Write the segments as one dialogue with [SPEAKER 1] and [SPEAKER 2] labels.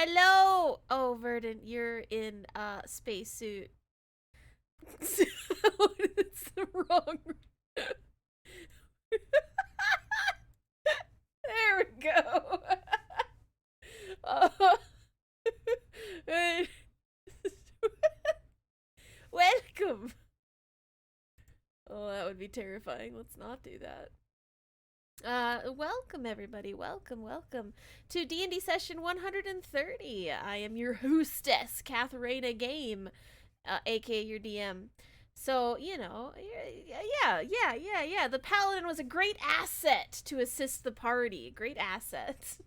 [SPEAKER 1] Hello! Oh, Verdant, you're in a spacesuit. It's the wrong. There we go. Uh, Welcome. Oh, that would be terrifying. Let's not do that. Welcome everybody. Welcome to D&D session 130. I am your hostess, Katharina Game, aka your DM. So, yeah. The paladin was a great asset to assist the party. Great asset.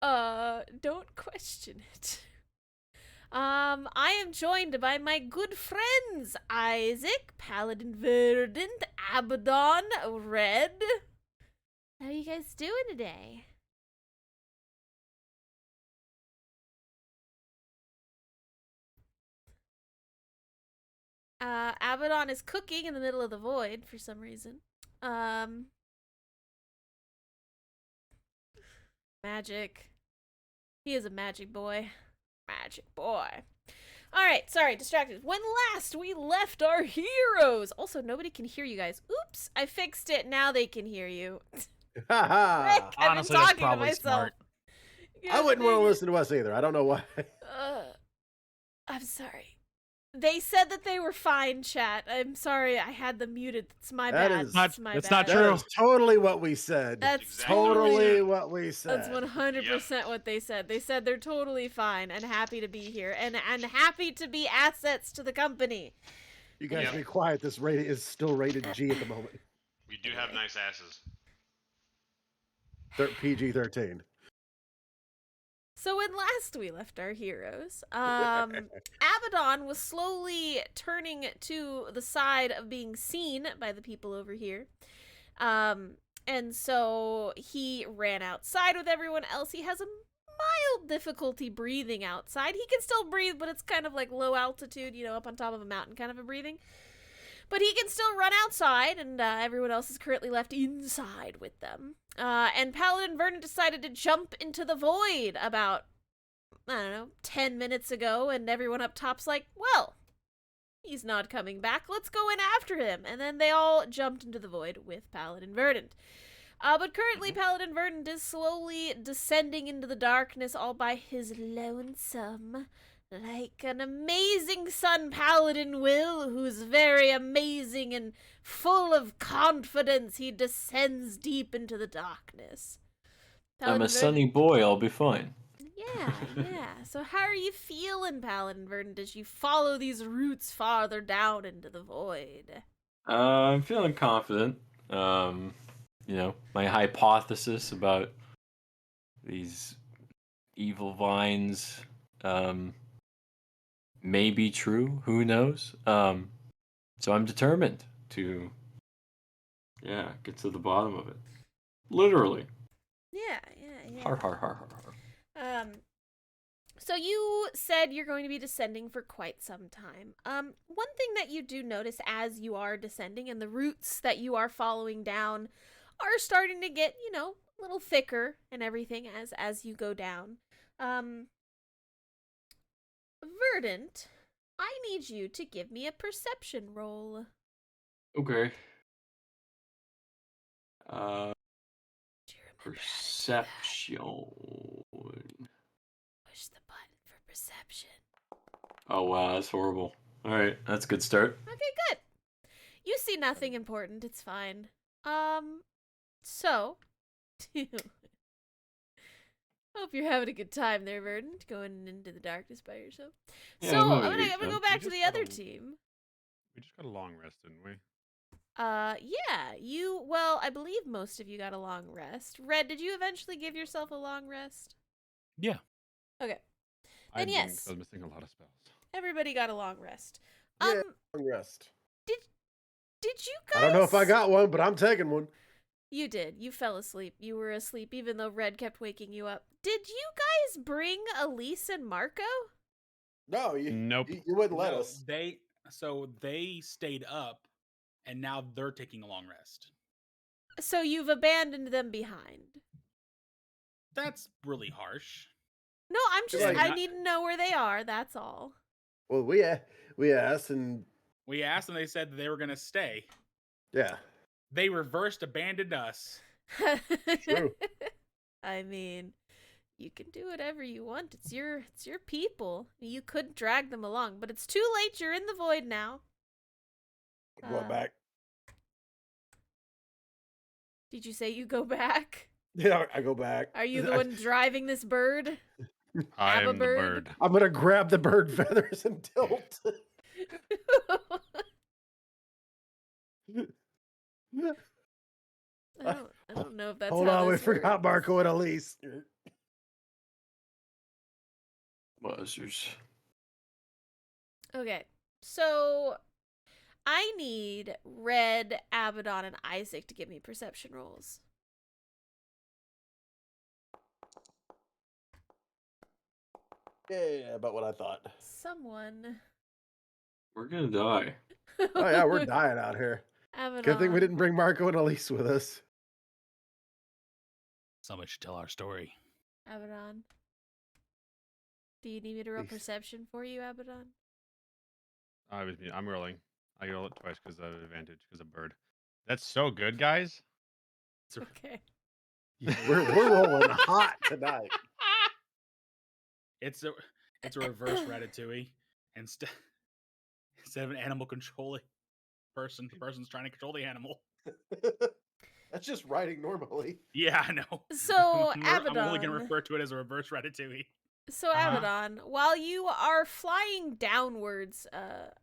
[SPEAKER 1] Don't question it. I am joined by my good friends, Isaac, Paladin Verdant, Abaddon, Red. How you guys doing today? Abaddon is cooking in the middle of the void for some reason. Magic. He is a magic boy. Magic boy. Alright, sorry, distracted. When last we left our heroes. Also, nobody can hear you guys. Oops, I fixed it. Now they can hear you. I've
[SPEAKER 2] Honestly,
[SPEAKER 1] been
[SPEAKER 2] that's
[SPEAKER 1] talking to
[SPEAKER 2] probably
[SPEAKER 1] myself.
[SPEAKER 2] smart.
[SPEAKER 3] I wouldn't want to listen to us either. I don't know why.
[SPEAKER 1] I'm sorry. They said that they were fine, chat. I'm sorry, I had them muted. It's my bad.
[SPEAKER 2] That's not
[SPEAKER 3] That
[SPEAKER 2] true.
[SPEAKER 3] is totally what we said.
[SPEAKER 1] That's
[SPEAKER 3] totally what we said.
[SPEAKER 1] That's 100% what they said. They said they're totally fine and happy to be here and happy to be assets to the company.
[SPEAKER 3] You guys be quiet. This rating is still rated G at the moment.
[SPEAKER 4] We do have nice asses.
[SPEAKER 3] PG-13.
[SPEAKER 1] So when last we left our heroes, Abaddon was slowly turning to the side of being seen by the people over here. And so he ran outside with everyone else. He has a mild difficulty breathing outside. He can still breathe, but it's kind of like low altitude, up on top of a mountain kind of a breathing. But he can still run outside, and everyone else is currently left inside with them. And Paladin Verdant decided to jump into the void about, 10 minutes ago, and everyone up top's like, well, he's not coming back, let's go in after him. And then they all jumped into the void with Paladin Verdant. But currently, Paladin Verdant is slowly descending into the darkness all by his lonesome. Like an amazing sun paladin will, who's very amazing and full of confidence, he descends deep into the darkness.
[SPEAKER 5] I'm a sunny boy, I'll be fine.
[SPEAKER 1] Yeah. So how are you feeling, Paladin Verdant, as you follow these roots farther down into the void?
[SPEAKER 5] I'm feeling confident. My hypothesis about these evil vines, may be true. Who knows? So I'm determined to, get to the bottom of it. Literally.
[SPEAKER 1] Yeah.
[SPEAKER 5] Har.
[SPEAKER 1] So you said you're going to be descending for quite some time. One thing that you do notice as you are descending and the routes that you are following down are starting to get, a little thicker and everything as you go down. Verdant, I need you to give me a perception roll.
[SPEAKER 5] Okay. Perception.
[SPEAKER 1] Push the button for perception.
[SPEAKER 5] Oh wow, that's horrible. Alright, that's a good start.
[SPEAKER 1] Okay, good. You see nothing important, it's fine. So hope you're having a good time there, Verdant, going into the darkness by yourself.
[SPEAKER 5] Yeah,
[SPEAKER 1] so
[SPEAKER 5] I'm
[SPEAKER 1] I'm gonna go back to the other team.
[SPEAKER 2] We just got a long rest, didn't we?
[SPEAKER 1] I believe most of you got a long rest. Red, did you eventually give yourself a long rest?
[SPEAKER 2] Yeah.
[SPEAKER 1] Okay.
[SPEAKER 2] I
[SPEAKER 1] Then yes.
[SPEAKER 2] I was missing a lot of spells.
[SPEAKER 1] Everybody got a long rest.
[SPEAKER 3] Yeah, long rest.
[SPEAKER 1] Did you guys?
[SPEAKER 3] I don't know if I got one, but I'm taking one.
[SPEAKER 1] You did. You fell asleep. You were asleep even though Red kept waking you up. Did you guys bring Elise and Marco?
[SPEAKER 3] No,
[SPEAKER 2] Nope.
[SPEAKER 3] You wouldn't let us.
[SPEAKER 6] They stayed up, and now they're taking a long rest.
[SPEAKER 1] So you've abandoned them behind.
[SPEAKER 6] That's really harsh.
[SPEAKER 1] No, I'm just.
[SPEAKER 3] Like-
[SPEAKER 1] I need to know where they are. That's all.
[SPEAKER 3] Well, we asked, and
[SPEAKER 6] We asked, and they said that they were going to stay.
[SPEAKER 3] yeah,
[SPEAKER 6] They reversed abandoned us.
[SPEAKER 3] true.
[SPEAKER 1] I mean, you can do whatever you want. It's your people. You could drag them along, but it's too late. You're in the void now.
[SPEAKER 3] Going back.
[SPEAKER 1] Did you say you go back?
[SPEAKER 3] Yeah, I go back.
[SPEAKER 1] Are you the one driving this bird?
[SPEAKER 2] I am the
[SPEAKER 1] bird.
[SPEAKER 2] bird.
[SPEAKER 3] I'm gonna grab the bird feathers and tilt.
[SPEAKER 1] I don't know if that's
[SPEAKER 3] Hold
[SPEAKER 1] how
[SPEAKER 3] on, we
[SPEAKER 1] this
[SPEAKER 3] forgot
[SPEAKER 1] works.
[SPEAKER 3] Marco and Elise.
[SPEAKER 5] Buzzers.
[SPEAKER 1] Okay, so I need Red, Abaddon, and Isaac to give me perception rolls.
[SPEAKER 3] Yeah, about what I thought.
[SPEAKER 1] Someone.
[SPEAKER 5] We're gonna die.
[SPEAKER 3] Oh yeah, we're dying out here.
[SPEAKER 1] Abaddon.
[SPEAKER 3] Good thing we didn't bring Marco and Elise with us.
[SPEAKER 6] Someone should tell our story.
[SPEAKER 1] Abaddon. Do you need me to roll
[SPEAKER 3] Please.
[SPEAKER 1] perception for you, Abaddon?
[SPEAKER 2] I'm rolling. I roll it twice because of advantage because of bird. That's so good, guys.
[SPEAKER 1] Okay.
[SPEAKER 3] We're rolling hot tonight.
[SPEAKER 6] It's a reverse Ratatouille. Instead of an animal controlling person, the person's trying to control the animal.
[SPEAKER 3] That's just writing normally.
[SPEAKER 6] Yeah, I know.
[SPEAKER 1] So,
[SPEAKER 6] I'm only going to
[SPEAKER 1] Abaddon.
[SPEAKER 6] refer to it as a reverse Ratatouille.
[SPEAKER 1] So, Abaddon, while you are flying downwards,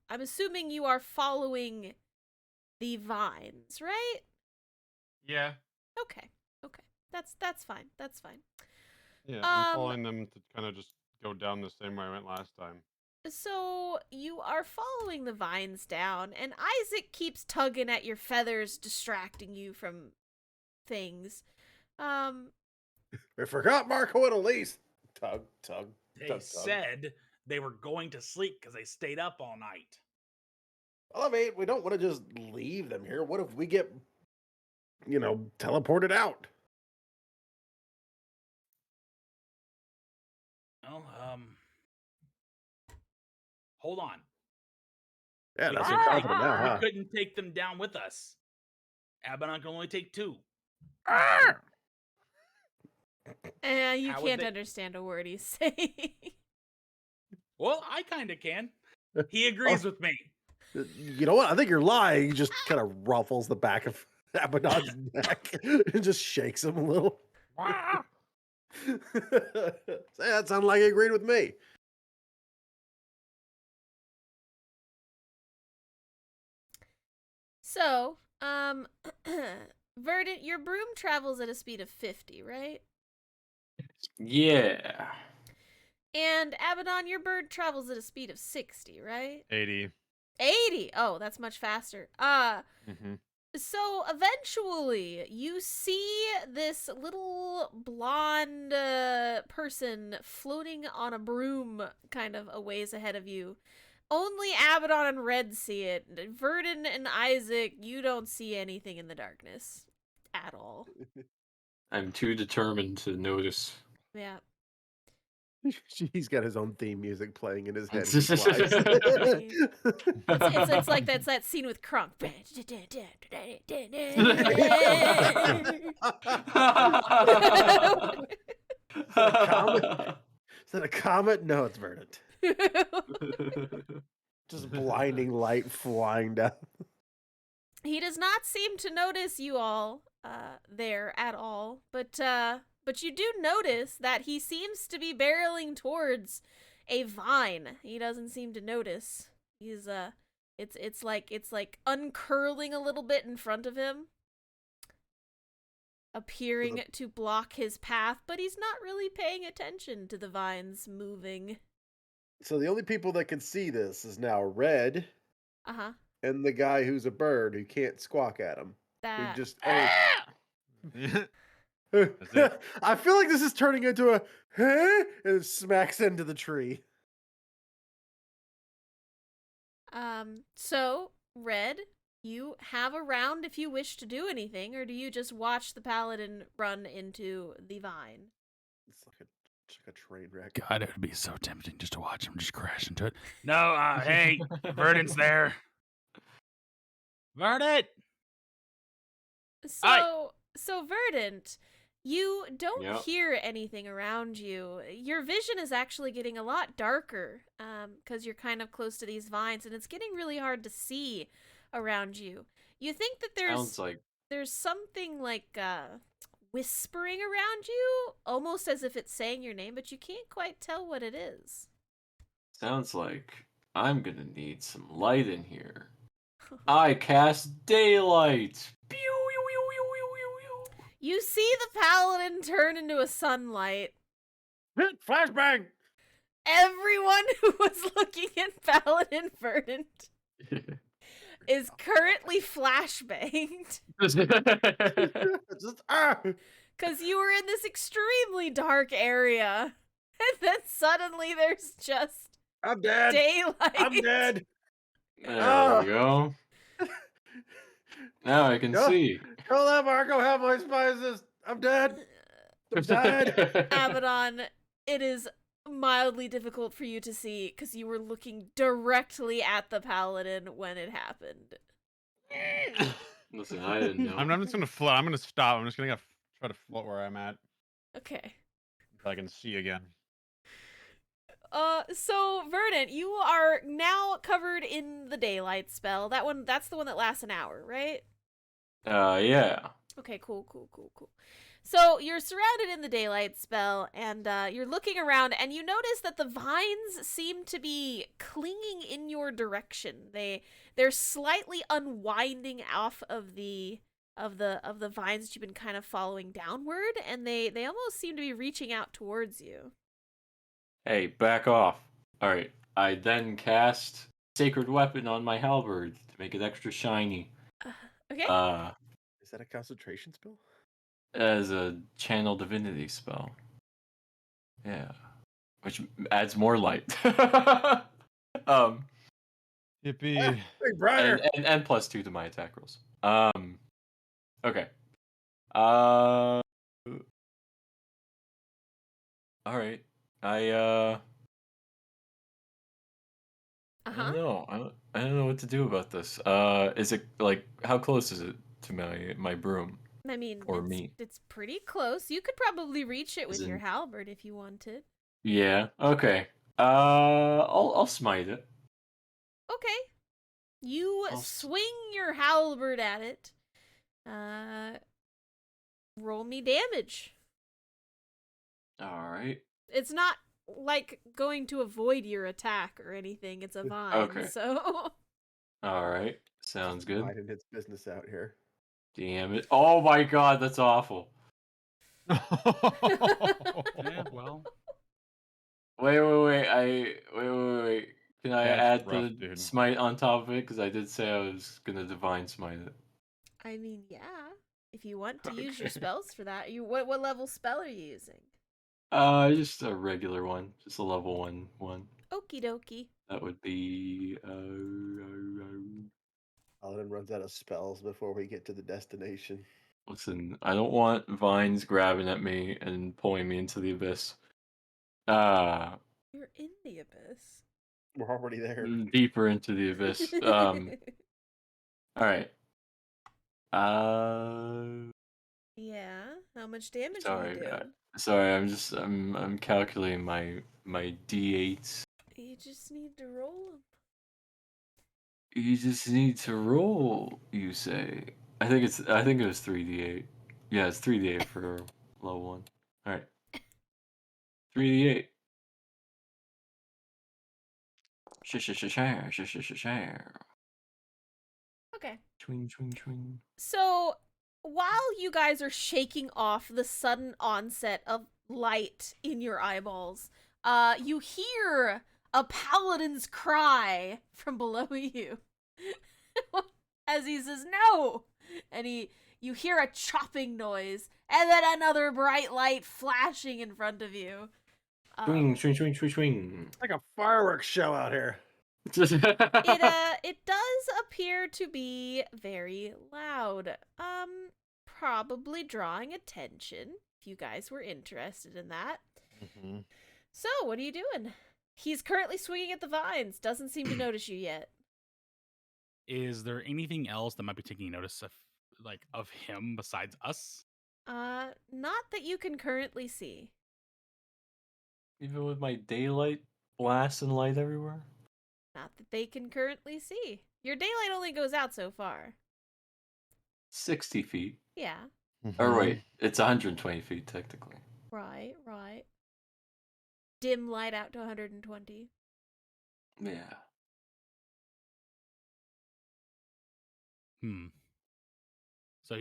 [SPEAKER 1] I'm assuming you are following the vines, right?
[SPEAKER 2] Yeah.
[SPEAKER 1] Okay. That's fine. That's fine.
[SPEAKER 2] Yeah. I'm
[SPEAKER 1] Um,
[SPEAKER 2] following them to kind of just go down the same way I went last time.
[SPEAKER 1] So you are following the vines down, and Isaac keeps tugging at your feathers, distracting you from things.
[SPEAKER 3] We forgot Marco and Elise. Tug, tug.
[SPEAKER 6] They
[SPEAKER 3] tug, tug.
[SPEAKER 6] said they were going to sleep because they stayed up all night.
[SPEAKER 3] Well, I mean, we don't want to just leave them here. What if we get, teleported out?
[SPEAKER 6] Well, hold on.
[SPEAKER 3] Yeah,
[SPEAKER 6] We
[SPEAKER 3] that's
[SPEAKER 6] couldn't
[SPEAKER 3] so
[SPEAKER 6] take-
[SPEAKER 3] confident now, huh?
[SPEAKER 6] We couldn't take them down with us. Abaddon can only take 2.
[SPEAKER 1] You
[SPEAKER 6] How would
[SPEAKER 1] can't
[SPEAKER 6] they-
[SPEAKER 1] understand a word he's saying.
[SPEAKER 6] Well, I kind of can. He agrees with me.
[SPEAKER 3] You know what? I think you're lying. He just kind of ruffles the back of Abaddon's neck and just shakes him a little. That sounded like he agreed with me.
[SPEAKER 1] So, Verdant, your broom travels at a speed of 50, right?
[SPEAKER 5] Yeah.
[SPEAKER 1] And Abaddon, your bird travels at a speed of 60, right?
[SPEAKER 2] 80.
[SPEAKER 1] 80! Oh, that's much faster.
[SPEAKER 2] Mm-hmm.
[SPEAKER 1] So eventually, you see this little blonde person floating on a broom kind of a ways ahead of you. Only Abaddon and Red see it. Verdant and Isaac, you don't see anything in the darkness at all.
[SPEAKER 5] I'm too determined to notice.
[SPEAKER 1] Yeah.
[SPEAKER 3] He's got his own theme music playing in his head.
[SPEAKER 5] It's-
[SPEAKER 3] as he flies.
[SPEAKER 1] It's like that's that scene with Krunk.
[SPEAKER 3] Is that a comet? No, it's Verdant. Just blinding light flying down.
[SPEAKER 1] He does not seem to notice you all there at all, but you do notice that he seems to be barreling towards a vine. He doesn't seem to notice. He's it's like uncurling a little bit in front of him, appearing to block his path, but he's not really paying attention to the vines moving.
[SPEAKER 3] So the only people that can see this is now Red
[SPEAKER 1] Uh-huh.
[SPEAKER 3] and the guy who's a bird who can't squawk at him. Who
[SPEAKER 1] That
[SPEAKER 3] just
[SPEAKER 2] it.
[SPEAKER 3] I feel like this is turning into a huh? And it smacks into the tree.
[SPEAKER 1] So, Red, you have a round if you wish to do anything, or do you just watch the paladin run into the vine?
[SPEAKER 3] It's like a train wreck.
[SPEAKER 6] God, it would be so tempting just to watch him just crash into it. No, hey, Verdant's there. Verdant! Aye.
[SPEAKER 1] So Verdant, you don't
[SPEAKER 5] Yep.
[SPEAKER 1] hear anything around you. Your vision is actually getting a lot darker, because you're kind of close to these vines, and it's getting really hard to see around you. You think that
[SPEAKER 5] Sounds like
[SPEAKER 1] there's something like whispering around you, almost as if it's saying your name, but you can't quite tell what it is.
[SPEAKER 5] I'm gonna need some light in here. I cast daylight. Pew, pew, pew, pew, pew, pew.
[SPEAKER 1] You see the paladin turn into a sunlight.
[SPEAKER 3] Flashbang!
[SPEAKER 1] Everyone who was looking at Paladin Verdant is currently flashbanged.
[SPEAKER 3] Just
[SPEAKER 1] Because you were in this extremely dark area. And then suddenly there's just
[SPEAKER 3] I'm dead.
[SPEAKER 1] daylight.
[SPEAKER 3] I'm dead.
[SPEAKER 5] There
[SPEAKER 3] Ah.
[SPEAKER 5] we go. Now I can
[SPEAKER 3] Go.
[SPEAKER 5] see.
[SPEAKER 3] Go let Marco have my spices. I'm dead. I'm dead.
[SPEAKER 1] Abaddon, it is mildly difficult for you to see because you were looking directly at the paladin when it happened.
[SPEAKER 5] Listen, I didn't know.
[SPEAKER 2] I'm just gonna float. I'm gonna stop. I'm just gonna try to float where I'm at
[SPEAKER 1] Okay.
[SPEAKER 2] so I can see again.
[SPEAKER 1] So Verdant, you are now covered in the daylight spell. That's the one that lasts an hour, right?
[SPEAKER 5] Yeah.
[SPEAKER 1] Okay, cool. So you're surrounded in the daylight spell, and you're looking around, and you notice that the vines seem to be clinging in your direction. They're slightly unwinding off of the vines that you've been kind of following downward, and they almost seem to be reaching out towards you.
[SPEAKER 5] Hey, back off. Alright. I then cast Sacred Weapon on my halberd to make it extra shiny.
[SPEAKER 1] Okay.
[SPEAKER 3] Is that a concentration spell?
[SPEAKER 5] As a channel divinity spell. Yeah. Which adds more light.
[SPEAKER 2] Yippee!
[SPEAKER 3] Big brighter.
[SPEAKER 5] and +2 to my attack rolls. Okay. Alright. I
[SPEAKER 1] Uh-huh.
[SPEAKER 5] don't know. I don't know what to do about this. Is it like how close is it to my broom?
[SPEAKER 1] I mean,
[SPEAKER 5] Or me.
[SPEAKER 1] it's pretty close. You could probably reach it
[SPEAKER 5] As
[SPEAKER 1] with your
[SPEAKER 5] in-
[SPEAKER 1] halberd if you wanted.
[SPEAKER 5] Yeah. Okay. I'll smite it.
[SPEAKER 1] Okay. You
[SPEAKER 5] I'll s-
[SPEAKER 1] swing your halberd at it. Roll me damage.
[SPEAKER 5] All right.
[SPEAKER 1] It's not like going to avoid your attack or anything. It's a vine,
[SPEAKER 5] Okay.
[SPEAKER 1] so
[SPEAKER 5] All right. Sounds good.
[SPEAKER 3] Biden its business out here.
[SPEAKER 5] Damn it. Oh my god, that's awful.
[SPEAKER 6] Yeah, well.
[SPEAKER 5] Wait. Wait. Can I
[SPEAKER 2] That's
[SPEAKER 5] add
[SPEAKER 2] rough,
[SPEAKER 5] the
[SPEAKER 2] dude.
[SPEAKER 5] smite on top of it? Because I did say I was gonna divine smite it.
[SPEAKER 1] I mean, yeah. If you want to use your
[SPEAKER 5] Okay.
[SPEAKER 1] spells for that, what level spell are you using?
[SPEAKER 5] Just a regular one, just a level one.
[SPEAKER 1] Okie dokie.
[SPEAKER 5] That would be
[SPEAKER 3] Paladin runs out of spells before we get to the destination.
[SPEAKER 5] Listen, I don't want vines grabbing at me and pulling me into the abyss. Ah,
[SPEAKER 1] You're in the abyss.
[SPEAKER 3] We're already there.
[SPEAKER 5] deeper into the abyss. All right.
[SPEAKER 1] Yeah. How much damage are you
[SPEAKER 5] Sorry,
[SPEAKER 1] doing?
[SPEAKER 5] sorry. I'm calculating my d8s.
[SPEAKER 1] You just need to roll them.
[SPEAKER 5] You just need to roll. You say. I think it was 3d8. Yeah, it's 3d8 for level 1. All right. 3d8. Share.
[SPEAKER 1] Okay.
[SPEAKER 5] Swing.
[SPEAKER 1] So, while you guys are shaking off the sudden onset of light in your eyeballs, you hear a paladin's cry from below you. As he says, "No!" And you hear a chopping noise, and then another bright light flashing in front of you.
[SPEAKER 5] Swing.
[SPEAKER 3] Like a fireworks show out here.
[SPEAKER 1] It does appear to be very loud. Probably drawing attention. if you guys were interested in that.
[SPEAKER 2] Mm-hmm.
[SPEAKER 1] So, what are you doing? He's currently swinging at the vines. Doesn't seem to notice you yet.
[SPEAKER 6] Is there anything else that might be taking notice of him besides us?
[SPEAKER 1] Not that you can currently see.
[SPEAKER 5] Even with my daylight blasting light everywhere.
[SPEAKER 1] Not that they can currently see. Your daylight only goes out so far.
[SPEAKER 5] 60 feet.
[SPEAKER 1] Yeah.
[SPEAKER 5] Or wait, it's 120 feet technically.
[SPEAKER 1] Right. Dim light out to 120.
[SPEAKER 5] Yeah.
[SPEAKER 6] So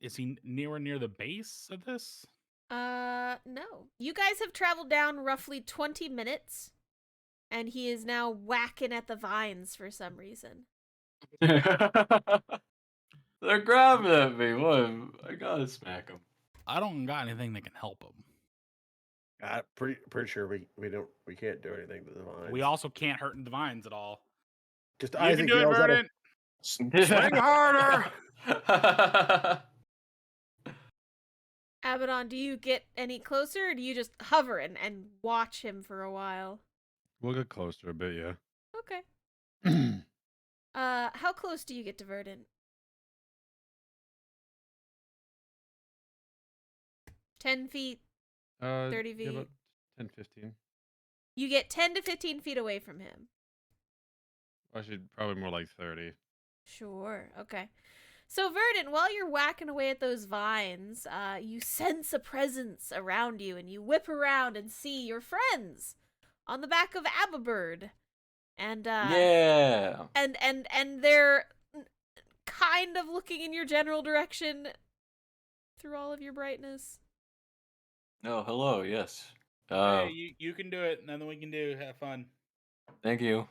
[SPEAKER 6] is he near the base of this?
[SPEAKER 1] No. You guys have traveled down roughly 20 minutes, and he is now whacking at the vines for some reason.
[SPEAKER 5] They're grabbing at me. What? I gotta smack them.
[SPEAKER 6] I don't got anything that can help him.
[SPEAKER 3] I'm pretty sure we can't do anything to the vines.
[SPEAKER 6] We also can't hurt the vines at all.
[SPEAKER 3] just
[SPEAKER 6] You
[SPEAKER 3] Isaac
[SPEAKER 6] can do it,
[SPEAKER 3] yells at him,
[SPEAKER 6] Verdant.
[SPEAKER 3] swing harder.
[SPEAKER 1] Abaddon, do you get any closer, or do you just hover and watch him for a while?
[SPEAKER 2] We'll get closer a bit, yeah.
[SPEAKER 1] Okay. How close do you get to Verdant? 10 feet? 30
[SPEAKER 2] yeah,
[SPEAKER 1] feet?
[SPEAKER 2] about 10, 15.
[SPEAKER 1] You get 10 to 15 feet away from him.
[SPEAKER 2] Actually, probably more like 30.
[SPEAKER 1] Sure, okay. So, Verdant, while you're whacking away at those vines, you sense a presence around you, and you whip around and see your friends on the back of Ababird. And,
[SPEAKER 5] Yeah.
[SPEAKER 1] And they're kind of looking in your general direction through all of your brightness.
[SPEAKER 5] Oh, hello. Yes.
[SPEAKER 6] Hey, you can do it. Nothing we can do. Have fun.
[SPEAKER 5] Thank you.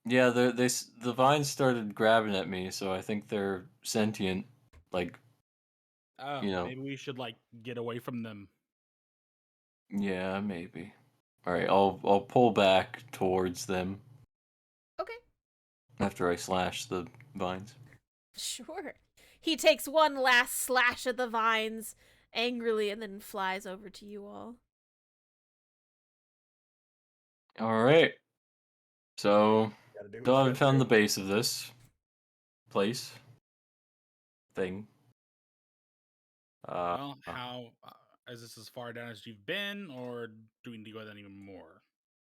[SPEAKER 5] Yeah, the vines started grabbing at me, so I think they're sentient. Like,
[SPEAKER 6] Oh,
[SPEAKER 5] you know.
[SPEAKER 6] maybe we should get away from them.
[SPEAKER 5] Yeah, maybe. All right, I'll pull back towards them
[SPEAKER 1] Okay.
[SPEAKER 5] after I slash the vines.
[SPEAKER 1] Sure. He takes one last slash at the vines angrily and then flies over to you all.
[SPEAKER 5] All right. So,
[SPEAKER 3] Gotta do
[SPEAKER 5] still
[SPEAKER 3] what you
[SPEAKER 5] haven't
[SPEAKER 3] gotta
[SPEAKER 5] found
[SPEAKER 3] do.
[SPEAKER 5] the base of this place thing.
[SPEAKER 6] Well, how is this as far down as you've been, or do we need to go down even more?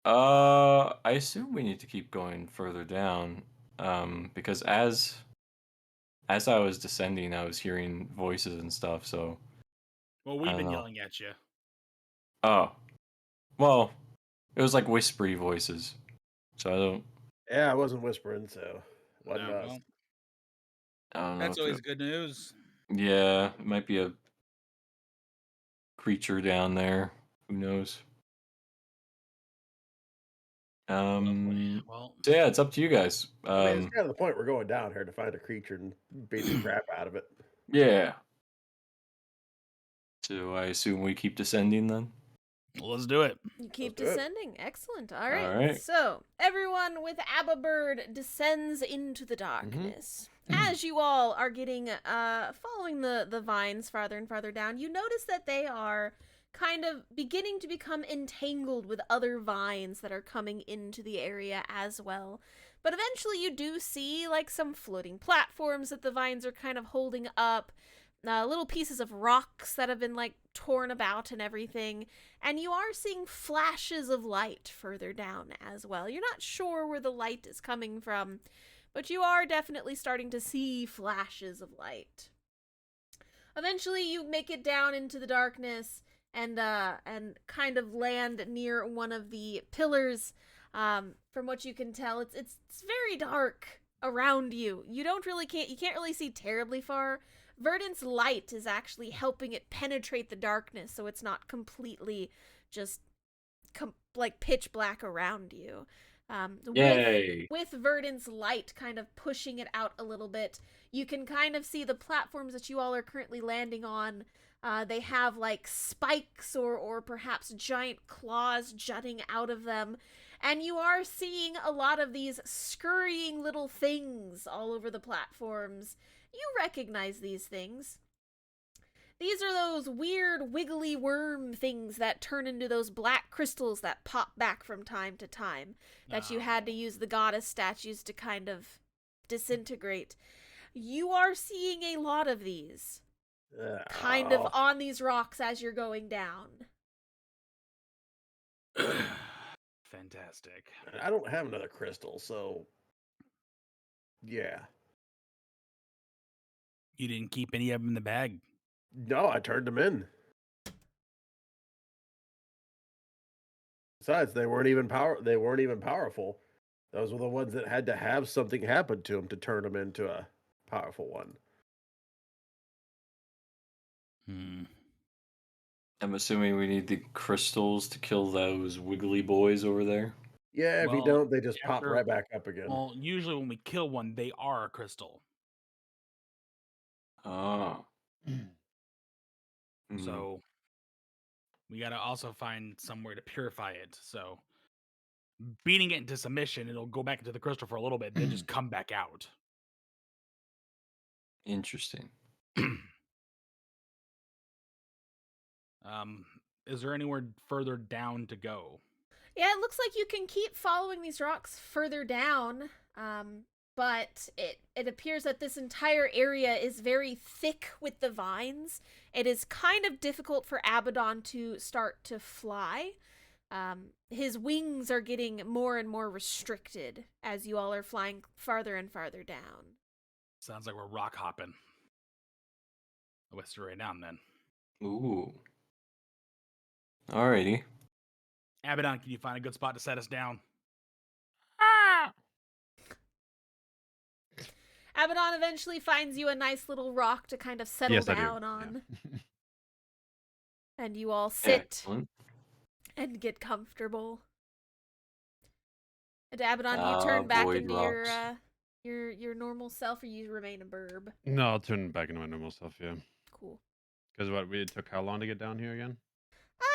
[SPEAKER 5] I assume we need to keep going further down, because as I was descending, I was hearing voices and stuff. So,
[SPEAKER 6] Well,
[SPEAKER 5] I
[SPEAKER 6] we've
[SPEAKER 5] don't
[SPEAKER 6] been
[SPEAKER 5] know.
[SPEAKER 6] yelling at you.
[SPEAKER 5] Oh, well, it was like whispery voices. So I don't
[SPEAKER 3] Yeah, I wasn't whispering, so wasn't
[SPEAKER 6] No,
[SPEAKER 3] us.
[SPEAKER 6] well,
[SPEAKER 5] know.
[SPEAKER 6] that's
[SPEAKER 5] If
[SPEAKER 6] always good news.
[SPEAKER 5] yeah, it might be a creature down there. Who knows?
[SPEAKER 6] Well,
[SPEAKER 5] So yeah, it's up to you guys.
[SPEAKER 3] I mean, it's kind of the point we're going down here to find a creature and beat the crap out of it.
[SPEAKER 5] Yeah. So I assume we keep descending then.
[SPEAKER 6] let's do it.
[SPEAKER 1] You keep
[SPEAKER 3] Let's do it.
[SPEAKER 1] descending. Excellent. All right.
[SPEAKER 5] All right.
[SPEAKER 1] So, everyone with Ababird descends into the darkness. As you all are getting, following the vines farther and farther down, you notice that they are kind of beginning to become entangled with other vines that are coming into the area as well. But eventually you do see, some floating platforms that the vines are kind of holding up, little pieces of rocks that have been, torn about and everything. And you are seeing flashes of light further down as well. You're not sure where the light is coming from, but you are definitely starting to see flashes of light. Eventually, you make it down into the darkness and kind of land near one of the pillars. From what you can tell, it's very dark around you. You can't really see terribly far. Verdant's light is actually helping it penetrate the darkness, so it's not completely just pitch black around you.
[SPEAKER 5] Yay.
[SPEAKER 1] With Verdant's light kind of pushing it out a little bit, you can kind of see the platforms that you all are currently landing on. They have spikes or perhaps giant claws jutting out of them. And you are seeing a lot of these scurrying little things all over the platforms. You recognize these things. These are those weird wiggly worm things that turn into those black crystals that pop back from time to time, that you had to use the goddess statues to kind of disintegrate. You are seeing a lot of these kind of
[SPEAKER 3] Oh,
[SPEAKER 1] on these rocks as you're going down.
[SPEAKER 6] Fantastic.
[SPEAKER 3] I don't have another crystal, so yeah.
[SPEAKER 6] You didn't keep any of them in the bag.
[SPEAKER 3] No, I turned them in. Besides, they weren't even powerful. Those were the ones that had to have something happen to them to turn them into a powerful one.
[SPEAKER 5] I'm assuming we need the crystals to kill those wiggly boys over there.
[SPEAKER 3] Yeah, if you
[SPEAKER 6] Well,
[SPEAKER 3] don't, they just pop
[SPEAKER 6] after-
[SPEAKER 3] right back up again.
[SPEAKER 6] Well, usually when we kill one, they are a crystal.
[SPEAKER 5] Oh. Mhm.
[SPEAKER 6] So we gotta also find somewhere to purify it. So beating it into submission, it'll go back into the crystal for a little bit, then just come back out.
[SPEAKER 5] Interesting.
[SPEAKER 6] Is there anywhere further down to go?
[SPEAKER 1] Yeah, it looks like you can keep following these rocks further down, but it appears that this entire area is very thick with the vines. It is kind of difficult for Abaddon to start to fly. His wings are getting more and more restricted as you all are flying farther and farther down.
[SPEAKER 6] Sounds like we're rock hopping. Let's do it right down then.
[SPEAKER 5] Ooh. Alrighty.
[SPEAKER 6] Abaddon, can you find a good spot to set us down?
[SPEAKER 1] Abaddon eventually finds you a nice little rock to kind of settle
[SPEAKER 2] Yes, I do.
[SPEAKER 1] down
[SPEAKER 2] Yeah.
[SPEAKER 1] on, and you all sit
[SPEAKER 5] Excellent.
[SPEAKER 1] and get comfortable. And Abaddon, do you
[SPEAKER 5] Ah,
[SPEAKER 1] turn back
[SPEAKER 5] void
[SPEAKER 1] into
[SPEAKER 5] rocks.
[SPEAKER 1] your normal self, or you remain a burb?
[SPEAKER 2] No, I'll turn back into my normal self. Yeah,
[SPEAKER 1] Cool.
[SPEAKER 2] because it took how long to get down here again?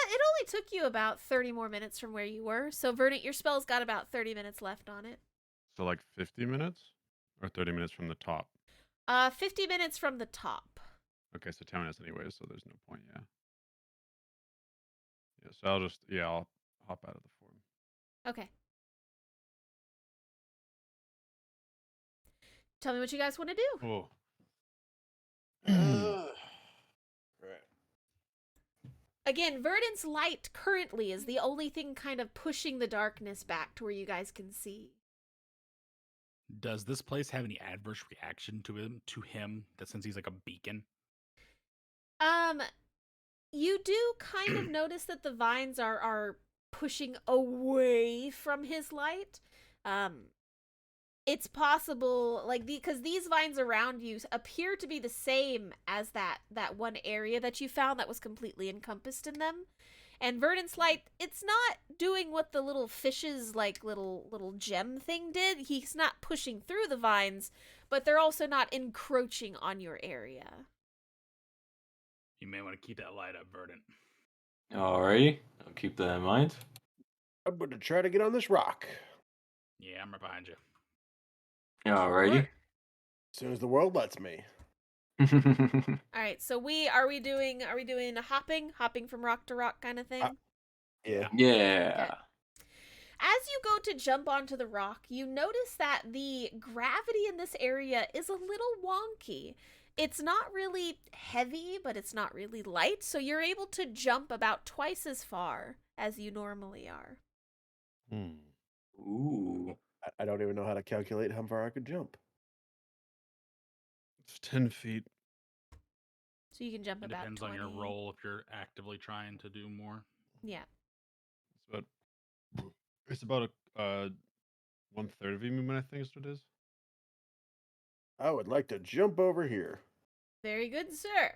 [SPEAKER 1] It only took you about 30 more minutes from where you were. So Verdant, your spell's got about 30 minutes left on it.
[SPEAKER 2] So like 50 minutes or 30 minutes from the top.
[SPEAKER 1] 50 minutes from the top.
[SPEAKER 2] Okay, so 10 minutes anyway, so there's no point. Yeah. Yeah. So I'll hop out of the form.
[SPEAKER 1] Okay. Tell me what you guys want to do.
[SPEAKER 2] Oh.
[SPEAKER 3] Right.
[SPEAKER 1] Again, Verdant's light currently is the only thing kind of pushing the darkness back to where you guys can see.
[SPEAKER 6] Does this place have any adverse reaction to him? That since he's like a beacon.
[SPEAKER 1] You do kind of notice that the vines are pushing away from his light. It's possible, like, because these vines around you appear to be the same as that one area that you found that was completely encompassed in them. And Verdant's light, it's not doing what the little fish's, like, little gem thing did. He's not pushing through the vines, but they're also not encroaching on your area.
[SPEAKER 6] You may want to keep that light up, Verdant.
[SPEAKER 5] Alrighty. I'll keep that in mind.
[SPEAKER 3] I'm going to try to get on this rock
[SPEAKER 6] Yeah, I'm right behind you.
[SPEAKER 5] Alrighty.
[SPEAKER 3] as soon as the world lets me.
[SPEAKER 1] All right, so are we doing hopping from rock to rock kind of thing?
[SPEAKER 3] Yeah.
[SPEAKER 5] Yeah.
[SPEAKER 1] As you go to jump onto the rock, you notice that the gravity in this area is a little wonky. It's not really heavy, but it's not really light, so you're able to jump about twice as far as you normally are.
[SPEAKER 5] Ooh.
[SPEAKER 3] I don't even know how to calculate how far I could jump.
[SPEAKER 2] It's 10 feet.
[SPEAKER 1] So you can jump
[SPEAKER 6] It
[SPEAKER 1] about
[SPEAKER 6] depends
[SPEAKER 1] 20.
[SPEAKER 6] on your role if you're actively trying to do more.
[SPEAKER 1] Yeah.
[SPEAKER 2] It's about a 1/3 of your movement, I think is what it is.
[SPEAKER 3] I would like to jump over here.
[SPEAKER 1] Very good, sir.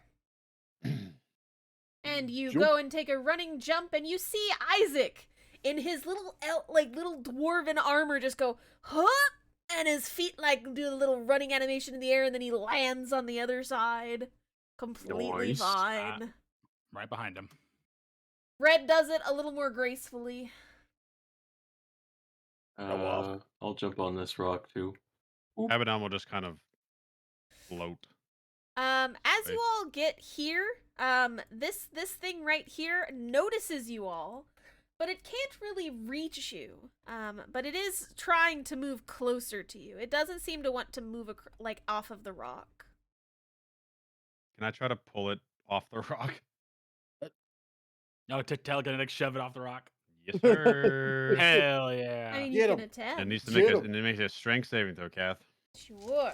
[SPEAKER 1] And you
[SPEAKER 3] Jump.
[SPEAKER 1] go and take a running jump, and you see Isaac in his little little dwarven armor just go, huh? And his feet like do a little running animation in the air, and then he lands on the other side. Completely
[SPEAKER 5] Nice.
[SPEAKER 1] fine.
[SPEAKER 6] Right behind him.
[SPEAKER 1] Red does it a little more gracefully.
[SPEAKER 3] off.
[SPEAKER 5] I'll jump on this rock too.
[SPEAKER 2] Abaddon will just kind of float.
[SPEAKER 1] As
[SPEAKER 2] Right.
[SPEAKER 1] you all get here, this thing right here notices you all, but it can't really reach you. But it is trying to move closer to you. It doesn't seem to want to move like off of the rock.
[SPEAKER 2] Can I try to pull it off the rock?
[SPEAKER 6] No, to telekinetic shove it off the rock.
[SPEAKER 2] Yes, sir.
[SPEAKER 6] Hell yeah.
[SPEAKER 1] I mean,
[SPEAKER 3] Get
[SPEAKER 1] you can
[SPEAKER 3] 'em.
[SPEAKER 2] It
[SPEAKER 1] attempt.
[SPEAKER 2] needs to
[SPEAKER 3] Get
[SPEAKER 2] make
[SPEAKER 3] 'em.
[SPEAKER 2] it makes a strength saving throw, Kath.
[SPEAKER 1] Sure.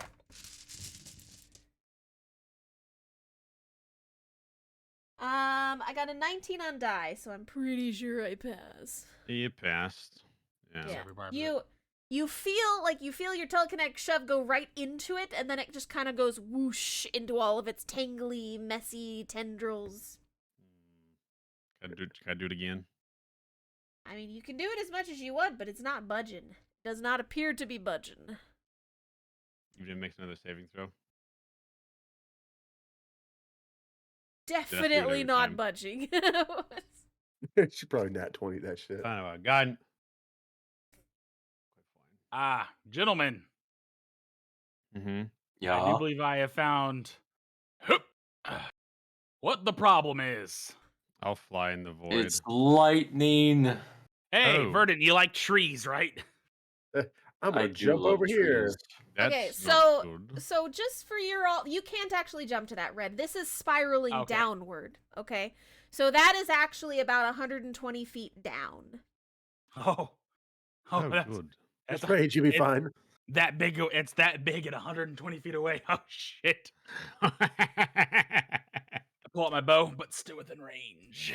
[SPEAKER 1] I got a 19 on die, so I'm pretty sure I pass.
[SPEAKER 2] You passed. Yeah.
[SPEAKER 1] Yeah.
[SPEAKER 6] every part of
[SPEAKER 1] You feel your telekinetic shove go right into it, and then it just kind of goes whoosh into all of its tangly, messy tendrils.
[SPEAKER 2] Can I do it again?
[SPEAKER 1] I mean, you can do it as much as you want, but it's not budging. It does not appear to be budging.
[SPEAKER 2] You didn't make another saving throw.
[SPEAKER 1] Definitely
[SPEAKER 2] every
[SPEAKER 1] not
[SPEAKER 2] time.
[SPEAKER 1] budging.
[SPEAKER 3] She probably nat 20 that shit.
[SPEAKER 2] Kind of a gun.
[SPEAKER 6] Gentlemen,
[SPEAKER 2] Mm-hmm.
[SPEAKER 5] Yeah.
[SPEAKER 6] I do believe I have found what the problem is.
[SPEAKER 2] I'll fly in the void.
[SPEAKER 5] It's lightning.
[SPEAKER 6] Hey,
[SPEAKER 2] Oh.
[SPEAKER 6] Verdant, you like trees, right?
[SPEAKER 3] I'm gonna
[SPEAKER 5] I do
[SPEAKER 3] jump
[SPEAKER 5] love
[SPEAKER 3] over here.
[SPEAKER 5] trees.
[SPEAKER 2] That's
[SPEAKER 1] Okay,
[SPEAKER 2] not
[SPEAKER 1] so
[SPEAKER 2] good.
[SPEAKER 1] so just for your all, you can't actually jump to that red. This is spiraling
[SPEAKER 6] Okay.
[SPEAKER 1] downward. Okay, so that is actually about 120 feet down.
[SPEAKER 6] Oh,
[SPEAKER 2] Oh,
[SPEAKER 6] that's,
[SPEAKER 2] good.
[SPEAKER 3] That's
[SPEAKER 6] that's
[SPEAKER 3] right, you'll be
[SPEAKER 6] it-
[SPEAKER 3] fine.
[SPEAKER 6] that big. It's that big at 120 feet away. Oh shit! I pull out my bow, but still within range.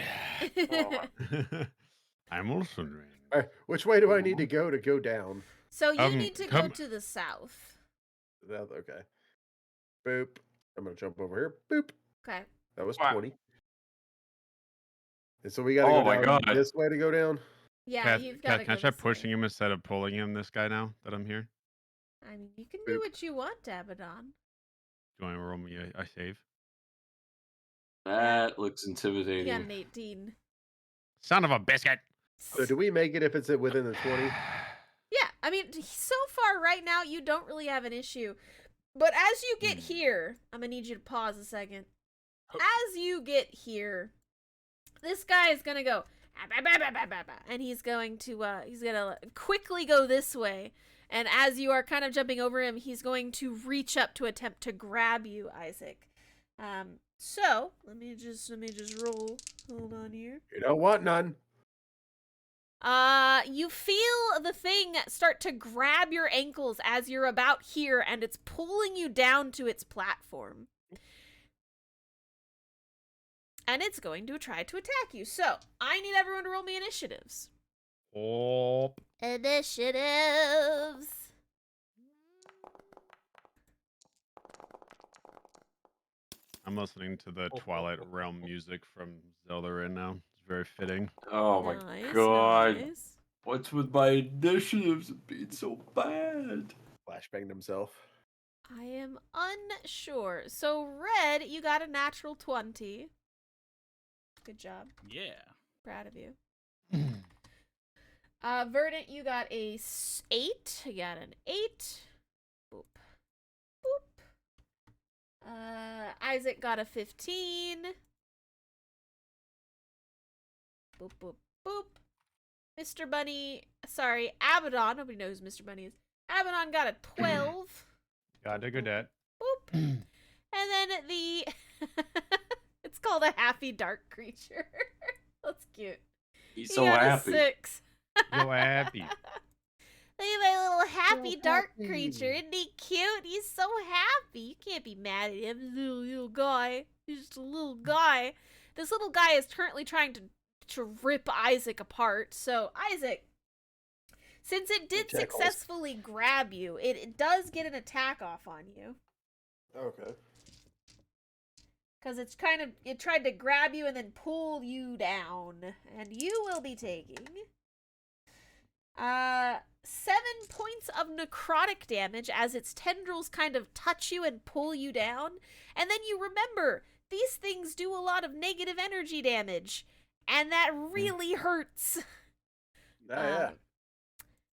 [SPEAKER 2] I'm also drained.
[SPEAKER 3] All right, which way do I need to go down?
[SPEAKER 1] So you need to go
[SPEAKER 2] come-
[SPEAKER 1] to the south.
[SPEAKER 3] Okay. Boop. I'm gonna jump over here. Boop.
[SPEAKER 1] Okay.
[SPEAKER 3] That was
[SPEAKER 5] Wow.
[SPEAKER 3] 20. And so we gotta
[SPEAKER 5] Oh
[SPEAKER 3] go
[SPEAKER 5] my
[SPEAKER 3] down
[SPEAKER 5] God.
[SPEAKER 3] this way to go down.
[SPEAKER 1] Yeah,
[SPEAKER 2] Kath,
[SPEAKER 1] you've got to
[SPEAKER 2] can I
[SPEAKER 1] go
[SPEAKER 2] try
[SPEAKER 1] this way.
[SPEAKER 2] pushing him instead of pulling him, this guy, now that I'm here?
[SPEAKER 1] I mean, you can do
[SPEAKER 3] Boop.
[SPEAKER 1] what you want, Abaddon.
[SPEAKER 2] Do you want to roll me a save?
[SPEAKER 5] That looks
[SPEAKER 1] You
[SPEAKER 5] intimidating.
[SPEAKER 1] got an 18.
[SPEAKER 2] Son of a biscuit!
[SPEAKER 3] So do we make it if it's within the 20?
[SPEAKER 1] Yeah, I mean, so far right now, you don't really have an issue. But as you get here, I'm going to need you to pause a second. As you get here, this guy is going to go, and he's going to quickly go this way. And as you are kind of jumping over him, he's going to reach up to attempt to grab you, Isaac. So let me just roll. Hold on here.
[SPEAKER 3] You don't want none.
[SPEAKER 1] You feel the thing start to grab your ankles as you're about here, and it's pulling you down to its platform. And it's going to try to attack you. So, I need everyone to roll me initiatives.
[SPEAKER 2] Oh.
[SPEAKER 1] Initiatives.
[SPEAKER 2] I'm listening to the Twilight Realm music from Zelda right now. It's very fitting.
[SPEAKER 5] Oh my
[SPEAKER 1] Nice,
[SPEAKER 5] god.
[SPEAKER 1] nice.
[SPEAKER 5] What's with my initiatives being so bad?
[SPEAKER 3] Flashbanged himself.
[SPEAKER 1] I am unsure. So, Red, you got a natural 20. Good job.
[SPEAKER 6] Yeah.
[SPEAKER 1] Proud of you. Verdant, you got a 8. You got an 8. Boop. Boop. Isaac got a 15. Boop, boop, boop. Mr. Bunny, sorry, Abaddon, nobody knows who Mr. Bunny is. Abaddon got a 12.
[SPEAKER 2] Gotta go that.
[SPEAKER 1] Boop. And then the, it's called a happy dark creature. That's cute.
[SPEAKER 5] He's
[SPEAKER 1] He
[SPEAKER 5] so
[SPEAKER 1] got
[SPEAKER 5] happy.
[SPEAKER 1] a 6.
[SPEAKER 2] So happy.
[SPEAKER 1] Look at my little happy
[SPEAKER 3] So
[SPEAKER 1] dark
[SPEAKER 3] happy.
[SPEAKER 1] creature. Isn't he cute? He's so happy. You can't be mad at him. He's a little guy. He's just a little guy. This little guy is currently trying to rip Isaac apart. So, Isaac, since it did
[SPEAKER 3] Tackles.
[SPEAKER 1] successfully grab you, it does get an attack off on you.
[SPEAKER 3] Okay.
[SPEAKER 1] Because it tried to grab you and then pull you down. And you will be taking 7 points of necrotic damage as its tendrils kind of touch you and pull you down. And then you remember, these things do a lot of negative energy damage. And that really hurts.
[SPEAKER 3] Yeah.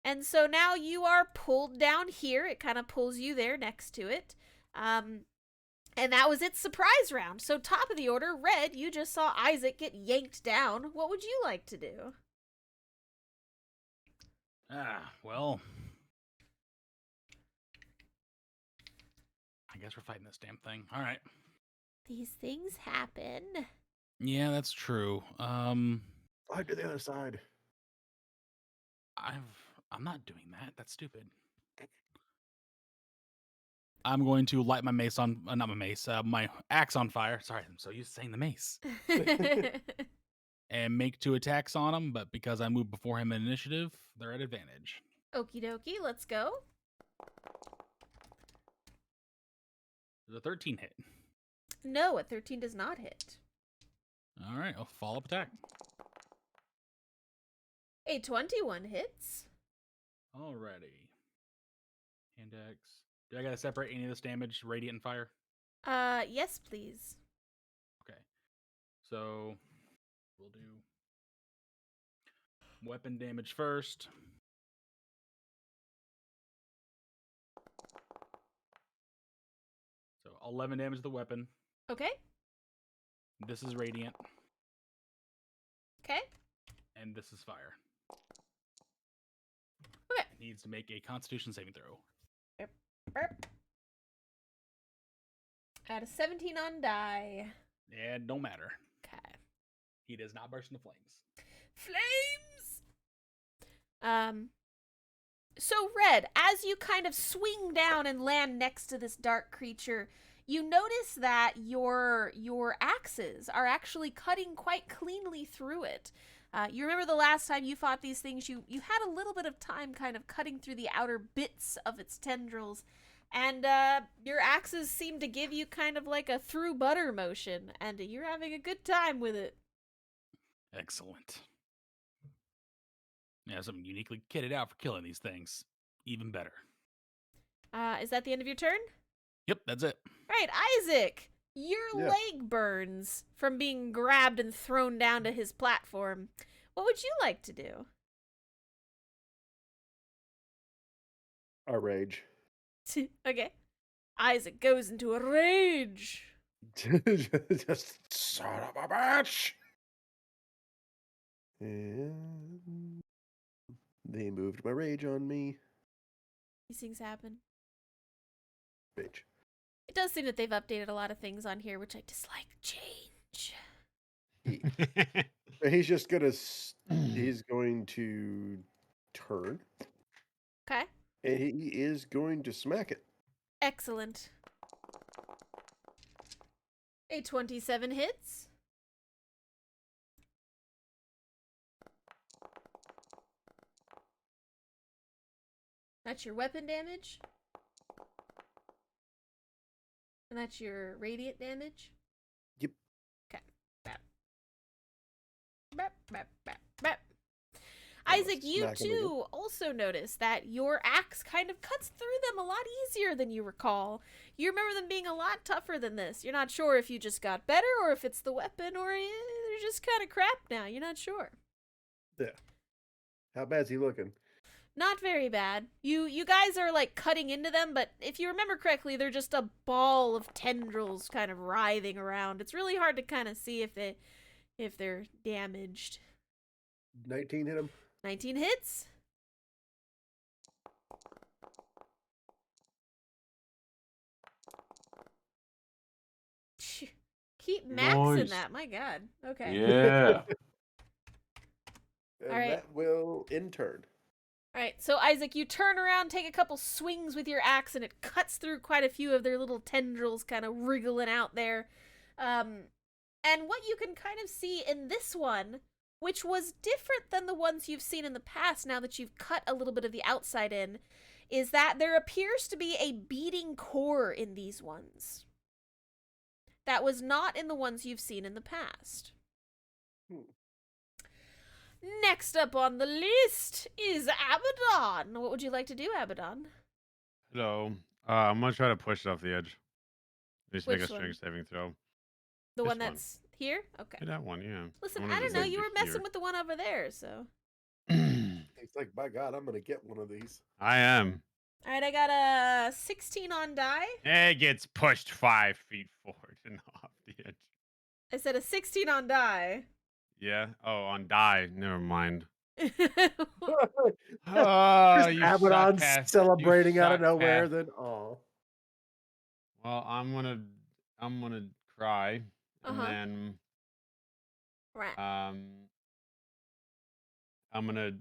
[SPEAKER 1] And so now you are pulled down here. It kind of pulls you there next to it. And that was its surprise round. So top of the order, Red, you just saw Isaac get yanked down. What would you like to do?
[SPEAKER 6] Well, I guess we're fighting this damn thing. All right.
[SPEAKER 1] These things happen.
[SPEAKER 6] Yeah, that's true.
[SPEAKER 3] Slide to the other side.
[SPEAKER 6] I'm not doing that. That's stupid. I'm going to light my mace on, not my mace, my axe on fire. Sorry, I'm so used to saying the mace. And make 2 attacks on him, but because I moved before him in initiative, they're at advantage.
[SPEAKER 1] Okie dokie, let's go.
[SPEAKER 6] Does a 13 hit?
[SPEAKER 1] No, a 13 does not hit.
[SPEAKER 6] All right, I'll follow-up attack.
[SPEAKER 1] A 21 hits.
[SPEAKER 6] Alrighty. Hand axe. Do I gotta separate any of this damage, radiant and fire?
[SPEAKER 1] Yes, please.
[SPEAKER 6] Okay. So we'll do weapon damage first. So 11 damage to the weapon.
[SPEAKER 1] Okay.
[SPEAKER 6] This is radiant,
[SPEAKER 1] Okay.
[SPEAKER 6] and this is fire.
[SPEAKER 1] Okay.
[SPEAKER 6] It needs to make a Constitution saving throw.
[SPEAKER 1] Burp. Add a 17 on die.
[SPEAKER 6] Yeah, it don't matter.
[SPEAKER 1] Okay.
[SPEAKER 6] He does not burst into flames.
[SPEAKER 1] Flames! So Red, as you kind of swing down and land next to this dark creature, you notice that your axes are actually cutting quite cleanly through it. You remember the last time you fought these things, you had a little bit of time kind of cutting through the outer bits of its tendrils, and your axes seem to give you kind of like a through butter motion, and you're having a good time with it.
[SPEAKER 6] Excellent. Yeah, something uniquely kitted out for killing these things. Even better.
[SPEAKER 1] Is that the end of your turn?
[SPEAKER 6] Yep, that's it.
[SPEAKER 1] Right, Isaac, your
[SPEAKER 3] Yeah.
[SPEAKER 1] leg burns from being grabbed and thrown down to his platform. What would you like to do?
[SPEAKER 3] I rage.
[SPEAKER 1] Okay. Isaac goes into a rage.
[SPEAKER 3] Just son of a bitch. And they moved my rage on me.
[SPEAKER 1] These things happen.
[SPEAKER 3] Bitch.
[SPEAKER 1] It does seem that they've updated a lot of things on here, which I dislike change.
[SPEAKER 3] He's just gonna. He's going to turn,
[SPEAKER 1] Okay.
[SPEAKER 3] and he is going to smack it.
[SPEAKER 1] Excellent. A 27 hits. That's your weapon damage. And that's your radiant damage.
[SPEAKER 3] Yep.
[SPEAKER 1] Okay. Bap. Bap, bap, bap, bap. Isaac, you
[SPEAKER 3] smack him again.
[SPEAKER 1] too also notice that your axe kind of cuts through them a lot easier than you recall. You remember them being a lot tougher than this. You're not sure if you just got better or if it's the weapon or they're just kind of crap now. You're not sure.
[SPEAKER 3] Yeah. How bad's he looking?
[SPEAKER 1] Not very bad. You guys are like cutting into them, but if you remember correctly, they're just a ball of tendrils kind of writhing around. It's really hard to kind of see if they're damaged.
[SPEAKER 3] 19 hit him.
[SPEAKER 1] 19 hits. Keep maxing
[SPEAKER 5] Nice.
[SPEAKER 1] that. My God. Okay.
[SPEAKER 5] Yeah.
[SPEAKER 3] And
[SPEAKER 1] Alright.
[SPEAKER 3] that will in turn.
[SPEAKER 1] All right, so Isaac, you turn around, take a couple swings with your axe, and it cuts through quite a few of their little tendrils kind of wriggling out there. And what you can kind of see in this one, which was different than the ones you've seen in the past now that you've cut a little bit of the outside in, is that there appears to be a beating core in these ones. That was not in the ones you've seen in the past. Next up on the list is Abaddon. What would you like to do, Abaddon?
[SPEAKER 2] Hello. I'm gonna try to push it off the edge. Just make a
[SPEAKER 1] Which one?
[SPEAKER 2] strength saving throw.
[SPEAKER 1] The
[SPEAKER 2] This
[SPEAKER 1] one
[SPEAKER 2] one.
[SPEAKER 1] that's here? Okay.
[SPEAKER 2] Yeah, that one, yeah.
[SPEAKER 1] Listen,
[SPEAKER 2] I'm
[SPEAKER 1] I
[SPEAKER 2] gonna
[SPEAKER 1] don't know.
[SPEAKER 2] move
[SPEAKER 1] You
[SPEAKER 2] to
[SPEAKER 1] were messing
[SPEAKER 2] here.
[SPEAKER 1] with the one over there, so.
[SPEAKER 3] It's like, by God, I'm gonna get one of these.
[SPEAKER 2] I am.
[SPEAKER 1] All right, I got a 16 on die.
[SPEAKER 2] It gets pushed 5 feet forward and off the edge.
[SPEAKER 1] I said a 16 on die.
[SPEAKER 2] Yeah. Oh, on die. Never mind.
[SPEAKER 3] Just
[SPEAKER 2] Oh, you
[SPEAKER 3] Abaddon
[SPEAKER 2] suck,
[SPEAKER 3] celebrating
[SPEAKER 2] you
[SPEAKER 3] out of
[SPEAKER 2] suck,
[SPEAKER 3] nowhere.
[SPEAKER 2] Path.
[SPEAKER 3] Then, oh,
[SPEAKER 2] Well, I'm gonna cry, and
[SPEAKER 1] Uh-huh.
[SPEAKER 2] then
[SPEAKER 1] Right.
[SPEAKER 2] I'm gonna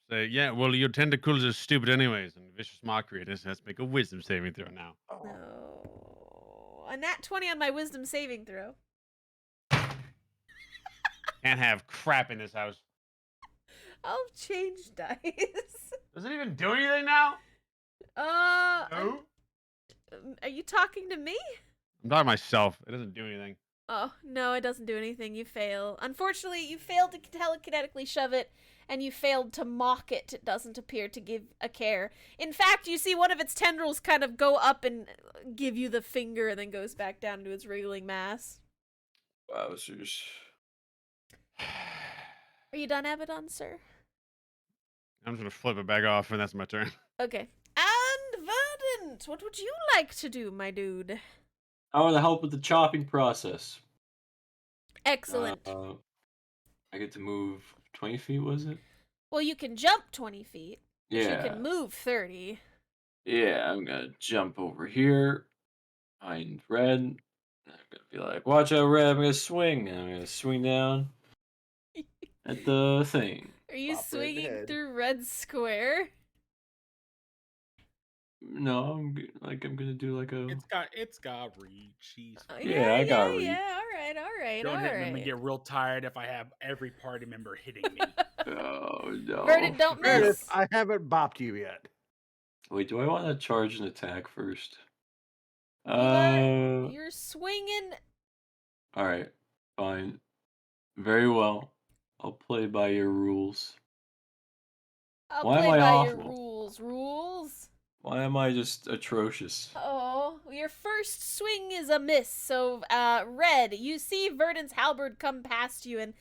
[SPEAKER 2] say, yeah. Well, your tentacles are stupid, anyways, and vicious mockery. This has to make a wisdom saving throw now.
[SPEAKER 3] oh.
[SPEAKER 1] No. A nat 20 on my wisdom saving throw.
[SPEAKER 2] Can't have crap in this house.
[SPEAKER 1] I'll change dice.
[SPEAKER 2] Does it even do anything now? No.
[SPEAKER 1] Are you talking to me?
[SPEAKER 2] I'm talking to myself. It doesn't do anything.
[SPEAKER 1] Oh, no, it doesn't do anything. You fail. Unfortunately, you failed to telekinetically shove it, and you failed to mock it. It doesn't appear to give a care. In fact, you see one of its tendrils kind of go up and give you the finger and then goes back down to its wriggling mass.
[SPEAKER 5] Wowzers.
[SPEAKER 1] Are you done, Abaddon, sir?
[SPEAKER 2] I'm just gonna flip it back off, and that's my turn.
[SPEAKER 1] Okay. And Verdant, what would you like to do, my dude?
[SPEAKER 5] I want to help with the chopping process.
[SPEAKER 1] Excellent.
[SPEAKER 5] I get to move 20 feet, was it?
[SPEAKER 1] Well, you can jump 20 feet. But
[SPEAKER 5] Yeah.
[SPEAKER 1] you can move 30.
[SPEAKER 5] Yeah, I'm gonna jump over here, find Red. I'm gonna be like, watch out, Red, I'm gonna swing. And I'm gonna swing down at the thing.
[SPEAKER 1] Are you
[SPEAKER 3] Pop right in the
[SPEAKER 1] swinging
[SPEAKER 3] head.
[SPEAKER 1] through Red Square?
[SPEAKER 5] No, I'm gonna do like a.
[SPEAKER 6] It's got reach. He's
[SPEAKER 5] Yeah, I got reach.
[SPEAKER 1] Yeah, alright,
[SPEAKER 6] don't hit me. I'm gonna
[SPEAKER 1] alright.
[SPEAKER 6] get real tired if I have every party member hitting me.
[SPEAKER 5] Oh no.
[SPEAKER 1] Verdant, don't
[SPEAKER 3] Meredith,
[SPEAKER 1] miss.
[SPEAKER 3] I haven't bopped you yet.
[SPEAKER 5] Wait, do I want to charge an attack first?
[SPEAKER 1] You're swinging.
[SPEAKER 5] All right, fine, very well. I'll play by your rules.
[SPEAKER 1] I'll
[SPEAKER 5] Why am
[SPEAKER 1] play
[SPEAKER 5] I
[SPEAKER 1] by your
[SPEAKER 5] awful?
[SPEAKER 1] rules.
[SPEAKER 5] Why am I just atrocious?
[SPEAKER 1] Oh, your first swing is a miss. So, Red, you see Verdant's halberd come past you, and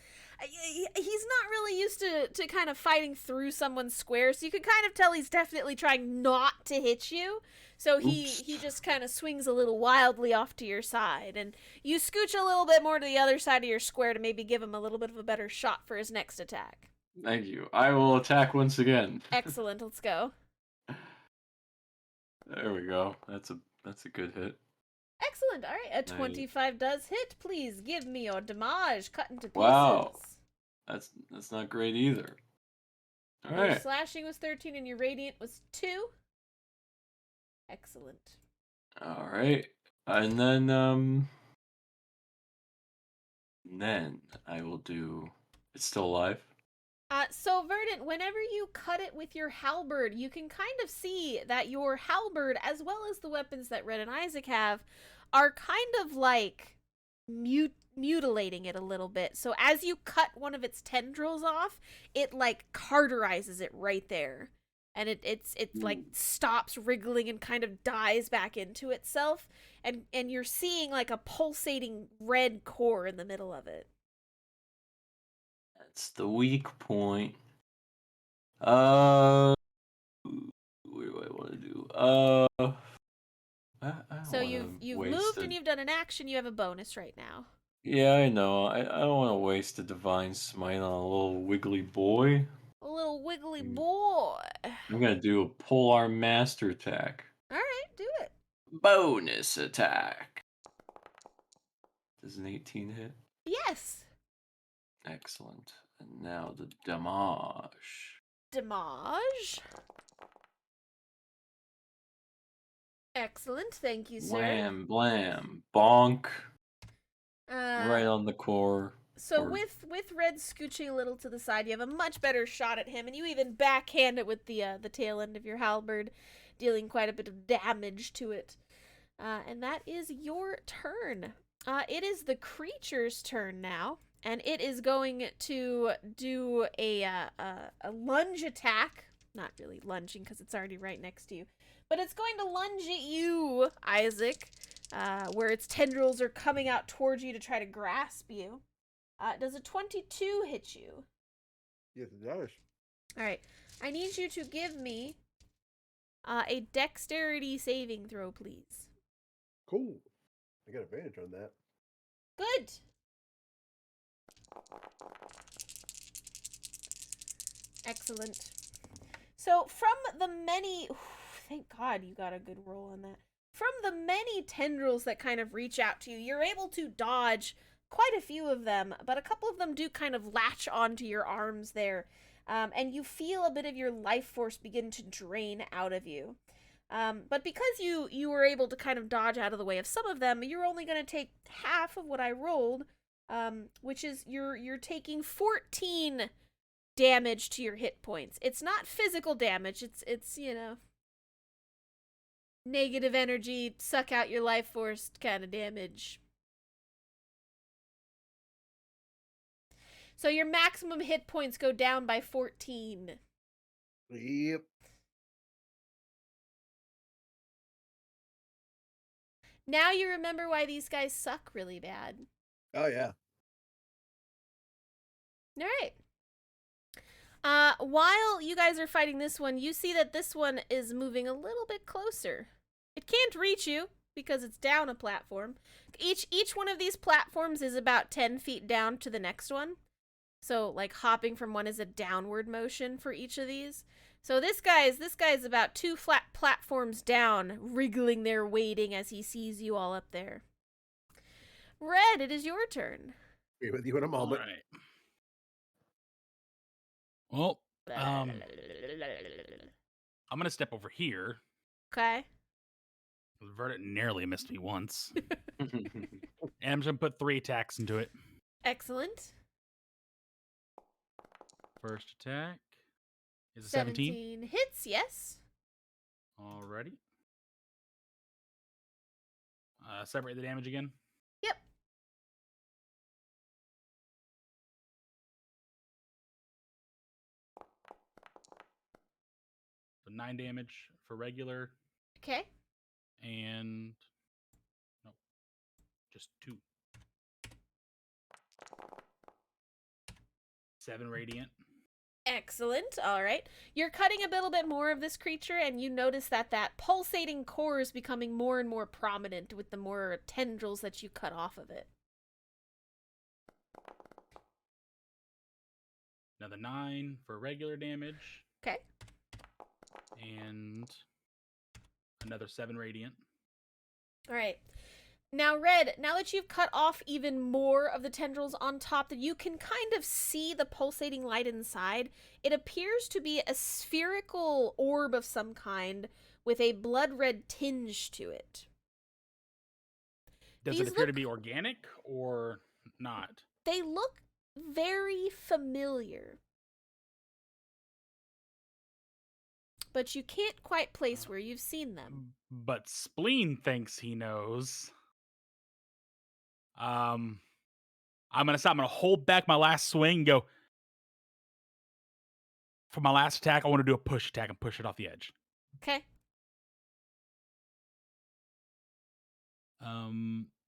[SPEAKER 1] he's not really used to kind of fighting through someone's square, so you can kind of tell he's definitely trying not to hit you. So he just kind of swings a little wildly off to your side, and you scooch a little bit more to the other side of your square to maybe give him a little bit of a better shot for his next attack.
[SPEAKER 5] Thank you. I will attack once again.
[SPEAKER 1] Excellent, let's go.
[SPEAKER 5] There we go. That's a good hit.
[SPEAKER 1] Excellent, alright, a
[SPEAKER 5] Nice.
[SPEAKER 1] 25 does hit. Please give me your damage cut into pieces.
[SPEAKER 5] Wow. That's not great either. All
[SPEAKER 1] Your
[SPEAKER 5] right.
[SPEAKER 1] slashing was 13 and your radiant was 2. Excellent.
[SPEAKER 5] All right. And then I will do. It's still alive.
[SPEAKER 1] So Verdant, whenever you cut it with your halberd, you can kind of see that your halberd, as well as the weapons that Red and Isaac have, are kind of like mutilating it a little bit. So as you cut one of its tendrils off, it like cauterizes it right there. And it's like stops wriggling and kind of dies back into itself. And you're seeing like a pulsating red core in the middle of it.
[SPEAKER 5] That's the weak point. What do I want to do? I don't
[SPEAKER 1] So
[SPEAKER 5] wanna
[SPEAKER 1] you've
[SPEAKER 5] waste
[SPEAKER 1] moved
[SPEAKER 5] a-
[SPEAKER 1] and you've done an action. You have a bonus right now.
[SPEAKER 5] Yeah, I know. I don't want to waste a divine smite on a little wiggly boy.
[SPEAKER 1] A little wiggly
[SPEAKER 5] Mm.
[SPEAKER 1] boy.
[SPEAKER 5] I'm gonna do a polearm master attack.
[SPEAKER 1] All right, do it.
[SPEAKER 5] Bonus attack. Does an 18 hit?
[SPEAKER 1] Yes.
[SPEAKER 5] Excellent. And now the damage.
[SPEAKER 1] Damage. Excellent. Thank you, sir.
[SPEAKER 5] Wham, blam, bonk.
[SPEAKER 1] Uh,
[SPEAKER 5] Right on the core.
[SPEAKER 1] So
[SPEAKER 5] Or-
[SPEAKER 1] with Red scooching a little to the side, you have a much better shot at him, and you even backhand it with the tail end of your halberd, dealing quite a bit of damage to it. And that is your turn. It is the creature's turn now, and it is going to do a lunge attack. Not really lunging because it's already right next to you, but it's going to lunge at you, Isaac, where its tendrils are coming out towards you to try to grasp you. Does a 22 hit you?
[SPEAKER 3] Yes, it does.
[SPEAKER 1] All right. I need you to give me a dexterity saving throw, please.
[SPEAKER 3] Cool. I got advantage on that.
[SPEAKER 1] Good. Excellent. So, from the many. Thank God you got a good roll on that. From the many tendrils that kind of reach out to you, you're able to dodge quite a few of them, but a couple of them do kind of latch onto your arms there. And you feel a bit of your life force begin to drain out of you. But because you were able to kind of dodge out of the way of some of them, you're only going to take half of what I rolled, which is you're taking 14 damage to your hit points. It's not physical damage. It's negative energy, suck out your life force kind of damage. So your maximum hit points go down by 14.
[SPEAKER 3] Yep.
[SPEAKER 1] Now you remember why these guys suck really bad.
[SPEAKER 3] Oh yeah.
[SPEAKER 1] All right. While you guys are fighting this one, you see that this one is moving a little bit closer. It can't reach you because it's down a platform. Each one of these platforms is about 10 feet down to the next one. So, like, hopping from one is a downward motion for each of these. So this guy's about 2 flat platforms down, wriggling there, waiting as he sees you all up there. Red, it is your turn.
[SPEAKER 3] Be with you in a
[SPEAKER 6] All
[SPEAKER 3] moment.
[SPEAKER 6] right. Well, I'm gonna step over here.
[SPEAKER 1] Okay.
[SPEAKER 6] Verdant narrowly missed me once, and I'm just gonna put 3 attacks into it.
[SPEAKER 1] Excellent.
[SPEAKER 6] First attack is a 17.
[SPEAKER 1] Hits, yes.
[SPEAKER 6] Alrighty. Separate the damage again.
[SPEAKER 1] Yep.
[SPEAKER 6] So 9 damage for regular,
[SPEAKER 1] Okay.
[SPEAKER 6] and no, just 2. 7 radiant.
[SPEAKER 1] Excellent. All right. You're cutting a little bit more of this creature, and you notice that pulsating core is becoming more and more prominent with the more tendrils that you cut off of it.
[SPEAKER 6] Another 9 for regular damage,
[SPEAKER 1] Okay.
[SPEAKER 6] and another 7 radiant.
[SPEAKER 1] All right. Now, Red, now that you've cut off even more of the tendrils on top, that you can kind of see the pulsating light inside. It appears to be a spherical orb of some kind with a blood red tinge to it.
[SPEAKER 6] Does
[SPEAKER 1] These
[SPEAKER 6] it appear to
[SPEAKER 1] look-
[SPEAKER 6] be organic or not?
[SPEAKER 1] They look very familiar. But you can't quite place where you've seen them.
[SPEAKER 6] But Spleen thinks he knows. I'm gonna stop. I'm gonna hold back my last swing and go. For my last attack, I want to do a push attack and push it off the edge.
[SPEAKER 1] Okay.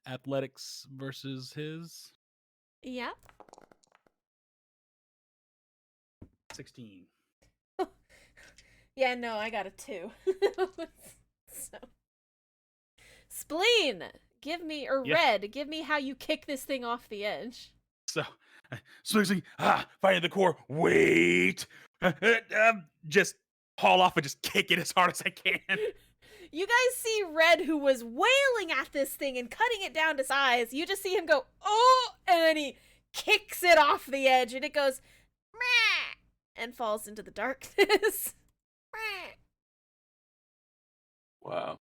[SPEAKER 6] Athletics versus his
[SPEAKER 1] Yeah.
[SPEAKER 6] 16.
[SPEAKER 1] Yeah, no, I got a 2. So. Spleen, give me, or
[SPEAKER 6] Yeah.
[SPEAKER 1] Red, give me how you kick this thing off the edge.
[SPEAKER 6] So, swing, fighting the core. Wait, just haul off and just kick it as hard as I can.
[SPEAKER 1] You guys see Red, who was wailing at this thing and cutting it down to size. You just see him go, oh, and then he kicks it off the edge, and it goes, meh, and falls into the darkness. Meh.
[SPEAKER 5] Wow.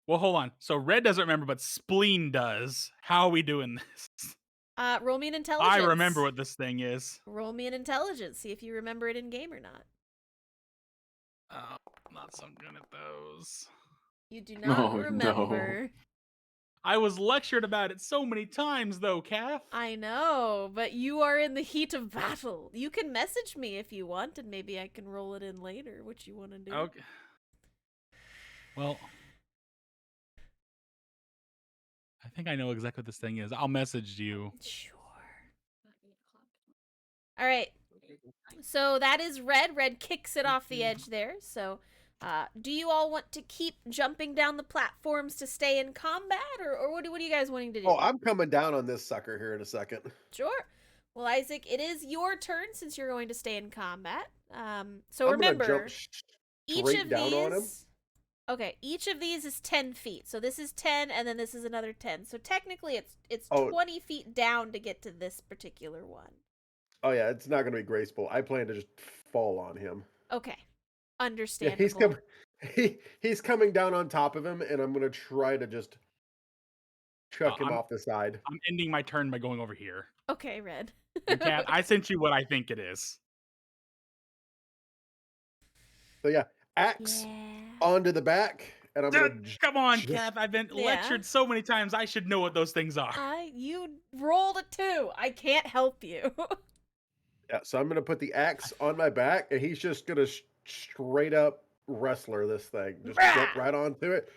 [SPEAKER 6] Well, hold on. So Red doesn't remember, but Spleen does. How are we doing this?
[SPEAKER 1] Roll me an intelligence.
[SPEAKER 6] I remember what this thing is.
[SPEAKER 1] Roll me an intelligence. See if you remember it in game or not.
[SPEAKER 6] Not so good at those.
[SPEAKER 1] You do not
[SPEAKER 5] No.
[SPEAKER 1] remember.
[SPEAKER 6] I was lectured about it so many times, though, Calf.
[SPEAKER 1] I know, but you are in the heat of battle. You can message me if you want, and maybe I can roll it in later. What you want to do?
[SPEAKER 6] Okay. Well, I think I know exactly what this thing is. I'll message you.
[SPEAKER 1] Sure. All right. So that is red. Red kicks it off the edge there. So, do you all want to keep jumping down the platforms to stay in combat, or what are you guys wanting to do?
[SPEAKER 3] Oh, I'm coming down on this sucker here in a second.
[SPEAKER 1] Sure. Well, Isaac, it is your turn since you're going to stay in combat. So
[SPEAKER 3] I'm gonna jump
[SPEAKER 1] remember, each
[SPEAKER 3] straight
[SPEAKER 1] of
[SPEAKER 3] down on him.
[SPEAKER 1] these. Okay, each of these is 10 feet. So this is 10, and then this is another 10. So technically, it's
[SPEAKER 3] Oh.
[SPEAKER 1] 20 feet down to get to this particular one.
[SPEAKER 3] Oh yeah, it's not gonna be graceful. I plan to just fall on him.
[SPEAKER 1] Okay,
[SPEAKER 3] Yeah,
[SPEAKER 1] understandable.
[SPEAKER 3] he's coming down on top of him, and I'm gonna try to just chuck him
[SPEAKER 6] I'm-
[SPEAKER 3] off the side.
[SPEAKER 6] I'm ending my turn by going over here.
[SPEAKER 1] Okay, Red.
[SPEAKER 6] And Cat, I sent you what I think it is.
[SPEAKER 3] So yeah, axe
[SPEAKER 1] Yeah.
[SPEAKER 3] onto the back, and I'm gonna.
[SPEAKER 6] Come on,
[SPEAKER 3] just-
[SPEAKER 6] Kev. I've been
[SPEAKER 1] Yeah.
[SPEAKER 6] lectured so many times. I should know what those things are.
[SPEAKER 1] You rolled a 2. I can't help you.
[SPEAKER 3] Yeah, so I'm gonna put the axe on my back, and he's just gonna straight up wrestler this thing. Just jump right onto it,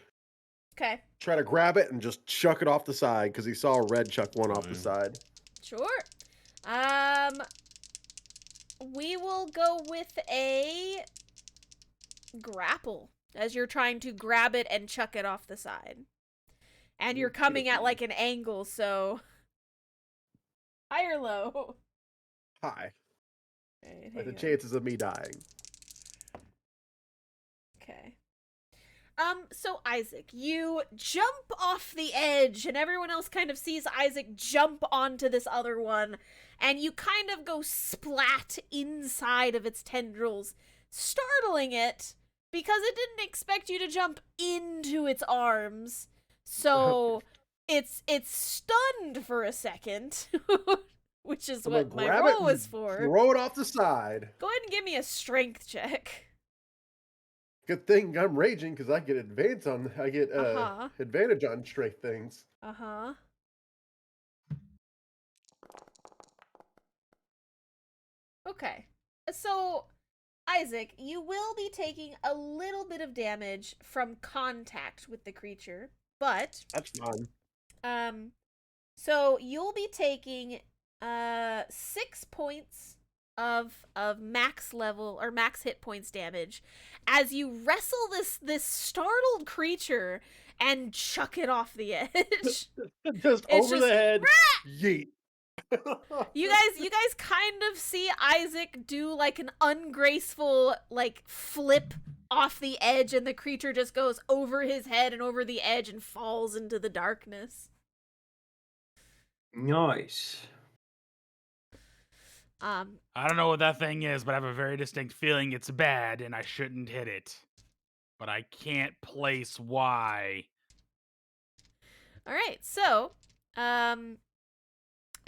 [SPEAKER 1] Okay,
[SPEAKER 3] try to grab it, and just chuck it off the side because he saw Red chuck one off the
[SPEAKER 2] Fine.
[SPEAKER 3] side.
[SPEAKER 1] sure. We will go with a grapple as you're trying to grab it and chuck it off the side. And you're coming at like an angle, so high or low?
[SPEAKER 3] High.
[SPEAKER 1] Right,
[SPEAKER 3] Like the
[SPEAKER 1] hang on.
[SPEAKER 3] chances of me dying.
[SPEAKER 1] Okay. So Isaac, you jump off the edge, and everyone else kind of sees Isaac jump onto this other one, and you kind of go splat inside of its tendrils, startling it because it didn't expect you to jump into its arms. So it's stunned for a second, which is
[SPEAKER 3] I'm
[SPEAKER 1] what
[SPEAKER 3] gonna
[SPEAKER 1] my
[SPEAKER 3] grab
[SPEAKER 1] roll
[SPEAKER 3] it
[SPEAKER 1] was
[SPEAKER 3] and
[SPEAKER 1] for.
[SPEAKER 3] throw it off the side.
[SPEAKER 1] Go ahead and give me a strength check.
[SPEAKER 3] Good thing I'm raging because I get advantage on strength things.
[SPEAKER 1] Uh-huh. Okay. So, Isaac, you will be taking a little bit of damage from contact with the creature, but
[SPEAKER 3] That's fun.
[SPEAKER 1] so you'll be taking 6 points of max level or max hit points damage as you wrestle this startled creature and chuck it off the edge.
[SPEAKER 3] Just
[SPEAKER 1] It's
[SPEAKER 3] over
[SPEAKER 1] just,
[SPEAKER 3] the head. Yeet.
[SPEAKER 1] You guys kind of see Isaac do like an ungraceful like flip off the edge, and the creature just goes over his head and over the edge and falls into the darkness.
[SPEAKER 5] Nice.
[SPEAKER 6] I don't know what that thing is, but I have a very distinct feeling it's bad and I shouldn't hit it. But I can't place why.
[SPEAKER 1] All right, so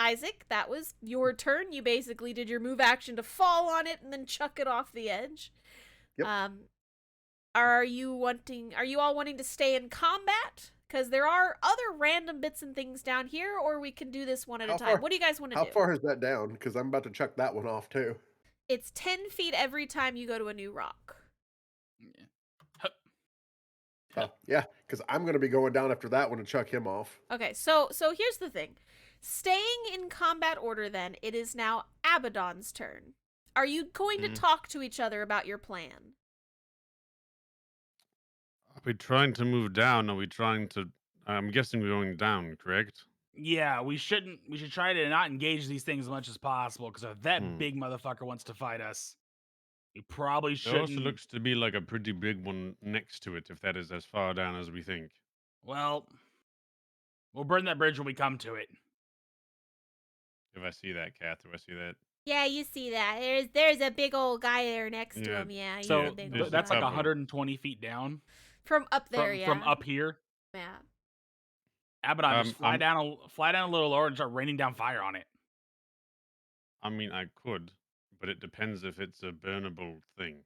[SPEAKER 1] Isaac, that was your turn. You basically did your move action to fall on it and then chuck it off the edge.
[SPEAKER 3] Yep.
[SPEAKER 1] Are you all wanting to stay in combat? Because there are other random bits and things down here, or we can do this one at a
[SPEAKER 3] How
[SPEAKER 1] time.
[SPEAKER 3] far-
[SPEAKER 1] What do you guys want to
[SPEAKER 3] How
[SPEAKER 1] do?
[SPEAKER 3] far is that down? Because I'm about to chuck that one off too.
[SPEAKER 1] It's 10 feet every time you go to a new rock.
[SPEAKER 3] Yeah, because I'm going to be going down after that one to chuck him off.
[SPEAKER 1] Okay, so here's the thing. Staying in combat order then, it is now Abaddon's turn. Are you going to talk to each other about your plan?
[SPEAKER 2] Are we trying to move down? Are we trying to? I'm guessing we're going down, correct?
[SPEAKER 6] Yeah, we should try to not engage these things as much as possible, because if that big motherfucker wants to fight us, we probably
[SPEAKER 2] There
[SPEAKER 6] shouldn't.
[SPEAKER 2] also looks to be like a pretty big one next to it, if that is as far down as we think.
[SPEAKER 6] Well, we'll burn that bridge when we come to it.
[SPEAKER 2] If I see that, Kath, do I see that?
[SPEAKER 1] Yeah, you see that. There's a big old guy there next to
[SPEAKER 2] Yeah.
[SPEAKER 1] him. Yeah,
[SPEAKER 6] So
[SPEAKER 1] he's a big
[SPEAKER 2] there's
[SPEAKER 1] old
[SPEAKER 6] that's
[SPEAKER 1] guy.
[SPEAKER 6] like
[SPEAKER 2] cover.
[SPEAKER 6] 120 feet down
[SPEAKER 1] From up there, yeah.
[SPEAKER 6] from up here.
[SPEAKER 1] Yeah.
[SPEAKER 6] Abaddon, just fly
[SPEAKER 2] I'm-
[SPEAKER 6] down a little lower and start raining down fire on it.
[SPEAKER 2] I mean, I could, but it depends if it's a burnable thing.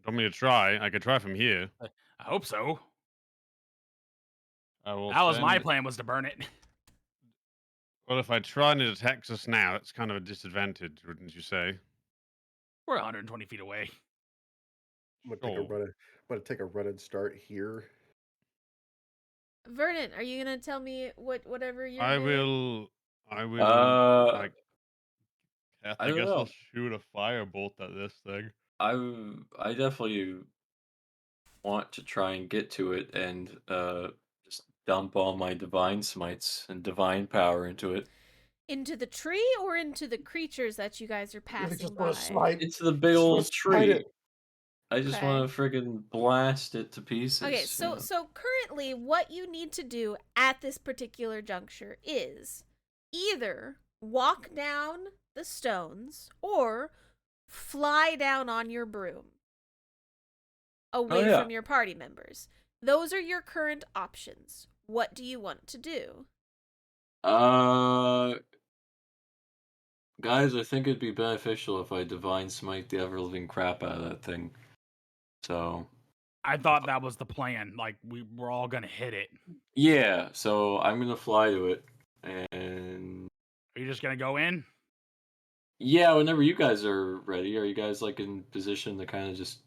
[SPEAKER 2] Want me to try? I could try from here.
[SPEAKER 6] I hope so.
[SPEAKER 2] I will
[SPEAKER 6] That was my
[SPEAKER 2] send-
[SPEAKER 6] plan, was to burn it.
[SPEAKER 2] Well, if I try and it attacks us now, that's kind of a disadvantage, wouldn't you say?
[SPEAKER 6] We're 120 feet away.
[SPEAKER 3] I'm going to take a running start here.
[SPEAKER 1] Vernon, are you gonna tell me whatever you're
[SPEAKER 2] I
[SPEAKER 1] doing?
[SPEAKER 2] will. I will
[SPEAKER 5] Uh,
[SPEAKER 2] like. Kath,
[SPEAKER 5] I
[SPEAKER 2] I
[SPEAKER 5] don't
[SPEAKER 2] guess I'll
[SPEAKER 5] know.
[SPEAKER 2] shoot a firebolt at this thing.
[SPEAKER 5] I definitely want to try and get to it and just dump all my divine smites and divine power into it.
[SPEAKER 1] Into the tree or into the creatures that you guys are
[SPEAKER 3] You
[SPEAKER 1] passing
[SPEAKER 3] just want to
[SPEAKER 1] by?
[SPEAKER 3] smite.
[SPEAKER 5] It's the big
[SPEAKER 3] Just wanna
[SPEAKER 5] old
[SPEAKER 3] smite
[SPEAKER 5] tree.
[SPEAKER 3] it.
[SPEAKER 5] I just
[SPEAKER 1] Okay.
[SPEAKER 5] want to friggin' blast it to pieces.
[SPEAKER 1] Okay, so currently what you need to do at this particular juncture is either walk down the stones or fly down on your broom away
[SPEAKER 5] yeah.
[SPEAKER 1] from your party members. Those are your current options. What do you want to do?
[SPEAKER 5] Guys, I think it'd be beneficial if I divine smite the ever living crap out of that thing. So
[SPEAKER 6] I thought that was the plan. Like we're all gonna hit it.
[SPEAKER 5] yeah, so I'm gonna fly to it, and
[SPEAKER 6] Are you just gonna go in?
[SPEAKER 5] yeah, whenever you guys are ready, are you guys like in position to kind of just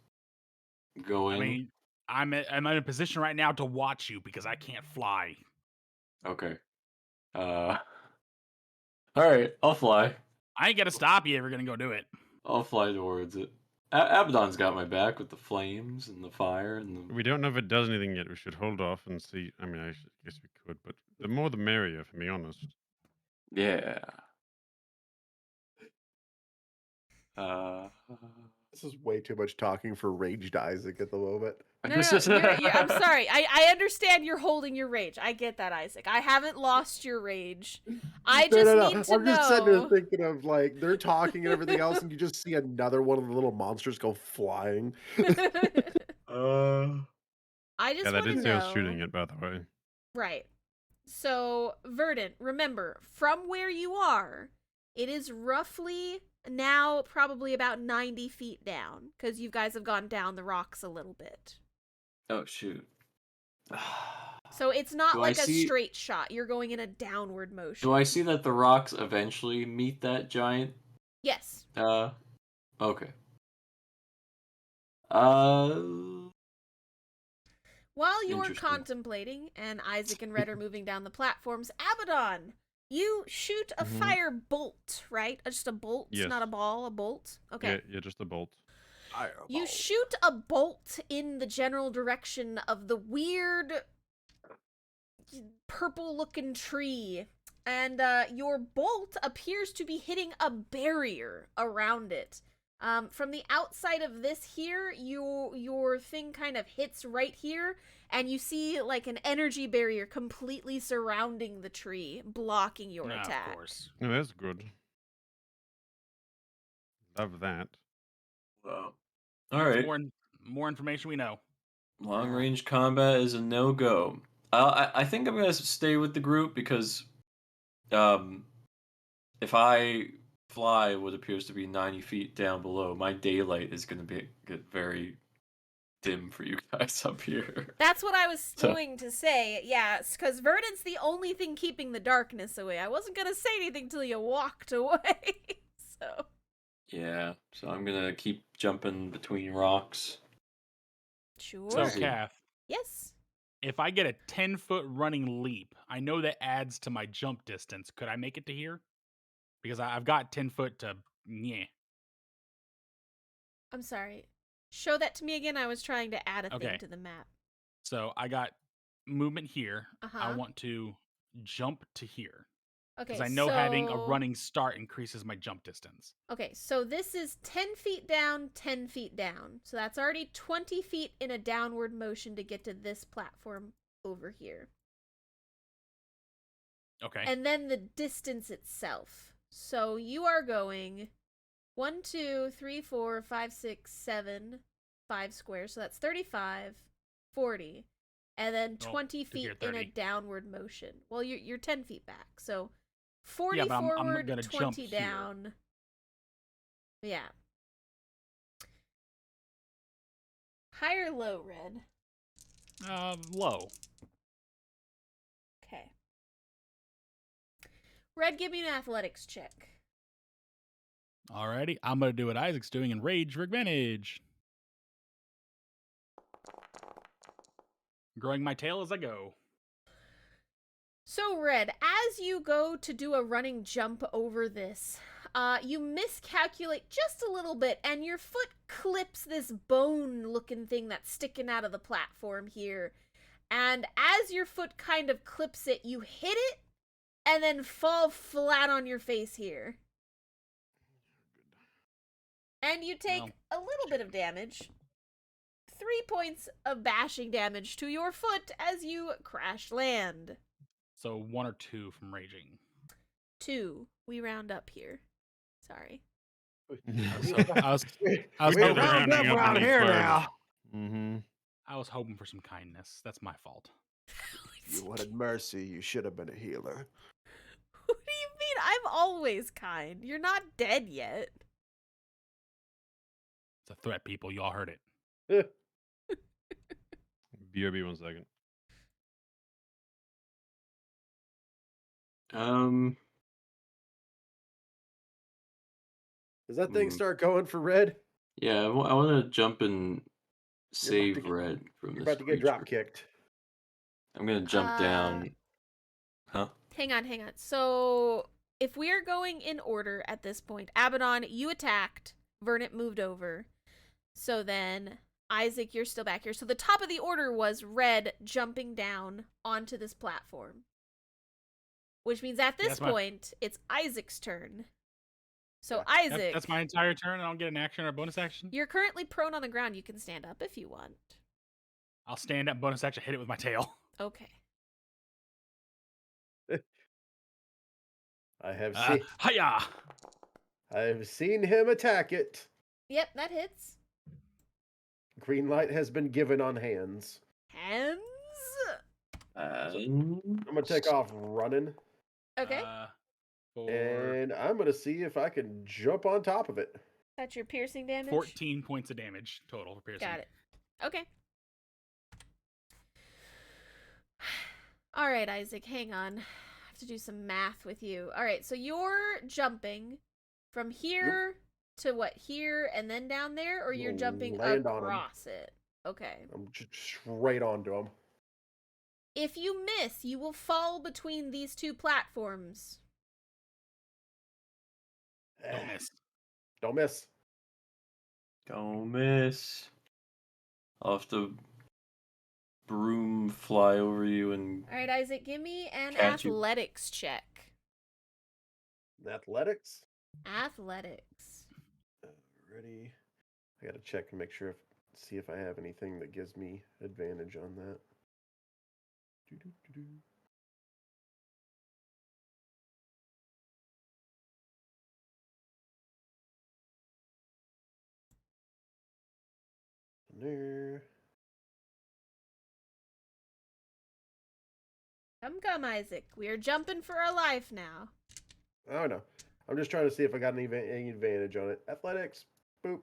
[SPEAKER 5] go
[SPEAKER 6] I
[SPEAKER 5] in?
[SPEAKER 6] mean, I'm in a position right now to watch you because I can't fly.
[SPEAKER 5] Okay. All right, I'll fly.
[SPEAKER 6] I ain't gonna stop you if you're gonna go do it.
[SPEAKER 5] I'll fly towards it. Abaddon's got my back with the flames and the fire and the.
[SPEAKER 2] We don't know if it does anything yet. We should hold off and see. I mean, guess we could, but the more the merrier, for me, honest.
[SPEAKER 5] Yeah. Uh.
[SPEAKER 3] This is way too much talking for raged Isaac at the moment.
[SPEAKER 1] No, I'm sorry. I understand you're holding your rage. I get that, Isaac. I haven't lost your rage. I just need to
[SPEAKER 3] I'm just sitting there
[SPEAKER 1] know.
[SPEAKER 3] thinking of like they're talking and everything else, and you just see another one of the little monsters go flying.
[SPEAKER 5] Uh.
[SPEAKER 1] I just
[SPEAKER 2] Yeah, that
[SPEAKER 1] want to
[SPEAKER 2] did say I was shooting
[SPEAKER 1] know.
[SPEAKER 2] it, by the way.
[SPEAKER 1] Right. So, Verdant, remember, from where you are, it is roughly now probably about 90 feet down, because you guys have gone down the rocks a little bit.
[SPEAKER 5] Oh shoot.
[SPEAKER 1] So it's not
[SPEAKER 5] Do
[SPEAKER 1] like
[SPEAKER 5] I
[SPEAKER 1] a
[SPEAKER 5] see-
[SPEAKER 1] straight shot. You're going in a downward motion.
[SPEAKER 5] Do I see that the rocks eventually meet that giant?
[SPEAKER 1] Yes.
[SPEAKER 5] Okay.
[SPEAKER 1] While you're
[SPEAKER 5] Interesting.
[SPEAKER 1] contemplating, and Isaac and Red are moving down the platforms, Abaddon, you shoot a fire bolt, right? Just a bolt,
[SPEAKER 2] Yes.
[SPEAKER 1] not a ball, a bolt. Okay.
[SPEAKER 2] Yeah, just a bolt.
[SPEAKER 1] You shoot a bolt in the general direction of the weird purple-looking tree, and your bolt appears to be hitting a barrier around it. From the outside of this here, your thing kind of hits right here, and you see like an energy barrier completely surrounding the tree, blocking your attack.
[SPEAKER 6] Of course.
[SPEAKER 2] No, that's good. Love that.
[SPEAKER 5] Well, all right.
[SPEAKER 6] More information we know.
[SPEAKER 5] Long range combat is a no go. I think I'm gonna stay with the group because, if I fly what appears to be 90 feet down below, my daylight is gonna get very dim for you guys up here.
[SPEAKER 1] That's what I was
[SPEAKER 5] So-
[SPEAKER 1] going to say. Yeah, because Verdant's the only thing keeping the darkness away. I wasn't gonna say anything till you walked away. So.
[SPEAKER 5] Yeah, so I'm gonna keep jumping between rocks.
[SPEAKER 1] Sure.
[SPEAKER 6] So,
[SPEAKER 5] See.
[SPEAKER 6] Kath,
[SPEAKER 1] Yes.
[SPEAKER 6] if I get a 10-foot running leap, I know that adds to my jump distance. Could I make it to here? Because I've got 10 foot to yeah.
[SPEAKER 1] I'm sorry. Show that to me again. I was trying to add a
[SPEAKER 6] Okay.
[SPEAKER 1] thing to the map.
[SPEAKER 6] So I got movement here.
[SPEAKER 1] Uh-huh.
[SPEAKER 6] I want to jump to here.
[SPEAKER 1] Okay,
[SPEAKER 6] Because I know having a running start increases my jump distance.
[SPEAKER 1] Okay, so this is 10 feet down, 10 feet down. So that's already 20 feet in a downward motion to get to this platform over here.
[SPEAKER 6] Okay.
[SPEAKER 1] And then the distance itself. So you are going 1, 2, 3, 4, 5, 6, 7, 5 squares. So that's 35, 40, and then 20
[SPEAKER 6] to here,
[SPEAKER 1] feet in a
[SPEAKER 6] 30.
[SPEAKER 1] downward motion. Well, you're 10 feet back. So 40
[SPEAKER 6] Yeah, but I'm
[SPEAKER 1] forward,
[SPEAKER 6] gonna jump
[SPEAKER 1] 20
[SPEAKER 6] here.
[SPEAKER 1] down. Yeah. High or low, Red?
[SPEAKER 6] Low.
[SPEAKER 1] Okay. Red, give me an athletics check.
[SPEAKER 6] Alrighty, I'm gonna do what Isaac's doing and rage for advantage. Growing my tail as I go.
[SPEAKER 1] So, Red, as you go to do a running jump over this, you miscalculate just a little bit, and your foot clips this bone-looking thing that's sticking out of the platform here. And as your foot kind of clips it, you hit it, and then fall flat on your face here. And you take a little bit of damage. 3 points of bashing damage to your foot as you crash land.
[SPEAKER 6] So 1 or 2 from raging.
[SPEAKER 1] 2. We round up here. Sorry.
[SPEAKER 6] I was
[SPEAKER 3] We
[SPEAKER 6] hoping-
[SPEAKER 3] round up
[SPEAKER 2] rounding up
[SPEAKER 3] around
[SPEAKER 2] on
[SPEAKER 3] here
[SPEAKER 2] these
[SPEAKER 3] now.
[SPEAKER 2] Mm-hmm.
[SPEAKER 6] I was hoping for some kindness. That's my fault.
[SPEAKER 3] If you wanted mercy, you should have been a healer.
[SPEAKER 1] What do you mean? I'm always kind. You're not dead yet.
[SPEAKER 6] It's a threat, people. You all heard it.
[SPEAKER 2] BRB 1 second.
[SPEAKER 3] Does that thing
[SPEAKER 5] Hmm.
[SPEAKER 3] start going for red?
[SPEAKER 5] Yeah, I want to jump and
[SPEAKER 3] to
[SPEAKER 5] save
[SPEAKER 3] get-
[SPEAKER 5] Red from
[SPEAKER 3] You're
[SPEAKER 5] this
[SPEAKER 3] about to get
[SPEAKER 5] creature.
[SPEAKER 3] drop kicked.
[SPEAKER 5] I'm gonna jump down. Huh?
[SPEAKER 1] Hang on. So, if we are going in order at this point, Abaddon, you attacked. Vernet moved over. So then, Isaac, you're still back here. So the top of the order was Red jumping down onto this platform. Which means at this point, it's Isaac's turn. So
[SPEAKER 3] Yeah,
[SPEAKER 1] Isaac,
[SPEAKER 6] That's my entire turn. I don't get an action or a bonus action.
[SPEAKER 1] you're currently prone on the ground. You can stand up if you want.
[SPEAKER 6] I'll stand up, bonus action, hit it with my tail.
[SPEAKER 1] Okay.
[SPEAKER 3] I
[SPEAKER 6] Hiya!
[SPEAKER 3] have seen him attack it.
[SPEAKER 1] Yep, that hits.
[SPEAKER 3] Green light has been given on hands.
[SPEAKER 1] Hands.
[SPEAKER 3] I'm gonna take off running,
[SPEAKER 1] Okay.
[SPEAKER 3] and I'm gonna see if I can jump on top of it.
[SPEAKER 1] That's your piercing damage.
[SPEAKER 6] 14 points of damage total for piercing.
[SPEAKER 1] Got it. Okay. All right, Isaac, hang on. I have to do some math with you. All right, so you're jumping from here to what, here and then down there, or you're
[SPEAKER 3] You'll
[SPEAKER 1] jumping
[SPEAKER 3] land on 'em.
[SPEAKER 1] across it? Okay.
[SPEAKER 3] I'm just straight onto him.
[SPEAKER 1] If you miss, you will fall between these two platforms.
[SPEAKER 6] Don't miss.
[SPEAKER 3] Don't miss.
[SPEAKER 5] Don't miss. I'll have to broom fly over you and
[SPEAKER 1] All right, Isaac, give me an
[SPEAKER 5] Catch you.
[SPEAKER 1] athletics check.
[SPEAKER 3] Athletics.
[SPEAKER 1] Athletics.
[SPEAKER 3] Ready. I gotta check and make sure see if I have anything that gives me advantage on that. Doo-doo-doo-doo. There.
[SPEAKER 1] Come, Isaac. We are jumping for our life now.
[SPEAKER 3] I don't know. I'm just trying to see if I got any advantage on it. Athletics. Boop.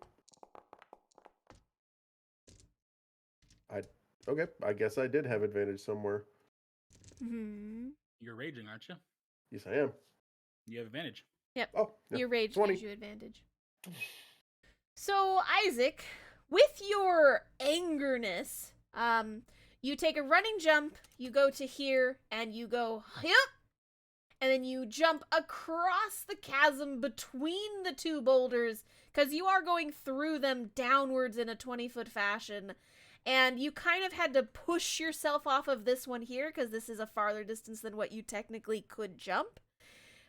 [SPEAKER 3] Okay. I guess I did have advantage somewhere.
[SPEAKER 1] Hmm.
[SPEAKER 6] You're raging, aren't you?
[SPEAKER 3] Yes, I am.
[SPEAKER 6] You have advantage.
[SPEAKER 3] Oh, yeah.
[SPEAKER 1] Your rage
[SPEAKER 3] 20.
[SPEAKER 1] gives you advantage. So, Isaac, with your angerness, you take a running jump, you go to here, and you go, yep, and then you jump across the chasm between the two boulders, because you are going through them downwards in a 20-foot fashion, and you kind of had to push yourself off of this one here, because this is a farther distance than what you technically could jump.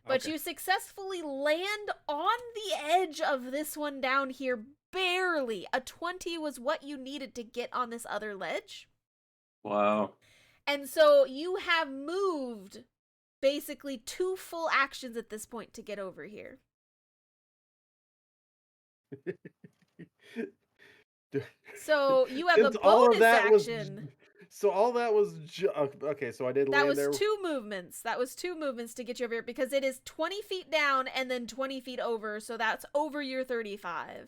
[SPEAKER 1] But
[SPEAKER 3] Okay.
[SPEAKER 1] you successfully land on the edge of this one down here, barely. A 20 was what you needed to get on this other ledge.
[SPEAKER 5] wow.
[SPEAKER 1] And so you have moved basically 2 full actions at this point to get over here. So you have
[SPEAKER 3] Since
[SPEAKER 1] a
[SPEAKER 3] all of
[SPEAKER 1] bonus
[SPEAKER 3] that
[SPEAKER 1] action.
[SPEAKER 3] So all that was okay. So I did
[SPEAKER 1] That
[SPEAKER 3] land
[SPEAKER 1] was
[SPEAKER 3] there.
[SPEAKER 1] 2 movements. That was 2 movements to get you over here because it is 20 feet down and then 20 feet over. So that's over your 35.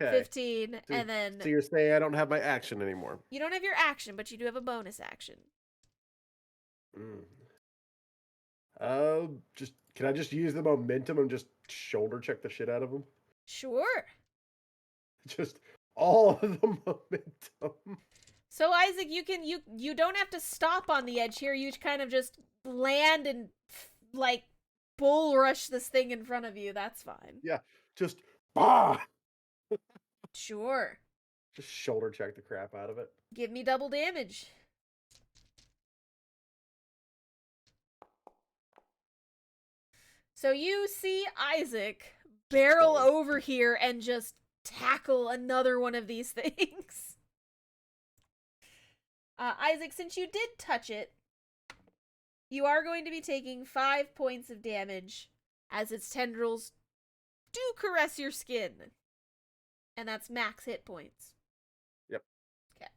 [SPEAKER 3] Okay.
[SPEAKER 1] 15,
[SPEAKER 3] So-
[SPEAKER 1] and then
[SPEAKER 3] So you're saying I don't have my action anymore?
[SPEAKER 1] you don't have your action, but you do have a bonus action.
[SPEAKER 3] Just can I just use the momentum and just shoulder check the shit out of them?
[SPEAKER 1] Sure.
[SPEAKER 3] Just all of the momentum.
[SPEAKER 1] So Isaac, you don't have to stop on the edge here. You kind of just land and like bull rush this thing in front of you. That's fine.
[SPEAKER 3] Yeah, just bah!
[SPEAKER 1] Sure.
[SPEAKER 3] Just shoulder check the crap out of it.
[SPEAKER 1] Give me double damage. So you see Isaac barrel over here and just tackle another one of these things. Isaac, since you did touch it, you are going to be taking 5 points of damage as its tendrils do caress your skin. And that's max hit points.
[SPEAKER 3] Yep.
[SPEAKER 1] Okay.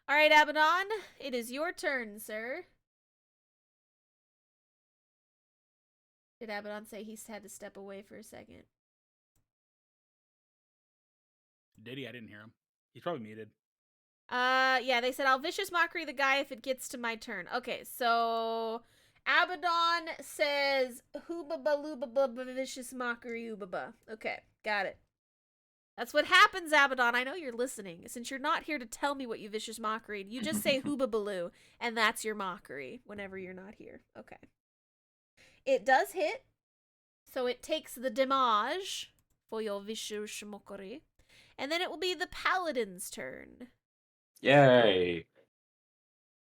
[SPEAKER 1] All right, Abaddon, it is your turn, sir. Did Abaddon say he had to step away for a second?
[SPEAKER 6] Did he? I didn't hear him. He's probably muted.
[SPEAKER 1] Yeah, they said I'll vicious mockery the guy if it gets to my turn. Okay, so Abaddon says hoobaba loobaba vicious mockery oobaba. Okay, got it. That's what happens, Abaddon. I know you're listening. Since you're not here to tell me what you vicious mockery, you just say hoobabaloo, and that's your mockery whenever you're not here. Okay. It does hit, so it takes the damage for your vicious mockery. And then it will be the paladin's turn.
[SPEAKER 5] Yay!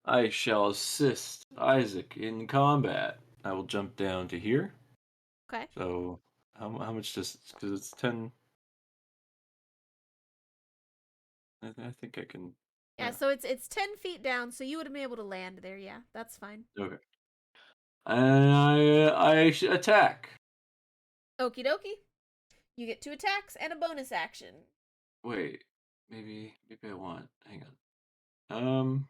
[SPEAKER 5] I shall assist Isaac in combat. I will jump down to here.
[SPEAKER 1] Okay.
[SPEAKER 5] So, how much does... Because it's 10... I think I can...
[SPEAKER 1] Yeah, so it's 10 feet down, so you would have been able to land there. Yeah, that's fine.
[SPEAKER 5] Okay. And I attack.
[SPEAKER 1] Okie dokie. You get 2 attacks and a bonus action.
[SPEAKER 5] Wait, maybe I want... Hang on.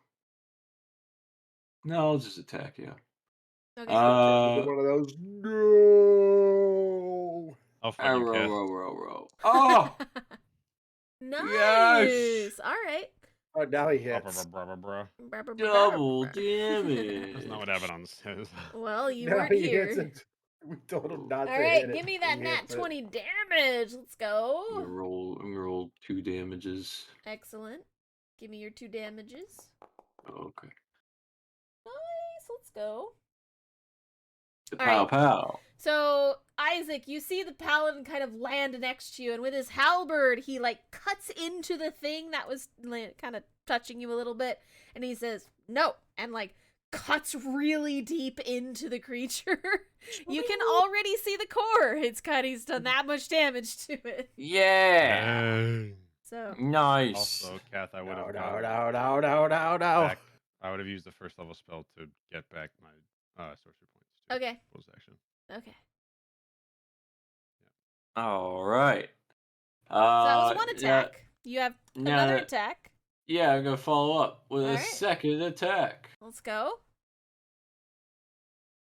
[SPEAKER 5] No, I'll just attack, yeah.
[SPEAKER 1] Okay.
[SPEAKER 3] One of those. No.
[SPEAKER 2] How funny, Kath.
[SPEAKER 5] Row. Oh!
[SPEAKER 1] Nice.
[SPEAKER 5] Yes!
[SPEAKER 1] All right.
[SPEAKER 3] Oh, now he
[SPEAKER 2] Bruh,
[SPEAKER 3] hits.
[SPEAKER 2] bruh, bruh, bruh, bruh.
[SPEAKER 5] Double damage.
[SPEAKER 2] That's not what Abaddon says.
[SPEAKER 1] Well, you
[SPEAKER 3] Now
[SPEAKER 1] weren't
[SPEAKER 3] he
[SPEAKER 1] here.
[SPEAKER 3] hits it. We told him not
[SPEAKER 1] All
[SPEAKER 3] to
[SPEAKER 1] right,
[SPEAKER 3] hit it.
[SPEAKER 1] give me that
[SPEAKER 3] and he
[SPEAKER 1] nat
[SPEAKER 3] hits it.
[SPEAKER 1] 20 damage. Let's go.
[SPEAKER 5] I'm gonna roll 2 damages.
[SPEAKER 1] Excellent. Give me your 2 damages.
[SPEAKER 5] Okay.
[SPEAKER 1] Nice. Let's go.
[SPEAKER 5] The
[SPEAKER 1] All
[SPEAKER 5] pow
[SPEAKER 1] right.
[SPEAKER 5] pow.
[SPEAKER 1] So, Isaac, you see the paladin kind of land next to you, and with his halberd, he, like, cuts into the thing that was kind of touching you a little bit, and he says, no, and, like, cuts really deep into the creature. You can already see the core. He's done that much damage to it.
[SPEAKER 5] Yeah.
[SPEAKER 1] So,
[SPEAKER 5] Nice.
[SPEAKER 2] Also, Kath, I would have
[SPEAKER 3] No.
[SPEAKER 2] back. I would have used the first level spell to get back my sorcery points. Too.
[SPEAKER 1] okay.
[SPEAKER 2] Closed action.
[SPEAKER 1] Okay.
[SPEAKER 5] All right.
[SPEAKER 1] So that was one
[SPEAKER 5] yeah,
[SPEAKER 1] attack. You have
[SPEAKER 5] now
[SPEAKER 1] another
[SPEAKER 5] that-
[SPEAKER 1] attack.
[SPEAKER 5] Yeah, I'm gonna follow up with a
[SPEAKER 1] Alright.
[SPEAKER 5] second attack.
[SPEAKER 1] Let's go.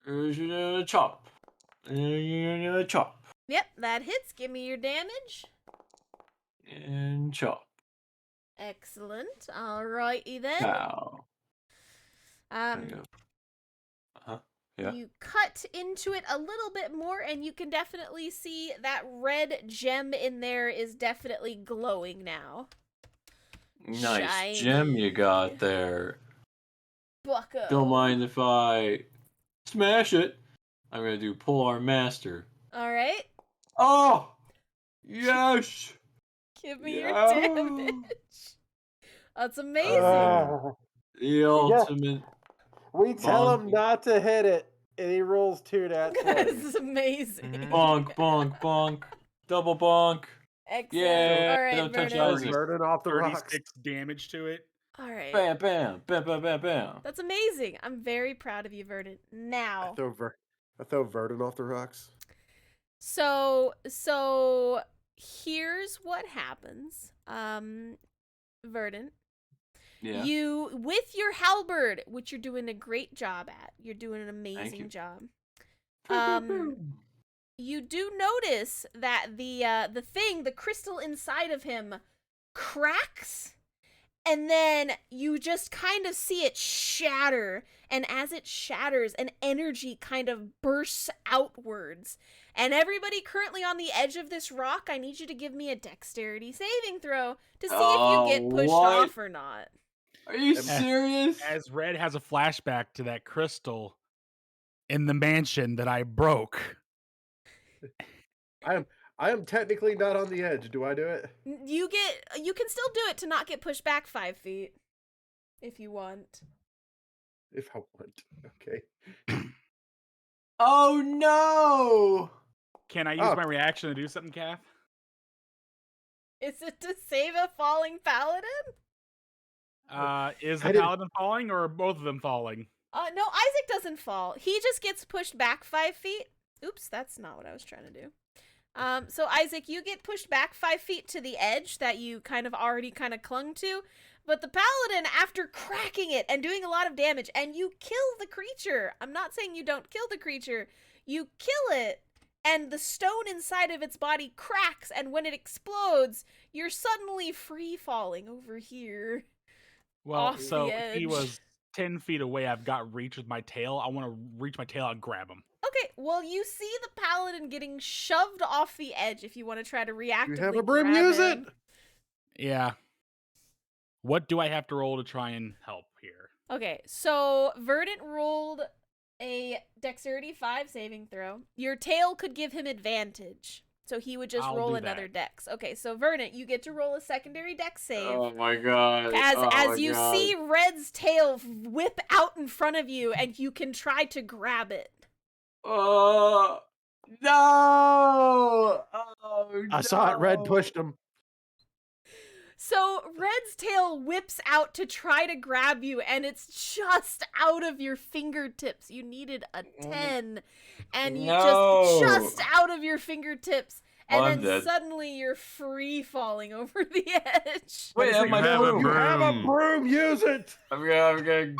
[SPEAKER 5] Chop. Chop.
[SPEAKER 1] Yep, that hits. Give me your damage.
[SPEAKER 5] And chop.
[SPEAKER 1] Excellent. Alrighty then.
[SPEAKER 5] Pow. There you go. Yeah.
[SPEAKER 1] You cut into it a little bit more, and you can definitely see that red gem in there is definitely glowing now.
[SPEAKER 5] Nice
[SPEAKER 1] Shiny.
[SPEAKER 5] gem you got there.
[SPEAKER 1] Bucko.
[SPEAKER 5] Don't mind if I smash it. I'm gonna do Polar Master.
[SPEAKER 1] Alright.
[SPEAKER 5] Oh! Yes!
[SPEAKER 1] Give me your
[SPEAKER 5] Yeah.
[SPEAKER 1] damage. That's amazing.
[SPEAKER 5] The ultimate.
[SPEAKER 3] We tell him
[SPEAKER 5] Bonk.
[SPEAKER 3] not to hit it, and he rolls 2 nat
[SPEAKER 1] This
[SPEAKER 3] 20s.
[SPEAKER 1] is amazing.
[SPEAKER 5] Bonk, bonk, bonk. Double bonk.
[SPEAKER 1] Excellent.
[SPEAKER 5] Yeah,
[SPEAKER 1] Alright,
[SPEAKER 5] don't touch
[SPEAKER 1] Vernon.
[SPEAKER 5] Isaac.
[SPEAKER 3] Burning off the rocks.
[SPEAKER 6] 36 damage to it.
[SPEAKER 1] Alright.
[SPEAKER 5] Bam, bam, bam, bam, bam, bam.
[SPEAKER 1] That's amazing. I'm very proud of you, Vernon. Now.
[SPEAKER 3] I throw Verdant off the rocks.
[SPEAKER 1] So here's what happens. Verdant.
[SPEAKER 5] Yeah.
[SPEAKER 1] You, with your halberd, which you're doing a great job at. You're doing an
[SPEAKER 5] you.
[SPEAKER 1] amazing job. You do notice that the crystal inside of him cracks, and then you just kind of see it shatter, and as it shatters, an energy kind of bursts outwards, And everybody currently on the edge of this rock, I need you to give me a dexterity saving throw to see if you get pushed
[SPEAKER 5] what?
[SPEAKER 1] off or not.
[SPEAKER 5] Are you
[SPEAKER 3] As-
[SPEAKER 5] serious?
[SPEAKER 6] As Red has a flashback to that crystal in the mansion that I broke.
[SPEAKER 3] I am technically not on the edge. Do I do it?
[SPEAKER 1] You can still do it to not get pushed back 5 feet if you want.
[SPEAKER 3] If I want. Okay.
[SPEAKER 5] Oh no!
[SPEAKER 6] Can I use
[SPEAKER 3] Oh.
[SPEAKER 6] my reaction to do something, Kath?
[SPEAKER 1] Is it to save a falling paladin?
[SPEAKER 6] Is
[SPEAKER 3] I
[SPEAKER 6] the
[SPEAKER 3] didn't-
[SPEAKER 6] paladin falling or are both of them falling?
[SPEAKER 1] No, Isaac doesn't fall. He just gets pushed back 5 feet. Oops, that's not what I was trying to do. So Isaac, you get pushed back 5 feet to the edge that you kind of already kind of clung to. But the paladin, after cracking it and doing a lot of damage, and you kill the creature. I'm not saying you don't kill the creature. You kill it, and the stone inside of its body cracks, and when it explodes, you're suddenly free falling over here.
[SPEAKER 6] Well,
[SPEAKER 1] Off the
[SPEAKER 6] so he
[SPEAKER 1] edge.
[SPEAKER 6] was 10 feet away. I've got reach with my tail. I want to reach my tail and grab him.
[SPEAKER 1] Okay, well, you see the paladin getting shoved off the edge if you want to try to reactively
[SPEAKER 3] You have a broom,
[SPEAKER 1] grab
[SPEAKER 3] use it.
[SPEAKER 1] him.
[SPEAKER 6] Yeah. What do I have to roll to try and help here?
[SPEAKER 1] Okay, so Verdant rolled a dexterity 5 saving throw. Your tail could give him advantage, so he would just
[SPEAKER 6] I'll
[SPEAKER 1] roll
[SPEAKER 6] do
[SPEAKER 1] another
[SPEAKER 6] that.
[SPEAKER 1] dex. Okay, so Verdant, you get to roll a secondary dex save.
[SPEAKER 5] Oh my god!
[SPEAKER 1] As you see Red's tail whip out in front of you, and you can try to grab it.
[SPEAKER 5] Oh no! Oh,
[SPEAKER 3] I saw it. Red
[SPEAKER 5] no.
[SPEAKER 3] pushed him.
[SPEAKER 1] So Red's tail whips out to try to grab you, and it's just out of your fingertips. You needed a 10, and you just out of your fingertips, and
[SPEAKER 5] Well, I'm
[SPEAKER 1] then
[SPEAKER 5] dead.
[SPEAKER 1] suddenly you're free falling over the edge.
[SPEAKER 5] Wait, I have
[SPEAKER 2] You
[SPEAKER 5] my
[SPEAKER 2] have a
[SPEAKER 5] broom.
[SPEAKER 3] You have a
[SPEAKER 2] Broom.
[SPEAKER 3] broom, use it.
[SPEAKER 5] I'm gonna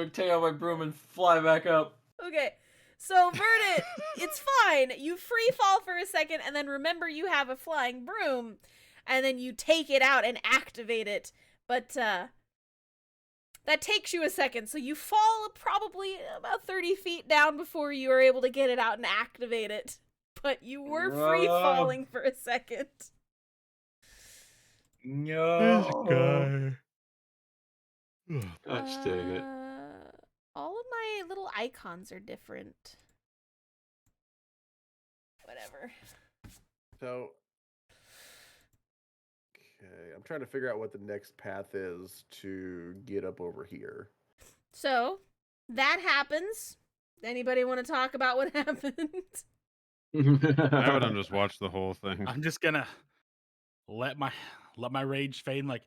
[SPEAKER 5] take out my broom and fly back up.
[SPEAKER 1] Okay, so Verdant, it's fine. You free fall for a second, and then remember you have a flying broom. And then you take it out and activate it. But that takes you a second. So you fall probably about 30 feet down before you are able to get it out and activate it. But you were free falling for a second.
[SPEAKER 5] No. Gosh dang it.
[SPEAKER 1] All of my little icons are different. Whatever.
[SPEAKER 3] So, okay, I'm trying to figure out what the next path is to get up over here.
[SPEAKER 1] So, that happens. Anybody want to talk about what happened?
[SPEAKER 2] Abaddon just watched the whole thing.
[SPEAKER 6] I'm just gonna let my rage fade. And like,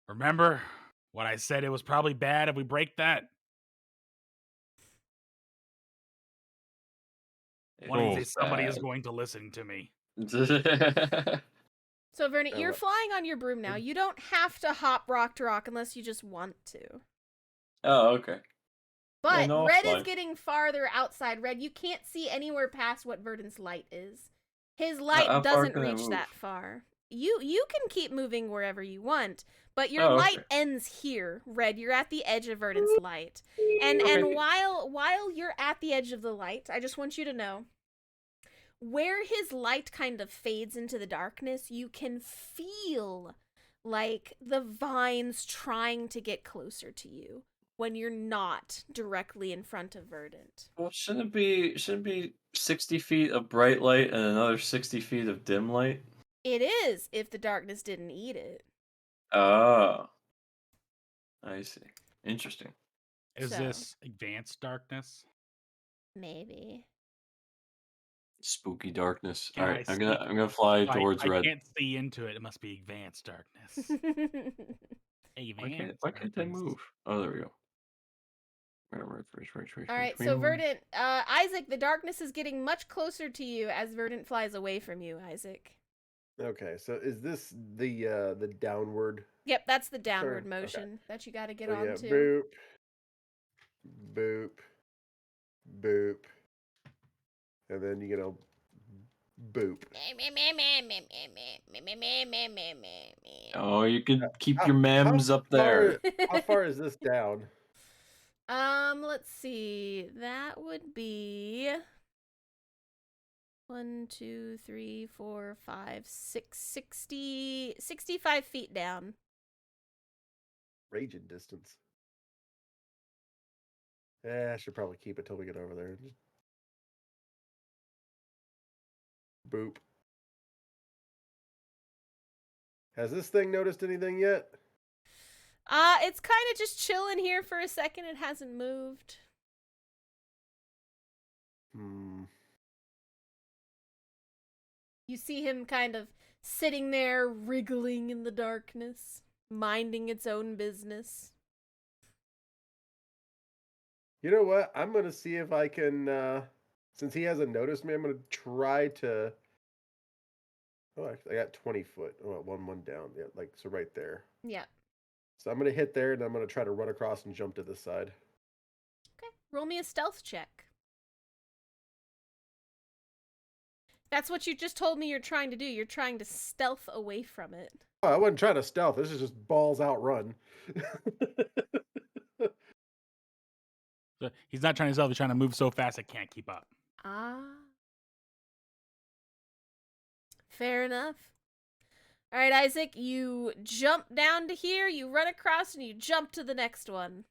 [SPEAKER 6] remember what I said? It was probably bad if we break that. One of
[SPEAKER 2] Oh.
[SPEAKER 6] these days, somebody is going to listen to me.
[SPEAKER 1] So, Vernon, you're
[SPEAKER 3] what?
[SPEAKER 1] flying on your broom now. You don't have to hop rock to rock unless you just want to.
[SPEAKER 5] Oh, okay.
[SPEAKER 1] But
[SPEAKER 5] no, I'll
[SPEAKER 1] Red
[SPEAKER 5] fly.
[SPEAKER 1] is getting farther outside. Red, you can't see anywhere past what Verdant's light is. His light
[SPEAKER 5] how far
[SPEAKER 1] doesn't
[SPEAKER 5] can I
[SPEAKER 1] reach
[SPEAKER 5] move?
[SPEAKER 1] that far. You can keep moving wherever you want, but your
[SPEAKER 5] Oh,
[SPEAKER 1] light
[SPEAKER 5] okay.
[SPEAKER 1] ends here. Red, you're at the edge of Verdant's light. And
[SPEAKER 5] Okay.
[SPEAKER 1] while you're at the edge of the light, I just want you to know where his light kind of fades into the darkness, you can feel like the vines trying to get closer to you when you're not directly in front of Verdant.
[SPEAKER 5] Well, shouldn't it be 60 feet of bright light and another 60 feet of dim light?
[SPEAKER 1] It is if the darkness didn't eat it.
[SPEAKER 5] Oh. I see. Interesting.
[SPEAKER 6] Is
[SPEAKER 1] So.
[SPEAKER 6] this advanced darkness?
[SPEAKER 1] Maybe.
[SPEAKER 5] Spooky darkness.
[SPEAKER 6] Can
[SPEAKER 5] All right,
[SPEAKER 6] I
[SPEAKER 5] I'm
[SPEAKER 6] see-
[SPEAKER 5] gonna fly towards
[SPEAKER 6] I
[SPEAKER 5] red.
[SPEAKER 6] can't see into it. It must be advanced darkness. Advanced
[SPEAKER 5] Why can't I
[SPEAKER 6] darkness.
[SPEAKER 5] move? Oh, there we go.
[SPEAKER 1] All right, so Verdant, Isaac, the darkness is getting much closer to you as Verdant flies away from you, Isaac.
[SPEAKER 3] Okay, so is this the downward?
[SPEAKER 1] Yep, that's the downward
[SPEAKER 3] okay.
[SPEAKER 1] motion that you got to get
[SPEAKER 3] So yeah,
[SPEAKER 1] onto.
[SPEAKER 3] boop, boop, boop, and then boop.
[SPEAKER 5] Oh, you could keep
[SPEAKER 3] How-
[SPEAKER 5] your mems up there.
[SPEAKER 3] How far is this down?
[SPEAKER 1] Let's see. That would be 1, 2, 3, 4, 5, 6, 60, 65 feet down.
[SPEAKER 3] Raging distance. I should probably keep it till we get over there. Boop. Has this thing noticed anything yet?
[SPEAKER 1] It's kind of just chilling here for a second. It hasn't moved. You see him kind of sitting there, wriggling in the darkness, minding its own business.
[SPEAKER 3] You know what? I'm gonna see if I can. Since he hasn't noticed me, I'm gonna try to. Oh, I got 20 foot. Oh, one down. Yeah, like so right there.
[SPEAKER 1] Yeah.
[SPEAKER 3] So I'm gonna hit there, and I'm gonna try to run across and jump to this side.
[SPEAKER 1] Okay. Roll me a stealth check. That's what you just told me you're trying to do. You're trying to stealth away from it.
[SPEAKER 3] Oh, I wasn't trying to stealth. This is just balls out run.
[SPEAKER 6] So he's not trying to stealth. He's trying to move so fast it can't keep up.
[SPEAKER 1] Ah. Fair enough. All right, Isaac, you jump down to here, you run across, and you jump to the next one.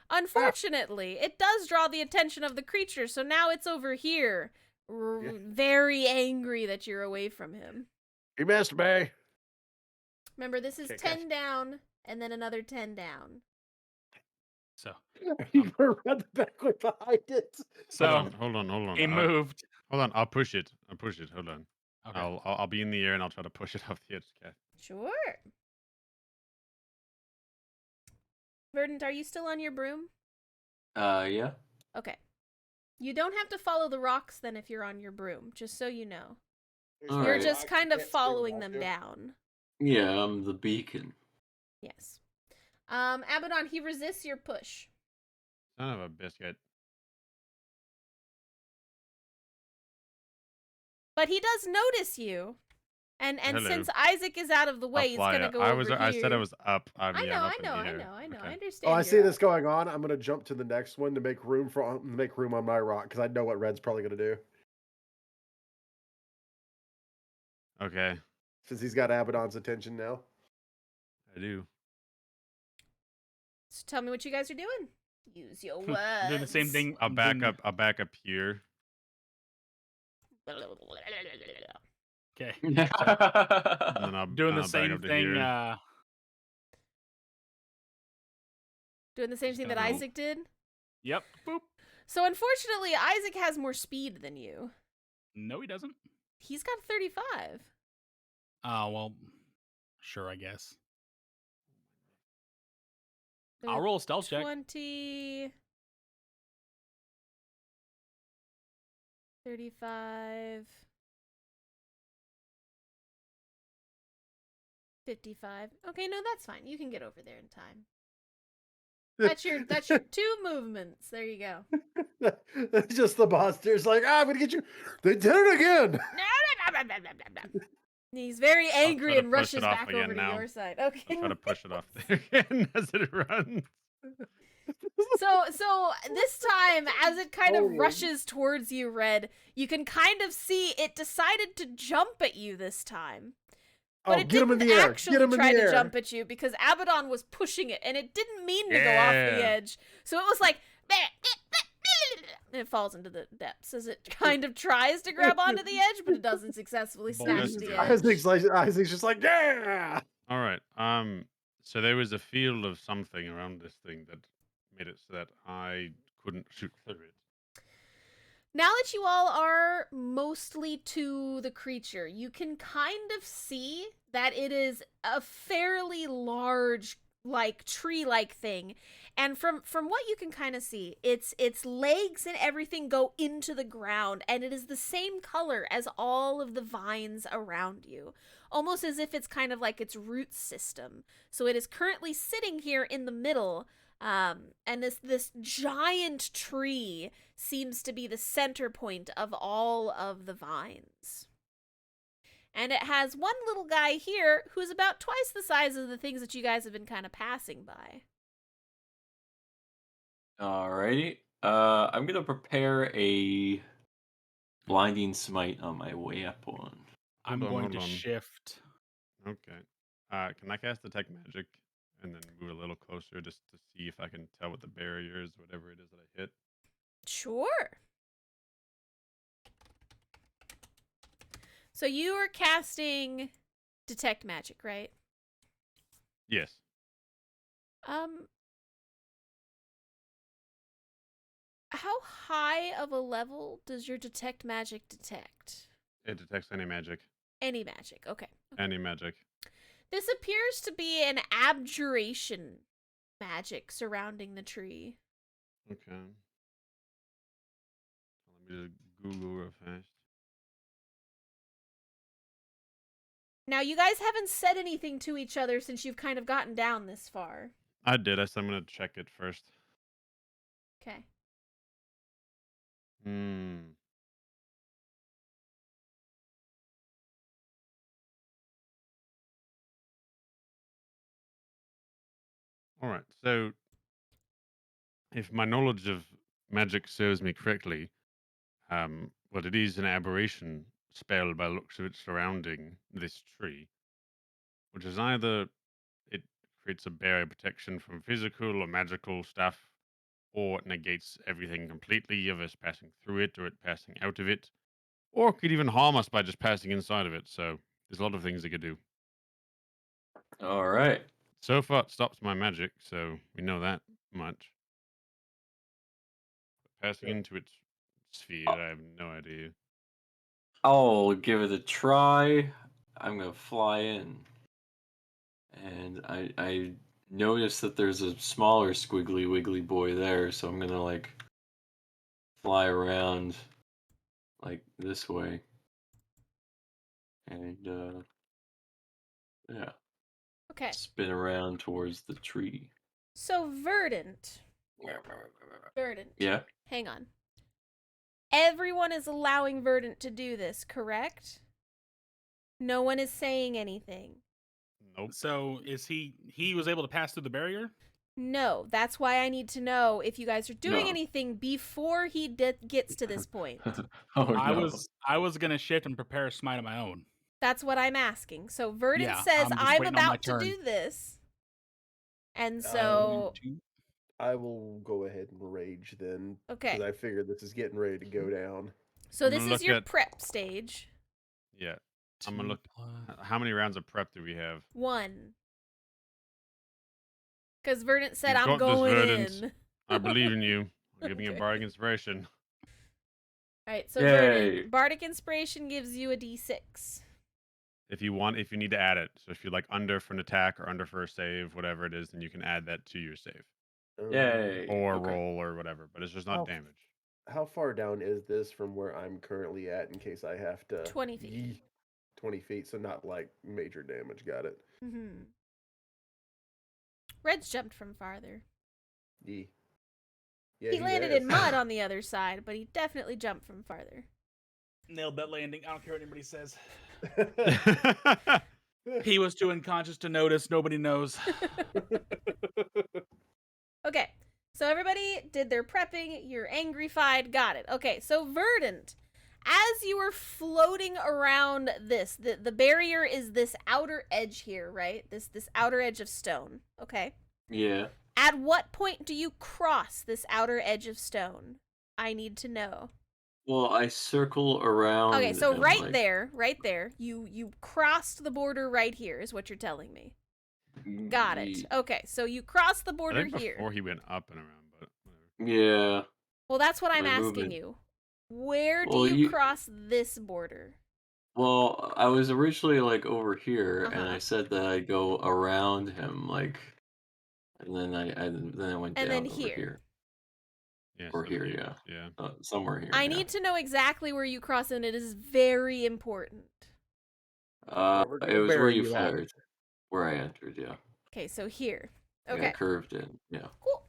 [SPEAKER 1] Unfortunately, it does draw the attention of the creature, so now it's over here, very angry that you're away from him.
[SPEAKER 3] He missed me.
[SPEAKER 1] Remember, this is
[SPEAKER 3] Okay,
[SPEAKER 1] 10 down, and then another 10 down.
[SPEAKER 6] So
[SPEAKER 3] You gonna run backward behind it.
[SPEAKER 6] so
[SPEAKER 2] Hold on.
[SPEAKER 6] he moved.
[SPEAKER 2] Hold on, I'll push it. Hold on.
[SPEAKER 6] Okay.
[SPEAKER 2] I'll be in the air and I'll try to push it off the edge. Okay.
[SPEAKER 1] Sure. Verdant, are you still on your broom?
[SPEAKER 5] Yeah.
[SPEAKER 1] Okay. You don't have to follow the rocks then if you're on your broom, just so you know.
[SPEAKER 5] All
[SPEAKER 1] You're
[SPEAKER 5] right.
[SPEAKER 1] just kind of following them down.
[SPEAKER 5] Yeah, I'm the beacon.
[SPEAKER 1] Yes. Abaddon, he resists your push.
[SPEAKER 2] Son of a biscuit.
[SPEAKER 1] But he does notice you. And
[SPEAKER 2] Hello.
[SPEAKER 1] since Isaac is out of the way,
[SPEAKER 2] I'll
[SPEAKER 1] he's
[SPEAKER 2] fly
[SPEAKER 1] gonna
[SPEAKER 2] up.
[SPEAKER 1] go over here.
[SPEAKER 2] I said I was up.
[SPEAKER 1] I know,
[SPEAKER 2] I'm up
[SPEAKER 1] I
[SPEAKER 2] in
[SPEAKER 1] know,
[SPEAKER 2] the
[SPEAKER 1] I
[SPEAKER 2] air.
[SPEAKER 1] know. I
[SPEAKER 2] Okay.
[SPEAKER 1] understand.
[SPEAKER 3] Oh, I
[SPEAKER 1] you're
[SPEAKER 3] see
[SPEAKER 1] up.
[SPEAKER 3] this going on. I'm gonna jump to the next one to make room on my rock because I know what Red's probably gonna do
[SPEAKER 2] Okay.
[SPEAKER 3] since he's got Abaddon's attention now.
[SPEAKER 2] I do.
[SPEAKER 1] So tell me what you guys are doing. Use your words.
[SPEAKER 6] I'm doing the same thing.
[SPEAKER 2] I'll back up here.
[SPEAKER 6] Okay.
[SPEAKER 2] And then I'll
[SPEAKER 6] Doing the
[SPEAKER 2] back
[SPEAKER 6] same
[SPEAKER 2] up to
[SPEAKER 6] thing.
[SPEAKER 2] here.
[SPEAKER 1] Doing the same
[SPEAKER 6] Just
[SPEAKER 1] thing that
[SPEAKER 6] gonna-
[SPEAKER 1] Isaac did.
[SPEAKER 6] Yep. Boop.
[SPEAKER 1] So unfortunately, Isaac has more speed than you.
[SPEAKER 6] No, he doesn't.
[SPEAKER 1] He's got 35.
[SPEAKER 6] Oh, well, sure, I guess. I'll roll a stealth check.
[SPEAKER 1] 20. 35. 55. Okay, no, that's fine. You can get over there in time. That's your 2 movements. There you go.
[SPEAKER 3] It's just the monster's like, I'm gonna get you. They did it again.
[SPEAKER 1] He's very angry
[SPEAKER 2] to
[SPEAKER 1] and
[SPEAKER 2] push
[SPEAKER 1] rushes
[SPEAKER 2] it off
[SPEAKER 1] back
[SPEAKER 2] again
[SPEAKER 1] over to
[SPEAKER 2] now.
[SPEAKER 1] your side. Okay.
[SPEAKER 2] I'll try to push it off there again as it runs.
[SPEAKER 1] So this time, as it kind of
[SPEAKER 3] Oh.
[SPEAKER 1] rushes towards you, Red, you can kind of see it decided to jump at you this time. But
[SPEAKER 3] Oh,
[SPEAKER 1] it
[SPEAKER 3] get him in
[SPEAKER 1] didn't
[SPEAKER 3] the air.
[SPEAKER 1] actually
[SPEAKER 3] Get him in
[SPEAKER 1] try
[SPEAKER 3] the
[SPEAKER 1] to
[SPEAKER 3] air.
[SPEAKER 1] jump at you because Abaddon was pushing it, and it didn't mean to go off the
[SPEAKER 2] Yeah.
[SPEAKER 1] edge. So it was like, and it falls into the depths as it kind of tries to grab onto the edge, but it doesn't successfully snatch
[SPEAKER 2] Bullshit.
[SPEAKER 1] the edge.
[SPEAKER 3] Isaac's just like, yeah.
[SPEAKER 2] All right. So there was a field of something around this thing that made it so that I couldn't shoot through it.
[SPEAKER 1] Now that you all are mostly to the creature, you can kind of see that it is a fairly large, like tree-like thing. And from what you can kind of see, its legs and everything go into the ground, and it is the same color as all of the vines around you. Almost as if it's kind of like its root system. So it is currently sitting here in the middle, and this giant tree seems to be the center point of all of the vines. And it has one little guy here who's about twice the size of the things that you guys have been kind of passing by.
[SPEAKER 5] Alrighty. I'm gonna prepare a blinding smite on my weapon.
[SPEAKER 6] I'm
[SPEAKER 2] Hold on,
[SPEAKER 6] going
[SPEAKER 2] hold
[SPEAKER 6] to
[SPEAKER 2] on.
[SPEAKER 6] shift.
[SPEAKER 2] Okay. Can I cast Detect Magic and then move a little closer just to see if I can tell what the barrier is, whatever it is that I hit?
[SPEAKER 1] Sure. So you are casting Detect Magic, right?
[SPEAKER 2] Yes.
[SPEAKER 1] How high of a level does your Detect Magic detect?
[SPEAKER 2] It detects any magic.
[SPEAKER 1] Any magic. Okay.
[SPEAKER 2] Any magic.
[SPEAKER 1] This appears to be an abjuration magic surrounding the tree.
[SPEAKER 2] Okay. Let me just Google real fast.
[SPEAKER 1] Now, you guys haven't said anything to each other since you've kind of gotten down this far.
[SPEAKER 2] I did. I said I'm gonna check it first.
[SPEAKER 1] Okay.
[SPEAKER 2] Hmm. All right. So, if my knowledge of magic serves me correctly, well, it is an aberration spell by the looks of it surrounding this tree, which is either it creates a barrier protection from physical or magical stuff, or it negates everything completely of us passing through it or it passing out of it, or it could even harm us by just passing inside of it. So there's a lot of things it could do.
[SPEAKER 5] All right.
[SPEAKER 2] So far, it stops my magic, so we know that much. Passing into its sphere, I have no idea.
[SPEAKER 5] I'll give it a try. I'm gonna fly in, and I noticed that there's a smaller squiggly wiggly boy there, so I'm gonna like fly around like this way, and yeah,
[SPEAKER 1] Okay.
[SPEAKER 5] spin around towards the tree.
[SPEAKER 1] So, Verdant. Verdant.
[SPEAKER 5] Yeah.
[SPEAKER 1] Hang on. Everyone is allowing Verdant to do this, correct? No one is saying anything.
[SPEAKER 2] Nope.
[SPEAKER 6] So is he was able to pass through the barrier?
[SPEAKER 1] No, that's why I need to know if you guys are doing
[SPEAKER 5] No.
[SPEAKER 1] anything before he gets to this point.
[SPEAKER 5] Oh
[SPEAKER 6] I
[SPEAKER 5] no.
[SPEAKER 6] was gonna shift and prepare a smite of my own.
[SPEAKER 1] That's what I'm asking. So Verdant
[SPEAKER 6] Yeah,
[SPEAKER 1] says,
[SPEAKER 6] I'm just
[SPEAKER 1] I'm
[SPEAKER 6] waiting on my
[SPEAKER 1] about to
[SPEAKER 6] turn.
[SPEAKER 1] do this. And
[SPEAKER 3] Um,
[SPEAKER 1] so,
[SPEAKER 3] I will go ahead and rage then,
[SPEAKER 1] okay.
[SPEAKER 3] because I figure this is getting ready to go down.
[SPEAKER 1] So
[SPEAKER 2] I'm
[SPEAKER 1] this
[SPEAKER 2] gonna
[SPEAKER 1] is
[SPEAKER 2] look
[SPEAKER 1] your
[SPEAKER 2] at-
[SPEAKER 1] prep stage.
[SPEAKER 2] Yeah. I'm gonna look.
[SPEAKER 6] 2+.
[SPEAKER 2] How many rounds of prep do we have?
[SPEAKER 1] 1. Because Verdant said,
[SPEAKER 2] You've
[SPEAKER 1] I'm
[SPEAKER 2] got this,
[SPEAKER 1] going
[SPEAKER 2] Verdant.
[SPEAKER 1] in.
[SPEAKER 2] I believe in you. I'll give me a
[SPEAKER 1] Okay.
[SPEAKER 2] bardic inspiration.
[SPEAKER 1] Alright, so
[SPEAKER 5] Yay.
[SPEAKER 1] Verdant, Bardic Inspiration gives you a d6.
[SPEAKER 2] If you need to add it. So if you're like under for an attack or under for a save, whatever it is, then you can add that to your save
[SPEAKER 5] Yay.
[SPEAKER 2] or
[SPEAKER 5] Okay.
[SPEAKER 2] roll or whatever. But it's just not
[SPEAKER 3] Oh.
[SPEAKER 2] damage.
[SPEAKER 3] How far down is this from where I'm currently at in case I have to...
[SPEAKER 1] 20 feet.
[SPEAKER 3] 20 feet, so not like major damage. Got it.
[SPEAKER 1] Mm-hmm. Red's jumped from farther.
[SPEAKER 3] Yee. Yeah,
[SPEAKER 1] he landed
[SPEAKER 3] has.
[SPEAKER 1] in mud on the other side, but he definitely jumped from farther.
[SPEAKER 6] Nailed that landing. I don't care what anybody says. He was too unconscious to notice. Nobody knows.
[SPEAKER 1] Okay, so everybody did their prepping. You're angry-fied. Got it. Okay, so Verdant, as you were floating around this, the barrier is this outer edge here, right? This outer edge of stone. Okay.
[SPEAKER 5] Yeah.
[SPEAKER 1] At what point do you cross this outer edge of stone? I need to know.
[SPEAKER 5] Well, I circle around.
[SPEAKER 1] Okay, so
[SPEAKER 5] and,
[SPEAKER 1] right
[SPEAKER 5] like,
[SPEAKER 1] there, you crossed the border right here, is what you're telling me. Got it. Okay, so you crossed the
[SPEAKER 2] I
[SPEAKER 1] border
[SPEAKER 2] think
[SPEAKER 1] here.
[SPEAKER 2] before he went up and around, but whatever.
[SPEAKER 5] Yeah.
[SPEAKER 1] Well, that's what I'm
[SPEAKER 5] My
[SPEAKER 1] asking
[SPEAKER 5] movement.
[SPEAKER 1] you. Where do
[SPEAKER 5] Well,
[SPEAKER 1] you cross this border?
[SPEAKER 5] Well, I was originally like over here, and
[SPEAKER 1] Uh-huh.
[SPEAKER 5] I said that I go around him, like, and then I went
[SPEAKER 1] And
[SPEAKER 5] down
[SPEAKER 1] then
[SPEAKER 5] over
[SPEAKER 1] here.
[SPEAKER 5] here.
[SPEAKER 2] Yeah,
[SPEAKER 5] Or
[SPEAKER 2] so
[SPEAKER 5] here,
[SPEAKER 2] he-
[SPEAKER 5] yeah.
[SPEAKER 2] Yeah.
[SPEAKER 5] Somewhere here.
[SPEAKER 1] I
[SPEAKER 5] yeah.
[SPEAKER 1] need to know exactly where you cross, and it is very important.
[SPEAKER 3] We're gonna
[SPEAKER 5] It was where
[SPEAKER 3] bury
[SPEAKER 5] you
[SPEAKER 3] you at.
[SPEAKER 5] fired, where I entered. Yeah.
[SPEAKER 1] Okay, so here.
[SPEAKER 5] Like,
[SPEAKER 1] Okay.
[SPEAKER 5] I curved in. Yeah.
[SPEAKER 1] Cool.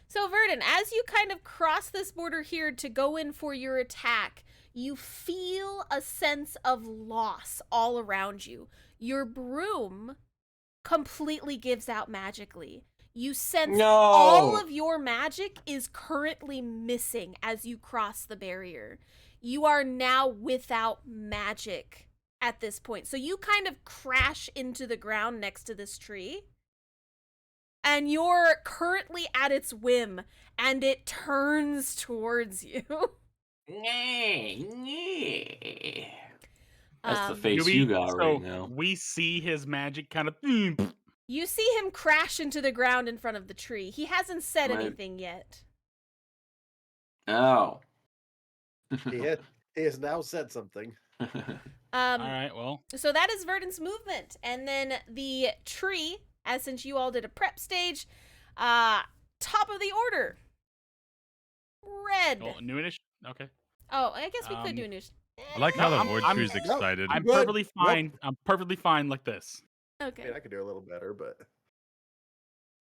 [SPEAKER 1] So, Verdant, as you kind of cross this border here to go in for your attack, you feel a sense of loss all around you. Your broom completely gives out magically. You sense all
[SPEAKER 5] No!
[SPEAKER 1] of your magic is currently missing as you cross the barrier. you are now without magic at this point. So you kind of crash into the ground next to this tree. And you're currently at its whim, and it turns towards you.
[SPEAKER 5] That's the
[SPEAKER 1] Um,
[SPEAKER 5] face you got right now.
[SPEAKER 6] We see his magic kind of.
[SPEAKER 1] You see him crash into the ground in front of the tree. He hasn't said
[SPEAKER 5] Right.
[SPEAKER 1] anything yet.
[SPEAKER 5] Oh.
[SPEAKER 3] He has now said something.
[SPEAKER 6] All right, well.
[SPEAKER 1] So that is Verdant's movement. And then the tree, as since you all did a prep stage, top of the order. Red.
[SPEAKER 6] Oh, new initiative? Okay.
[SPEAKER 1] Oh, I guess we could do news.
[SPEAKER 2] I like how
[SPEAKER 6] No,
[SPEAKER 2] the void
[SPEAKER 6] I'm-
[SPEAKER 2] tree's excited.
[SPEAKER 6] I'm
[SPEAKER 3] Good.
[SPEAKER 6] perfectly fine. I'm perfectly fine like this.
[SPEAKER 3] I
[SPEAKER 1] Okay.
[SPEAKER 3] mean, I could do a little better, but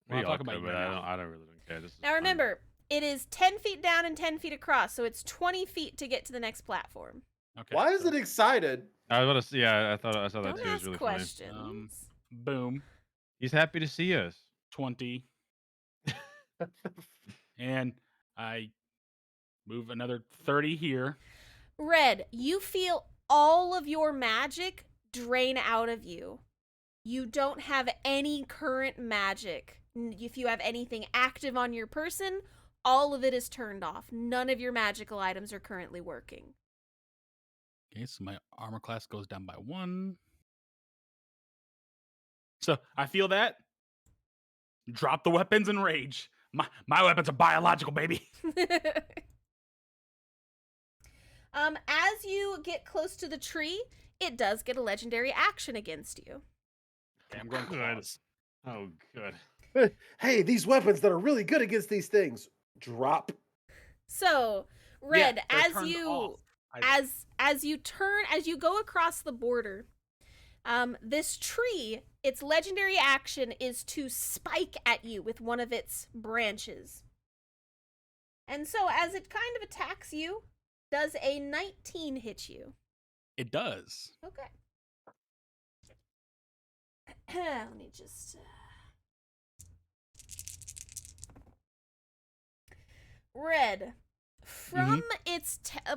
[SPEAKER 6] We'll
[SPEAKER 2] We all
[SPEAKER 6] talk about
[SPEAKER 2] could,
[SPEAKER 6] you
[SPEAKER 2] but
[SPEAKER 6] now.
[SPEAKER 2] I don't really care. This is
[SPEAKER 1] Now
[SPEAKER 2] fun.
[SPEAKER 1] remember, it is 10 feet down and 10 feet across, so it's 20 feet to get to the next platform.
[SPEAKER 6] Okay.
[SPEAKER 3] why is
[SPEAKER 6] so,
[SPEAKER 3] it excited?
[SPEAKER 2] I was about to say, yeah, I saw that
[SPEAKER 1] Don't
[SPEAKER 2] too. It was
[SPEAKER 1] ask
[SPEAKER 2] really funny.
[SPEAKER 1] questions.
[SPEAKER 6] Boom.
[SPEAKER 2] He's happy to see us.
[SPEAKER 6] 20. And I move another 30 here.
[SPEAKER 1] Red, you feel all of your magic drain out of you. You don't have any current magic. If you have anything active on your person, all of it is turned off. None of your magical items are currently working.
[SPEAKER 6] Okay, so my armor class goes down by 1. So I feel that. Drop the weapons and rage. My weapons are biological, baby.
[SPEAKER 1] As you get close to the tree, it does get a legendary action against you.
[SPEAKER 6] Okay, I'm going
[SPEAKER 2] Good.
[SPEAKER 6] claws.
[SPEAKER 2] Oh, good.
[SPEAKER 3] Hey, these weapons that are really good against these things. Drop.
[SPEAKER 1] So, Red,
[SPEAKER 6] Yeah, they're
[SPEAKER 1] as
[SPEAKER 6] turned
[SPEAKER 1] you
[SPEAKER 6] off.
[SPEAKER 1] as you go across the border, this tree, its legendary action is to spike at you with one of its branches. And so as it kind of attacks you, does a 19 hit you?
[SPEAKER 6] It does.
[SPEAKER 1] Okay. Let me just Red, from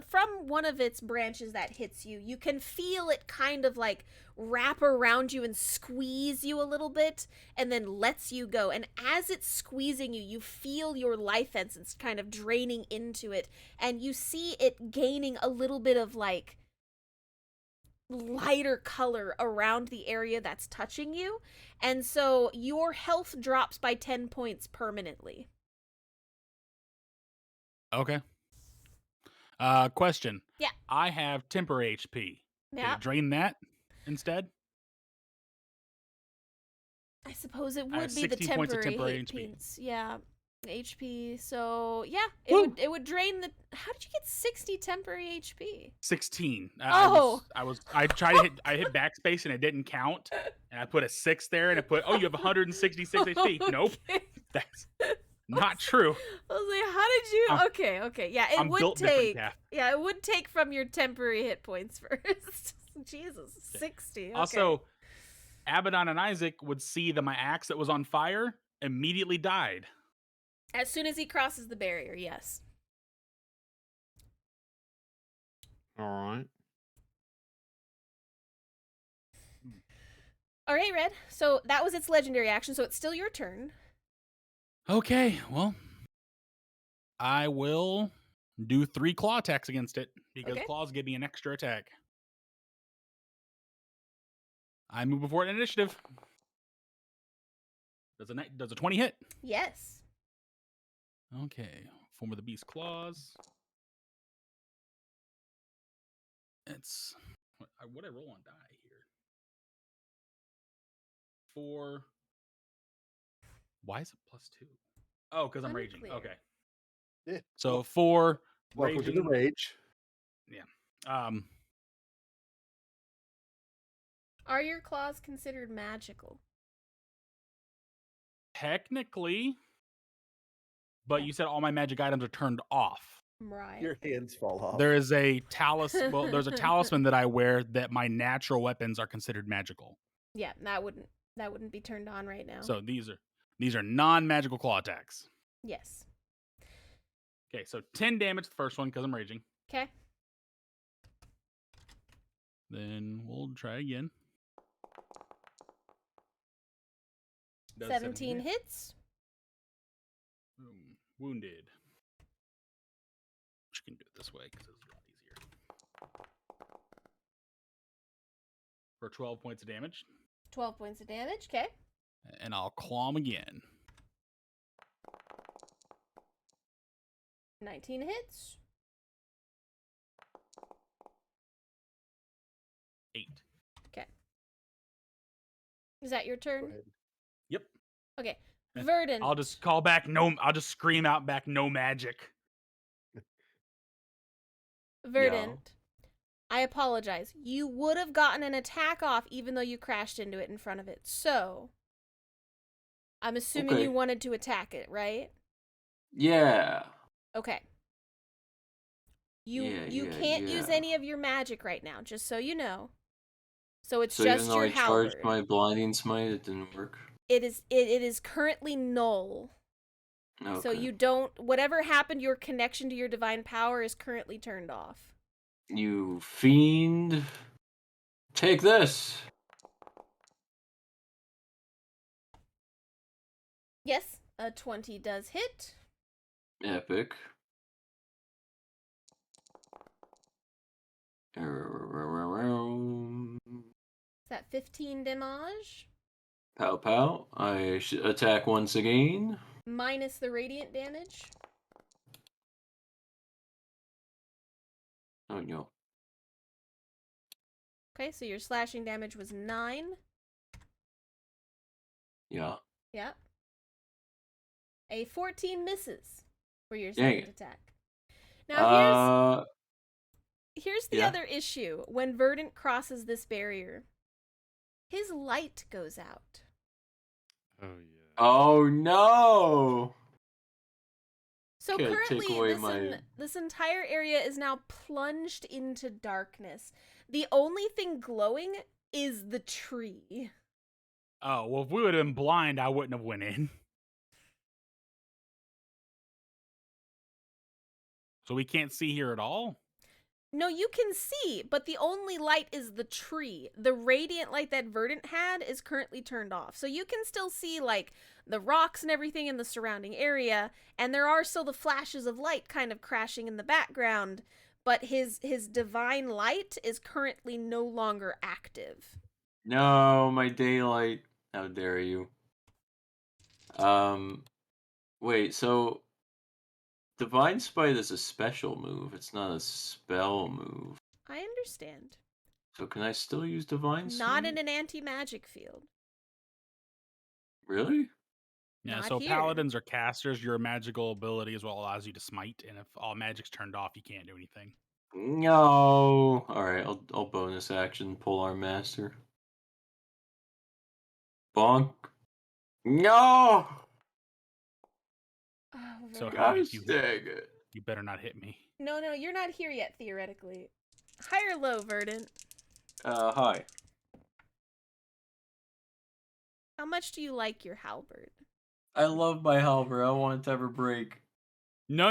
[SPEAKER 1] from one of its branches that hits you, you can feel it kind of like wrap around you and squeeze you a little bit and then lets you go. And as it's squeezing you, you feel your life essence kind of draining into it, and you see it gaining a little bit of like lighter color around the area that's touching you. And so your health drops by 10 points permanently.
[SPEAKER 6] Okay. Question.
[SPEAKER 1] Yeah.
[SPEAKER 6] I have temporary HP. Can
[SPEAKER 1] Yeah.
[SPEAKER 6] it drain that instead?
[SPEAKER 1] I suppose it
[SPEAKER 6] I have
[SPEAKER 1] would be the
[SPEAKER 6] 16 points of
[SPEAKER 1] temporary
[SPEAKER 6] temporary
[SPEAKER 1] hit
[SPEAKER 6] HP.
[SPEAKER 1] points. Yeah. HP. So yeah,
[SPEAKER 6] Woo!
[SPEAKER 1] it would drain the. How did you get 60 temporary HP?
[SPEAKER 6] 16.
[SPEAKER 1] Oh.
[SPEAKER 6] I tried to hit. I hit backspace and it didn't count. And I put a 6 there and it put. Oh, you have 166 HP. Nope,
[SPEAKER 1] Okay.
[SPEAKER 6] that's not true.
[SPEAKER 1] I was like, how did you?
[SPEAKER 6] I'm-
[SPEAKER 1] Okay. Yeah, it
[SPEAKER 6] I'm
[SPEAKER 1] would
[SPEAKER 6] built different,
[SPEAKER 1] take.
[SPEAKER 6] Kath.
[SPEAKER 1] Yeah, it would take from your temporary hit points first. Jesus, 60. Okay.
[SPEAKER 6] Also, Abaddon and Isaac would see that my axe that was on fire immediately died.
[SPEAKER 1] As soon as he crosses the barrier, yes.
[SPEAKER 2] All right.
[SPEAKER 1] All right, Red. So that was its legendary action. So it's still your turn.
[SPEAKER 6] Okay, well, I will do 3 claw attacks against it because
[SPEAKER 1] Okay.
[SPEAKER 6] claws give me an extra attack. I move before an initiative. Does a 20 hit?
[SPEAKER 1] Yes.
[SPEAKER 6] Okay, form of the beast claws. It's what I roll on die here. 4. Why is it +2? Oh, because I'm raging.
[SPEAKER 1] Unclear.
[SPEAKER 6] Okay.
[SPEAKER 3] Yeah.
[SPEAKER 6] So 4
[SPEAKER 3] Welcome to the
[SPEAKER 6] raging.
[SPEAKER 3] rage.
[SPEAKER 1] Are your claws considered magical?
[SPEAKER 6] Technically, but you said all my magic items are turned off.
[SPEAKER 1] Right.
[SPEAKER 3] Your hands fall off.
[SPEAKER 6] There is a talisman. Well, there's a talisman that I wear that my natural weapons are considered magical.
[SPEAKER 1] Yeah, that wouldn't be turned on right now.
[SPEAKER 6] So these are non-magical claw attacks.
[SPEAKER 1] yes.
[SPEAKER 6] Okay, so 10 damage to the first one because I'm raging.
[SPEAKER 1] Okay.
[SPEAKER 6] Then we'll try again. Does
[SPEAKER 1] 17
[SPEAKER 6] hit.
[SPEAKER 1] hits.
[SPEAKER 6] Boom. Wounded. Just can do it this way because it's a lot easier. For 12 points of damage.
[SPEAKER 1] 12 points of damage. Okay.
[SPEAKER 6] And I'll claw him again.
[SPEAKER 1] 19 hits.
[SPEAKER 6] 8.
[SPEAKER 1] Okay. Is that your
[SPEAKER 3] Go
[SPEAKER 1] turn?
[SPEAKER 3] ahead.
[SPEAKER 6] Yep.
[SPEAKER 1] Okay.
[SPEAKER 6] Eh,
[SPEAKER 1] Verdant.
[SPEAKER 6] I'll just call back no. I'll just scream out back no magic.
[SPEAKER 1] Verdant. I apologize. You would have gotten an attack off even though you crashed into it in front of it. So, I'm assuming
[SPEAKER 5] Okay.
[SPEAKER 1] you wanted to attack it, right?
[SPEAKER 5] Yeah.
[SPEAKER 1] Okay. You
[SPEAKER 5] Yeah,
[SPEAKER 1] can't use
[SPEAKER 5] yeah.
[SPEAKER 1] any of your magic right now, just so you know. So it's
[SPEAKER 5] So
[SPEAKER 1] just
[SPEAKER 5] even though
[SPEAKER 1] your
[SPEAKER 5] I charged
[SPEAKER 1] halberd.
[SPEAKER 5] my blinding smite, it didn't work.
[SPEAKER 1] It is currently null.
[SPEAKER 5] Okay.
[SPEAKER 1] So you don't, whatever happened, your connection to your divine power is currently turned off.
[SPEAKER 5] You fiend. Take this.
[SPEAKER 1] Yes, a 20 does hit.
[SPEAKER 5] Epic.
[SPEAKER 1] Is that 15 damage?
[SPEAKER 5] Pow pow. I attack once again.
[SPEAKER 1] Minus the radiant damage.
[SPEAKER 5] Oh no.
[SPEAKER 1] Okay, so your slashing damage was 9.
[SPEAKER 5] Yeah.
[SPEAKER 1] Yep. A 14 misses for your
[SPEAKER 5] Dang
[SPEAKER 1] second
[SPEAKER 5] it.
[SPEAKER 1] attack. Now here's the
[SPEAKER 5] yeah.
[SPEAKER 1] other issue. When Verdant crosses this barrier, his light goes out.
[SPEAKER 2] Oh yeah.
[SPEAKER 5] Oh no.
[SPEAKER 1] So
[SPEAKER 5] Can't
[SPEAKER 1] currently,
[SPEAKER 5] take away my.
[SPEAKER 1] this entire area is now plunged into darkness. The only thing glowing is the tree.
[SPEAKER 6] Oh well, if we would have been blind, I wouldn't have went in. So we can't see here at all.
[SPEAKER 1] No, you can see, but the only light is the tree. The radiant light that Verdant had is currently turned off. So you can still see, like, the rocks and everything in the surrounding area, and there are still the flashes of light kind of crashing in the background, but his divine light is currently no longer active.
[SPEAKER 5] No, my daylight. How dare you? Wait, so Divine Spite is a special move. It's not a spell move.
[SPEAKER 1] I understand.
[SPEAKER 5] So can I still use Divine Smite?
[SPEAKER 1] Not in an anti-magic field.
[SPEAKER 5] Really?
[SPEAKER 6] Yeah,
[SPEAKER 1] Not
[SPEAKER 6] so
[SPEAKER 1] here.
[SPEAKER 6] paladins are casters. Your magical ability as well allows you to smite, and if all magic's turned off, you can't do anything.
[SPEAKER 5] No. All right, I'll bonus action Polearm Master. Bonk. No.
[SPEAKER 1] Oh,
[SPEAKER 6] So
[SPEAKER 1] Verdant.
[SPEAKER 5] Gosh
[SPEAKER 6] you
[SPEAKER 5] dang it.
[SPEAKER 6] you better not hit me.
[SPEAKER 1] No, you're not here yet, theoretically. High or low, Verdant?
[SPEAKER 5] Hi.
[SPEAKER 1] How much do you like your halberd?
[SPEAKER 5] I love my halberd. I don't want it to ever break.
[SPEAKER 6] No.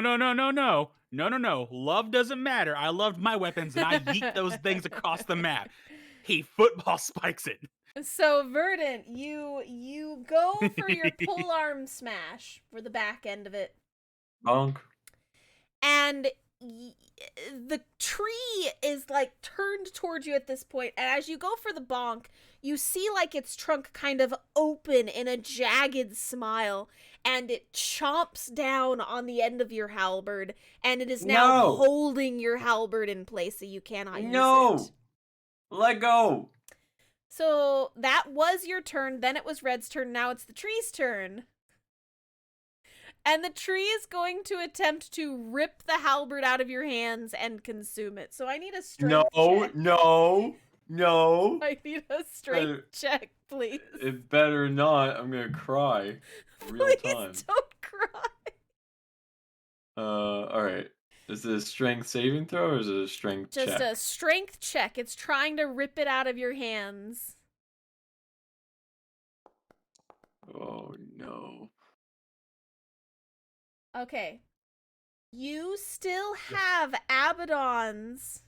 [SPEAKER 6] Love doesn't matter. I loved my weapons, and I yeet those things across the map. He football spikes it.
[SPEAKER 1] So, Verdant, you go for your polearm smash for the back end of it.
[SPEAKER 5] Bonk.
[SPEAKER 1] And the tree is, like, turned towards you at this point. And as you go for the bonk, you see, like, its trunk kind of open in a jagged smile. And it chomps down on the end of your halberd. And it is now
[SPEAKER 5] No.
[SPEAKER 1] holding your halberd in place so you cannot use it.
[SPEAKER 5] Let go.
[SPEAKER 1] So that was your turn, then it was Red's turn, now it's the tree's turn. And the tree is going to attempt to rip the halberd out of your hands and consume it. So I need a strength check.
[SPEAKER 5] No.
[SPEAKER 1] I need a strength check, please.
[SPEAKER 5] It better not. I'm gonna cry. Real
[SPEAKER 1] Please
[SPEAKER 5] time.
[SPEAKER 1] don't cry.
[SPEAKER 5] Alright. Is it a strength saving throw or is it a strength check?
[SPEAKER 1] Just a strength check. It's trying to rip it out of your hands.
[SPEAKER 5] Oh no.
[SPEAKER 1] Okay. You still have Abaddon's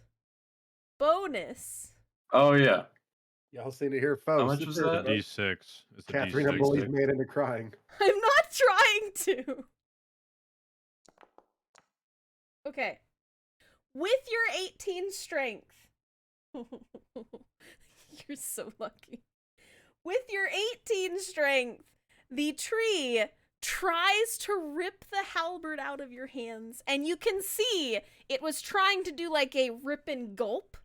[SPEAKER 1] bonus.
[SPEAKER 5] Oh yeah.
[SPEAKER 3] Y'all seen it here,
[SPEAKER 5] How
[SPEAKER 3] folks.
[SPEAKER 5] much was
[SPEAKER 2] It's a
[SPEAKER 5] that?
[SPEAKER 2] D6. It's a
[SPEAKER 3] Catherine, a
[SPEAKER 2] D6.
[SPEAKER 3] bully's man into crying.
[SPEAKER 1] I'm not trying to. Okay. With your 18 strength. You're so lucky. With your 18 strength, the tree tries to rip the halberd out of your hands, and you can see it was trying to do like a rip and gulp,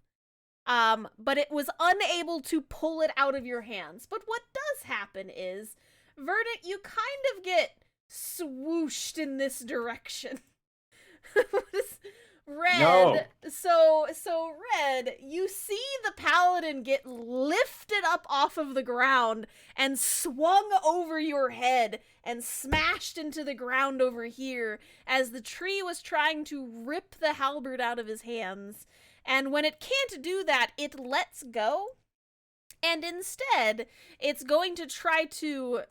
[SPEAKER 1] but it was unable to pull it out of your hands. But what does happen is, Verdant, you kind of get swooshed in this direction. Red,
[SPEAKER 5] No.
[SPEAKER 1] so Red, you see the paladin get lifted up off of the ground and swung over your head and smashed into the ground over here as the tree was trying to rip the halberd out of his hands. And when it can't do that, it lets go. And instead, it's going to try to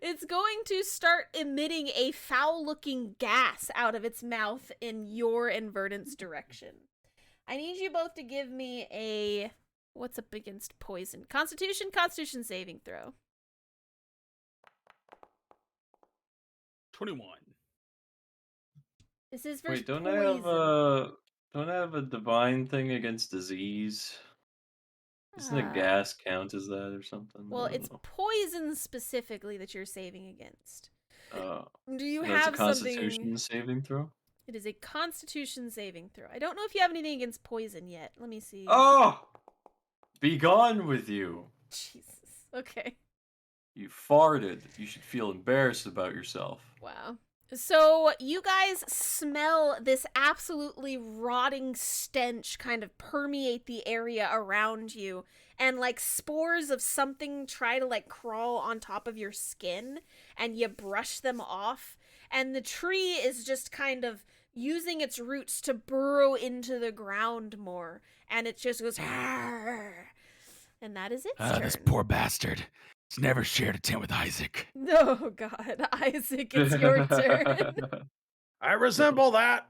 [SPEAKER 1] it's going to start emitting a foul-looking gas out of its mouth in your and Verdant's direction. I need you both to give me a... What's up against poison? Constitution saving throw.
[SPEAKER 6] 21.
[SPEAKER 1] This is versus
[SPEAKER 5] Wait, don't
[SPEAKER 1] poison.
[SPEAKER 5] I have a divine thing against disease? Doesn't the gas count as that or something?
[SPEAKER 1] Well,
[SPEAKER 5] I don't
[SPEAKER 1] it's
[SPEAKER 5] know.
[SPEAKER 1] poison specifically that you're saving against. Do you
[SPEAKER 5] That's a
[SPEAKER 1] have
[SPEAKER 5] Constitution
[SPEAKER 1] something...
[SPEAKER 5] saving throw?
[SPEAKER 1] It is a Constitution saving throw. I don't know if you have anything against poison yet. Let me see.
[SPEAKER 5] Oh! Be gone with you!
[SPEAKER 1] Jesus. Okay.
[SPEAKER 5] You farted. You should feel embarrassed about yourself.
[SPEAKER 1] Wow. So you guys smell this absolutely rotting stench kind of permeate the area around you, and like spores of something try to like crawl on top of your skin, and you brush them off, and the tree is just kind of using its roots to burrow into the ground more, and it just goes "Arr!" And that is its turn.
[SPEAKER 6] This poor bastard. He's never shared a tent with Isaac.
[SPEAKER 1] Oh God, Isaac, it's your turn.
[SPEAKER 3] I resemble that.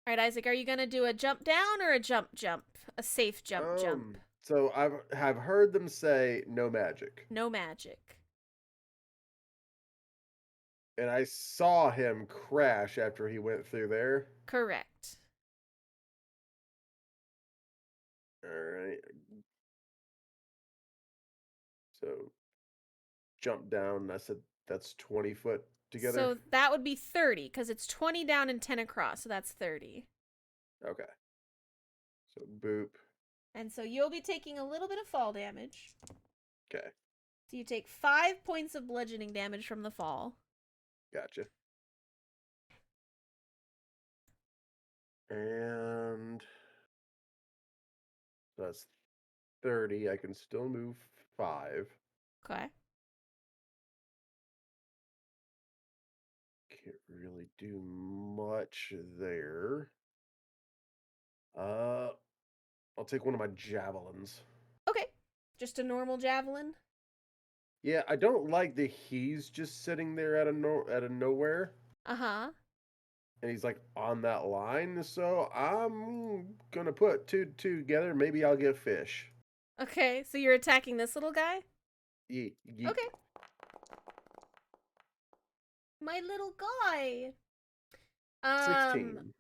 [SPEAKER 1] All right, Isaac, are you gonna do a jump down or a jump? A safe jump?
[SPEAKER 3] So have heard them say no magic,
[SPEAKER 1] No magic.
[SPEAKER 3] and I saw him crash after he went through there.
[SPEAKER 1] Correct.
[SPEAKER 3] All right. So jump down. I said that's 20 foot together.
[SPEAKER 1] So that would be 30, because it's 20 down and 10 across, so that's 30.
[SPEAKER 3] Okay. So boop.
[SPEAKER 1] And so you'll be taking a little bit of fall damage.
[SPEAKER 3] Okay.
[SPEAKER 1] So you take 5 points of bludgeoning damage from the fall.
[SPEAKER 3] Gotcha. And so that's 30. I can still move 5.
[SPEAKER 1] Okay.
[SPEAKER 3] Can't really do much there. I'll take one of my javelins.
[SPEAKER 1] Okay. Just a normal javelin?
[SPEAKER 3] Yeah, I don't like that he's just sitting there out of nowhere,
[SPEAKER 1] Uh-huh.
[SPEAKER 3] and he's like on that line. So I'm gonna put two together. Maybe I'll get fish.
[SPEAKER 1] Okay, so you're attacking this little guy?
[SPEAKER 3] Yeet, yeet.
[SPEAKER 1] Okay. My little guy.
[SPEAKER 3] 16.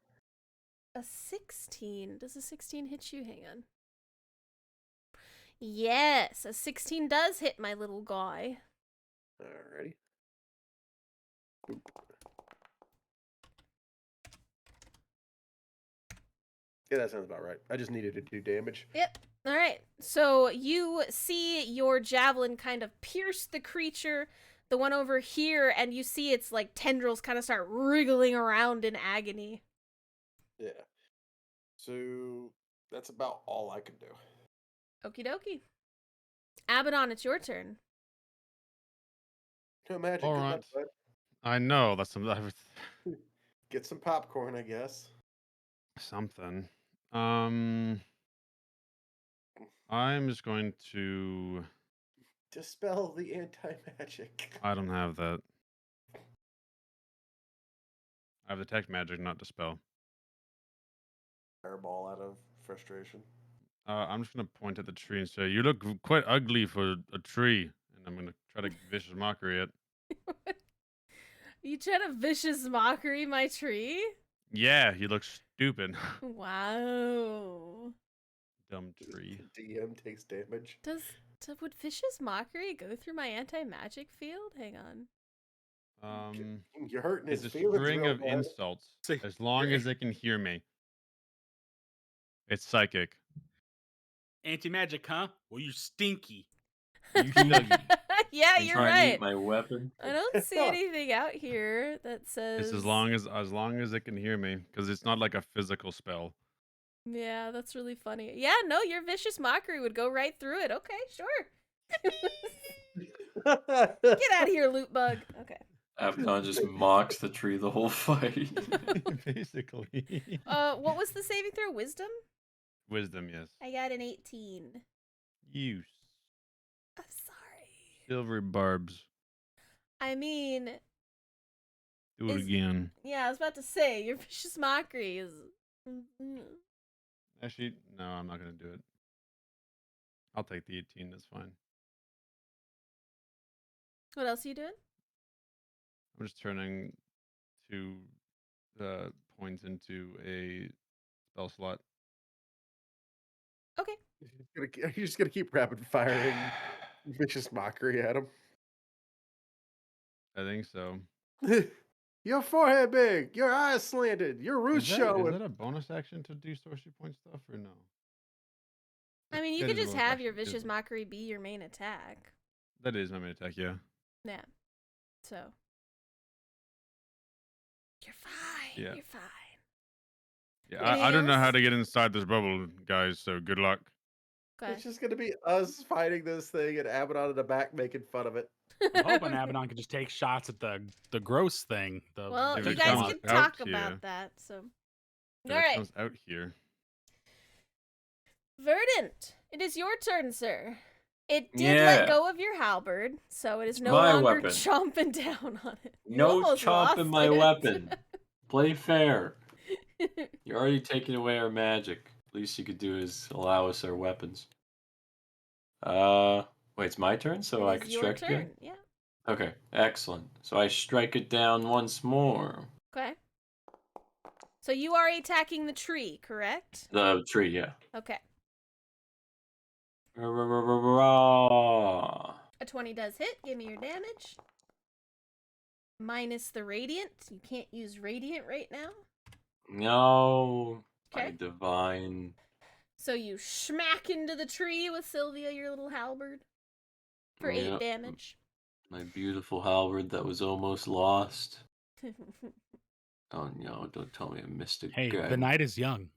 [SPEAKER 1] A 16. Does a 16 hit you? Hang on. Yes, a 16 does hit my little guy.
[SPEAKER 3] Alrighty. Boop. Yeah, that sounds about right. I just needed to do damage.
[SPEAKER 1] Yep. All right. So you see your javelin kind of pierce the creature, the one over here, and you see its like tendrils kind of start wriggling around in agony.
[SPEAKER 3] Yeah. So that's about all I can do.
[SPEAKER 1] Okie dokie. Abaddon, it's your turn.
[SPEAKER 3] No magic.
[SPEAKER 2] All
[SPEAKER 3] good
[SPEAKER 2] right.
[SPEAKER 3] luck, bud.
[SPEAKER 2] I know that's
[SPEAKER 3] Get some popcorn, I guess.
[SPEAKER 2] something. I'm just going to.
[SPEAKER 3] Dispel the anti-magic.
[SPEAKER 2] I don't have that. I have detect magic, not dispel.
[SPEAKER 3] fireball out of frustration.
[SPEAKER 2] I'm just gonna point at the tree and say, "You look quite ugly for a tree," and I'm gonna try to vicious mockery it.
[SPEAKER 1] You try to vicious mockery my tree?
[SPEAKER 2] Yeah, you look stupid.
[SPEAKER 1] Wow.
[SPEAKER 2] Dumb tree.
[SPEAKER 3] DM takes damage.
[SPEAKER 1] Would vicious mockery go through my anti-magic field? Hang on.
[SPEAKER 3] You're hurting his
[SPEAKER 2] It's a
[SPEAKER 3] feelings
[SPEAKER 2] string
[SPEAKER 3] real
[SPEAKER 2] of
[SPEAKER 3] bad.
[SPEAKER 2] insults.
[SPEAKER 6] See,
[SPEAKER 2] As long
[SPEAKER 6] you're-
[SPEAKER 2] as they can hear me. It's psychic.
[SPEAKER 6] Anti-magic, huh? Well, you're stinky.
[SPEAKER 2] You still,
[SPEAKER 1] Yeah,
[SPEAKER 5] You
[SPEAKER 1] you're
[SPEAKER 5] trying to eat
[SPEAKER 1] right.
[SPEAKER 5] my weapon?
[SPEAKER 1] I don't see anything out here that says.
[SPEAKER 2] it's as long as they can hear me, because it's not like a physical spell.
[SPEAKER 1] Yeah, that's really funny. Yeah, no, your vicious mockery would go right through it. Okay, sure. Get out of here, loot bug. Okay.
[SPEAKER 5] Abaddon just mocks the tree the whole fight.
[SPEAKER 2] Basically.
[SPEAKER 1] What was the saving throw? Wisdom?
[SPEAKER 2] Wisdom, yes.
[SPEAKER 1] I got an 18.
[SPEAKER 2] Use.
[SPEAKER 1] I'm sorry.
[SPEAKER 2] Silvery barbs.
[SPEAKER 1] I mean,
[SPEAKER 2] Do it
[SPEAKER 1] Is-
[SPEAKER 2] again.
[SPEAKER 1] yeah, I was about to say your vicious mockery is.
[SPEAKER 2] Actually, no, I'm not gonna do it. I'll take the 18. That's fine.
[SPEAKER 1] What else are you doing?
[SPEAKER 2] I'm just turning 2 points into a spell slot.
[SPEAKER 1] Okay.
[SPEAKER 3] You're just gonna keep rapid firing vicious mockery at him.
[SPEAKER 2] I think so.
[SPEAKER 3] Your forehead big, your eyes slanted, your roots
[SPEAKER 2] Is
[SPEAKER 3] showing.
[SPEAKER 2] that a bonus action to do sorcery point stuff or no?
[SPEAKER 1] I mean, you
[SPEAKER 2] That
[SPEAKER 1] could
[SPEAKER 2] is a
[SPEAKER 1] just
[SPEAKER 2] bonus
[SPEAKER 1] have your
[SPEAKER 2] action, isn't
[SPEAKER 1] vicious
[SPEAKER 2] it?
[SPEAKER 1] mockery be your main attack.
[SPEAKER 2] That is my main attack, yeah.
[SPEAKER 1] Yeah. So. You're fine.
[SPEAKER 2] Yeah.
[SPEAKER 1] You're fine.
[SPEAKER 2] Yeah,
[SPEAKER 1] Anything
[SPEAKER 2] I don't know how
[SPEAKER 1] else?
[SPEAKER 2] to get inside this bubble, guys, so good luck.
[SPEAKER 1] Okay.
[SPEAKER 3] It's just gonna be us fighting this thing and Abaddon in the back making fun of it.
[SPEAKER 6] I'm hoping Abaddon could just take shots at the gross thing.
[SPEAKER 1] Well,
[SPEAKER 2] If
[SPEAKER 1] you
[SPEAKER 2] it
[SPEAKER 1] guys
[SPEAKER 2] comes
[SPEAKER 1] can
[SPEAKER 2] out
[SPEAKER 1] talk
[SPEAKER 2] here.
[SPEAKER 1] about that. So.
[SPEAKER 2] If
[SPEAKER 1] All
[SPEAKER 2] it
[SPEAKER 1] right.
[SPEAKER 2] comes out here.
[SPEAKER 1] Verdant, it is your turn, sir. It did
[SPEAKER 5] Yeah.
[SPEAKER 1] let go of your halberd, so it is
[SPEAKER 5] It's
[SPEAKER 1] no
[SPEAKER 5] my
[SPEAKER 1] longer
[SPEAKER 5] weapon.
[SPEAKER 1] chomping down on it. You
[SPEAKER 5] No
[SPEAKER 1] almost lost
[SPEAKER 5] chomping my
[SPEAKER 1] it.
[SPEAKER 5] weapon. Play fair. You're already taking away our magic. Least you could do is allow us our weapons. Wait, it's my turn, so I
[SPEAKER 1] It
[SPEAKER 5] could
[SPEAKER 1] is your
[SPEAKER 5] strike
[SPEAKER 1] turn.
[SPEAKER 5] again?
[SPEAKER 1] Yeah.
[SPEAKER 5] Okay, excellent. So I strike it down once more.
[SPEAKER 1] Okay. So you are attacking the tree, correct?
[SPEAKER 5] The tree, yeah.
[SPEAKER 1] Okay.
[SPEAKER 5] Rah.
[SPEAKER 1] A 20 does hit. Give me your damage. Minus the radiant. You can't use radiant right now.
[SPEAKER 5] No.
[SPEAKER 1] Okay.
[SPEAKER 5] My divine.
[SPEAKER 1] So you smack into the tree with Sylvia, your little halberd, for 8
[SPEAKER 5] Yep.
[SPEAKER 1] damage.
[SPEAKER 5] My beautiful halberd that was almost lost. Oh no, don't tell me I missed it.
[SPEAKER 6] Hey, the night is young.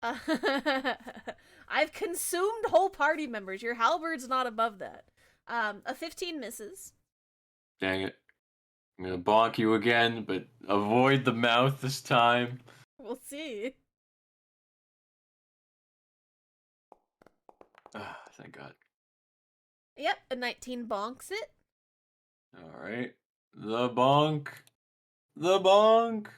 [SPEAKER 1] I've consumed whole party members. Your halberd's not above that. A 15 misses.
[SPEAKER 5] Dang it. I'm gonna bonk you again, but avoid the mouth this time.
[SPEAKER 1] We'll see.
[SPEAKER 5] Ah, thank God.
[SPEAKER 1] Yep, a 19 bonks it.
[SPEAKER 5] Alright. The bonk. The bonk.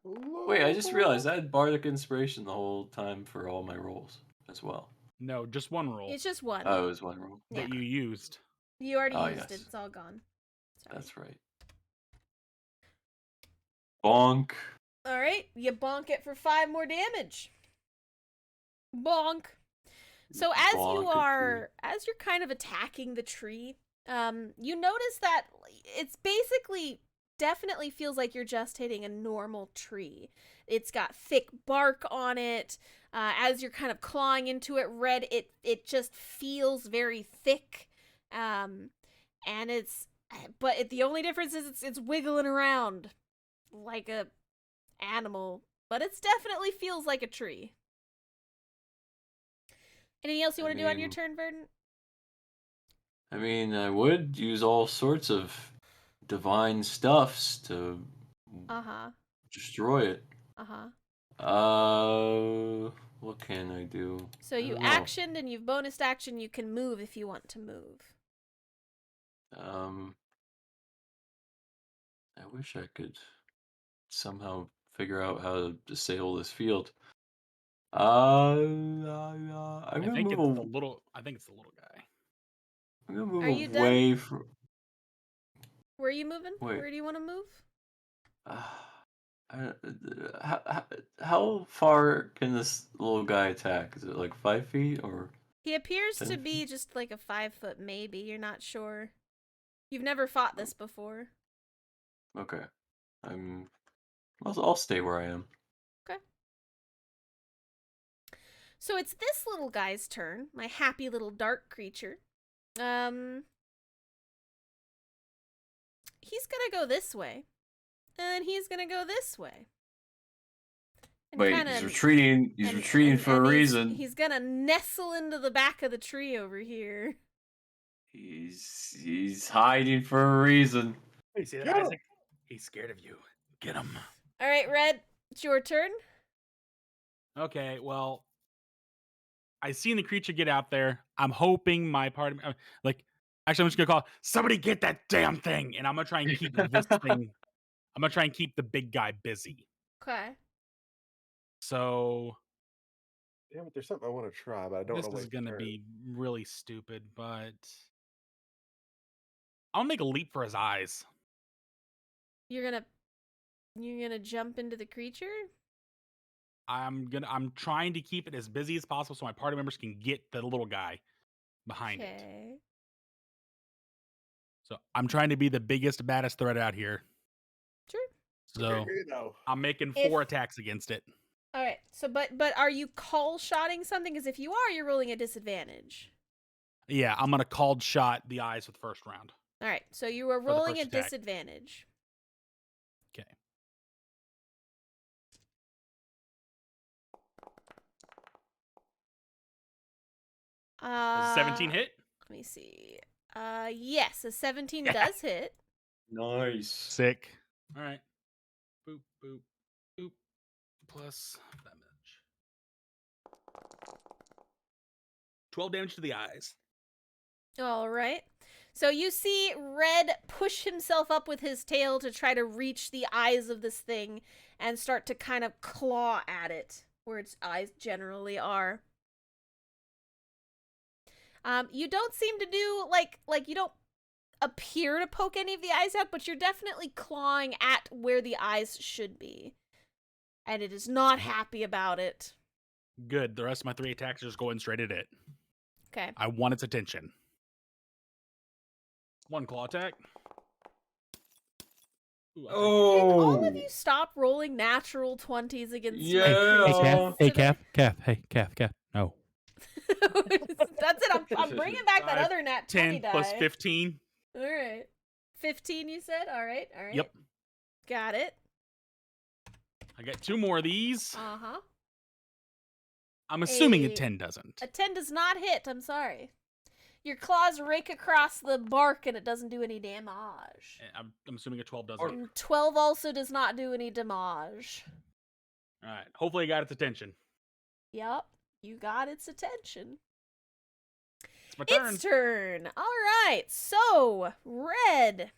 [SPEAKER 5] Wait, I just realized I had bardic inspiration the whole time for all my rolls as well.
[SPEAKER 6] No, just one roll
[SPEAKER 1] It's just one.
[SPEAKER 5] Oh, it was one roll.
[SPEAKER 1] Yeah.
[SPEAKER 6] that you used.
[SPEAKER 1] You already
[SPEAKER 5] Oh,
[SPEAKER 1] used it.
[SPEAKER 5] yes.
[SPEAKER 1] It's all gone. Sorry.
[SPEAKER 5] That's right. Bonk.
[SPEAKER 1] All right, you bonk it for 5 more damage. Bonk. So as
[SPEAKER 5] Bonk
[SPEAKER 1] you
[SPEAKER 5] a
[SPEAKER 1] are, as you're kind of attacking the tree, you notice that it's basically definitely feels like you're just hitting a normal tree. It's got thick bark on it. As you're kind of clawing into it, red, it just feels very thick. And the only difference is it's wiggling around like a animal, but it definitely feels like a tree. Anything else you want to do on your
[SPEAKER 5] mean-
[SPEAKER 1] turn, Verdant?
[SPEAKER 5] I mean, I would use all sorts of divine stuffs to
[SPEAKER 1] Uh-huh.
[SPEAKER 5] destroy it.
[SPEAKER 1] Uh-huh.
[SPEAKER 5] What can I do?
[SPEAKER 1] So
[SPEAKER 5] I
[SPEAKER 1] you
[SPEAKER 5] don't know.
[SPEAKER 1] actioned and you've bonus action. You can move if you want to move.
[SPEAKER 5] I wish I could somehow figure out how to disable this field. I'm
[SPEAKER 6] I
[SPEAKER 5] gonna
[SPEAKER 6] think
[SPEAKER 5] move.
[SPEAKER 6] it's the little. I think it's the little guy.
[SPEAKER 5] I'm gonna move
[SPEAKER 1] Are you done?
[SPEAKER 5] away from.
[SPEAKER 1] Where are you moving?
[SPEAKER 5] Wait.
[SPEAKER 1] Where do you want to move?
[SPEAKER 5] How far can this little guy attack? Is it like 5 feet or?
[SPEAKER 1] He appears
[SPEAKER 5] 10
[SPEAKER 1] to be just like a 5 foot maybe. You're not sure. You've never fought this before.
[SPEAKER 5] Okay, I'll stay where I am.
[SPEAKER 1] Okay. So it's this little guy's turn, my happy little dark creature. He's gonna go this way. And he's gonna go this way. And
[SPEAKER 5] Wait,
[SPEAKER 1] kinda,
[SPEAKER 5] he's retreating. He's retreating for a reason.
[SPEAKER 1] He's gonna nestle into the back of the tree over here.
[SPEAKER 5] He's hiding for a reason.
[SPEAKER 6] You see that,
[SPEAKER 3] Get him.
[SPEAKER 6] Isaac? He's scared of you. Get him.
[SPEAKER 1] All right, Red, it's your turn.
[SPEAKER 6] Okay, well, I seen the creature get out there. I'm hoping my party, like, actually, I'm just gonna call somebody get that damn thing, and I'm gonna try and keep this thing. I'm gonna try and keep the big guy busy.
[SPEAKER 1] Okay.
[SPEAKER 6] So
[SPEAKER 3] Damn it, there's something I want to try, but I don't
[SPEAKER 6] this
[SPEAKER 3] know what
[SPEAKER 6] is
[SPEAKER 3] it's
[SPEAKER 6] gonna
[SPEAKER 3] turn.
[SPEAKER 6] be really stupid, but I'll make a leap for his eyes.
[SPEAKER 1] You're gonna jump into the creature?
[SPEAKER 6] I'm trying to keep it as busy as possible so my party members can get the little guy behind it.
[SPEAKER 1] Okay.
[SPEAKER 6] So I'm trying to be the biggest, baddest threat out here.
[SPEAKER 1] Sure.
[SPEAKER 6] So
[SPEAKER 3] You know.
[SPEAKER 6] I'm making
[SPEAKER 1] If-
[SPEAKER 6] 4 attacks against it.
[SPEAKER 1] All right. So, but are you call shotting something? Because if you are, you're rolling a disadvantage.
[SPEAKER 6] Yeah, I'm gonna called shot the eyes with first round.
[SPEAKER 1] All right. So you are
[SPEAKER 6] the
[SPEAKER 1] rolling
[SPEAKER 6] first
[SPEAKER 1] a
[SPEAKER 6] attack.
[SPEAKER 1] disadvantage.
[SPEAKER 6] Okay. Does a 17 hit?
[SPEAKER 1] Let me see. Yes, a 17
[SPEAKER 6] Yeah.
[SPEAKER 1] does hit.
[SPEAKER 5] Nice.
[SPEAKER 6] Sick. All right. Boop, boop, boop. Plus damage. 12 damage to the eyes.
[SPEAKER 1] All right. So you see Red push himself up with his tail to try to reach the eyes of this thing and start to kind of claw at it where its eyes generally are. You don't seem to do like you don't appear to poke any of the eyes out, but you're definitely clawing at where the eyes should be. And it is not happy about it.
[SPEAKER 6] Good. The rest of my 3 attacks are just going straight at it.
[SPEAKER 1] Okay.
[SPEAKER 6] I want its attention. 1 claw attack. Ooh,
[SPEAKER 1] Can all of
[SPEAKER 5] Oh.
[SPEAKER 1] you stop rolling natural 20s against my
[SPEAKER 5] Yeah.
[SPEAKER 1] creatures today?
[SPEAKER 6] Calf. No.
[SPEAKER 1] That's it. I'm bringing back that
[SPEAKER 6] 5,
[SPEAKER 1] other nat 20
[SPEAKER 6] 10
[SPEAKER 1] die.
[SPEAKER 6] plus 15.
[SPEAKER 1] All right. 15 you said? All right.
[SPEAKER 6] Yep.
[SPEAKER 1] Got it.
[SPEAKER 6] I got 2 more of these.
[SPEAKER 1] Uh-huh.
[SPEAKER 6] I'm assuming a
[SPEAKER 1] A-
[SPEAKER 6] 10 doesn't.
[SPEAKER 1] A 10 does not hit. I'm sorry. Your claws rake across the bark and it doesn't do any damage.
[SPEAKER 6] I'm assuming a 12 doesn't.
[SPEAKER 1] And 12 also does not do any damage.
[SPEAKER 6] All right. Hopefully I got its attention.
[SPEAKER 1] Yep. You got its attention.
[SPEAKER 6] It's my turn.
[SPEAKER 1] Its turn. All right. So, Red,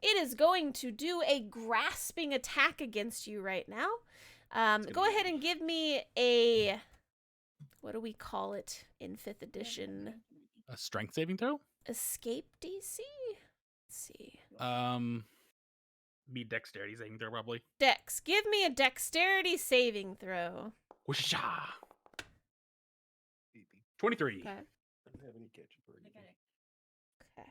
[SPEAKER 1] it is going to do a grasping attack against you right now. Go ahead and give me a, what do we call it in 5th edition?
[SPEAKER 6] A strength saving throw?
[SPEAKER 1] Escape DC? Let's see.
[SPEAKER 6] Be dexterity saving throw, probably.
[SPEAKER 1] Dex. Give me a dexterity saving throw.
[SPEAKER 6] Whoosha! 23.
[SPEAKER 1] Okay.
[SPEAKER 3] I don't have any ketchup or
[SPEAKER 7] I
[SPEAKER 3] anything.
[SPEAKER 7] got it.
[SPEAKER 1] Okay.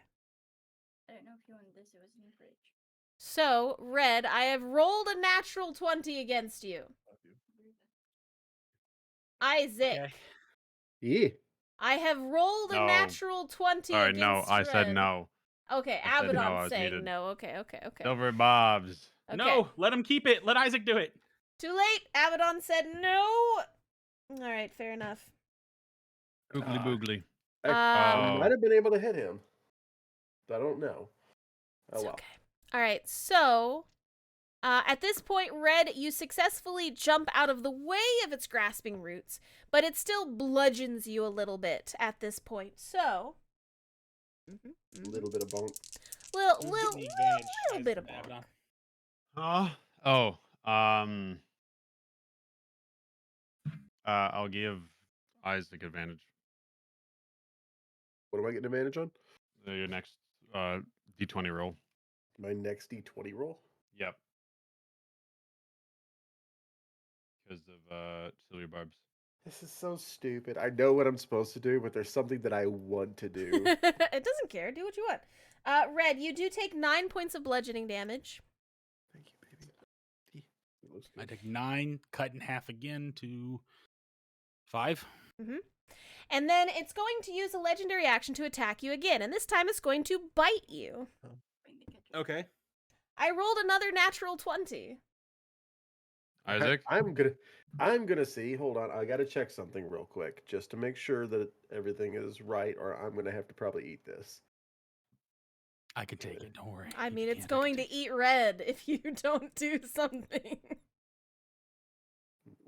[SPEAKER 7] I don't know if you wanted this. It was in the fridge.
[SPEAKER 1] So, Red, I have rolled a natural 20 against you. Isaac,
[SPEAKER 6] Okay.
[SPEAKER 3] Yeah.
[SPEAKER 1] I have rolled a
[SPEAKER 2] No.
[SPEAKER 1] natural 20
[SPEAKER 2] Sorry,
[SPEAKER 1] against
[SPEAKER 2] no, I said
[SPEAKER 1] Red.
[SPEAKER 2] no.
[SPEAKER 1] Okay,
[SPEAKER 2] I said no, I
[SPEAKER 1] Abaddon's
[SPEAKER 2] was
[SPEAKER 1] saying
[SPEAKER 2] muted.
[SPEAKER 1] no. Okay.
[SPEAKER 2] Silver Bobs.
[SPEAKER 1] Okay.
[SPEAKER 6] No, let him keep it. Let Isaac do it.
[SPEAKER 1] Too late. Abaddon said no. All right, fair enough.
[SPEAKER 2] Boogly boogly.
[SPEAKER 3] I
[SPEAKER 2] Oh.
[SPEAKER 3] might have been able to hit him. I don't know. Oh
[SPEAKER 1] It's
[SPEAKER 3] well.
[SPEAKER 1] okay. All right, so at this point, Red, you successfully jump out of the way of its grasping roots, but it still bludgeons you a little bit at this point. So,
[SPEAKER 3] A little bit of bunk.
[SPEAKER 1] little bit of
[SPEAKER 6] Abaddon.
[SPEAKER 1] bonk.
[SPEAKER 2] Huh? Oh. I'll give Isaac advantage.
[SPEAKER 3] What am I getting advantage on?
[SPEAKER 2] Your next d20 roll.
[SPEAKER 3] My next D20 roll?
[SPEAKER 2] Yep. Because of Sylvia Barbs.
[SPEAKER 3] This is so stupid. I know what I'm supposed to do, but there's something that I want to do.
[SPEAKER 1] It doesn't care. Do what you want. Red, you do take 9 points of bludgeoning damage.
[SPEAKER 3] Thank you, baby. It looks
[SPEAKER 6] I
[SPEAKER 3] good.
[SPEAKER 6] take 9, cut in half again to 5.
[SPEAKER 1] And then it's going to use a legendary action to attack you again. And this time it's going to bite you.
[SPEAKER 7] Bring the ketchup.
[SPEAKER 6] Okay.
[SPEAKER 1] I rolled another natural 20.
[SPEAKER 2] Isaac?
[SPEAKER 3] I'm gonna see. Hold on, I gotta check something real quick just to make sure that everything is right, or I'm gonna have to probably eat this.
[SPEAKER 6] I can take it. Don't worry.
[SPEAKER 1] I
[SPEAKER 6] If
[SPEAKER 1] mean,
[SPEAKER 6] you
[SPEAKER 1] it's
[SPEAKER 6] can't, I can
[SPEAKER 1] going
[SPEAKER 6] take
[SPEAKER 1] to eat Red if you don't do something.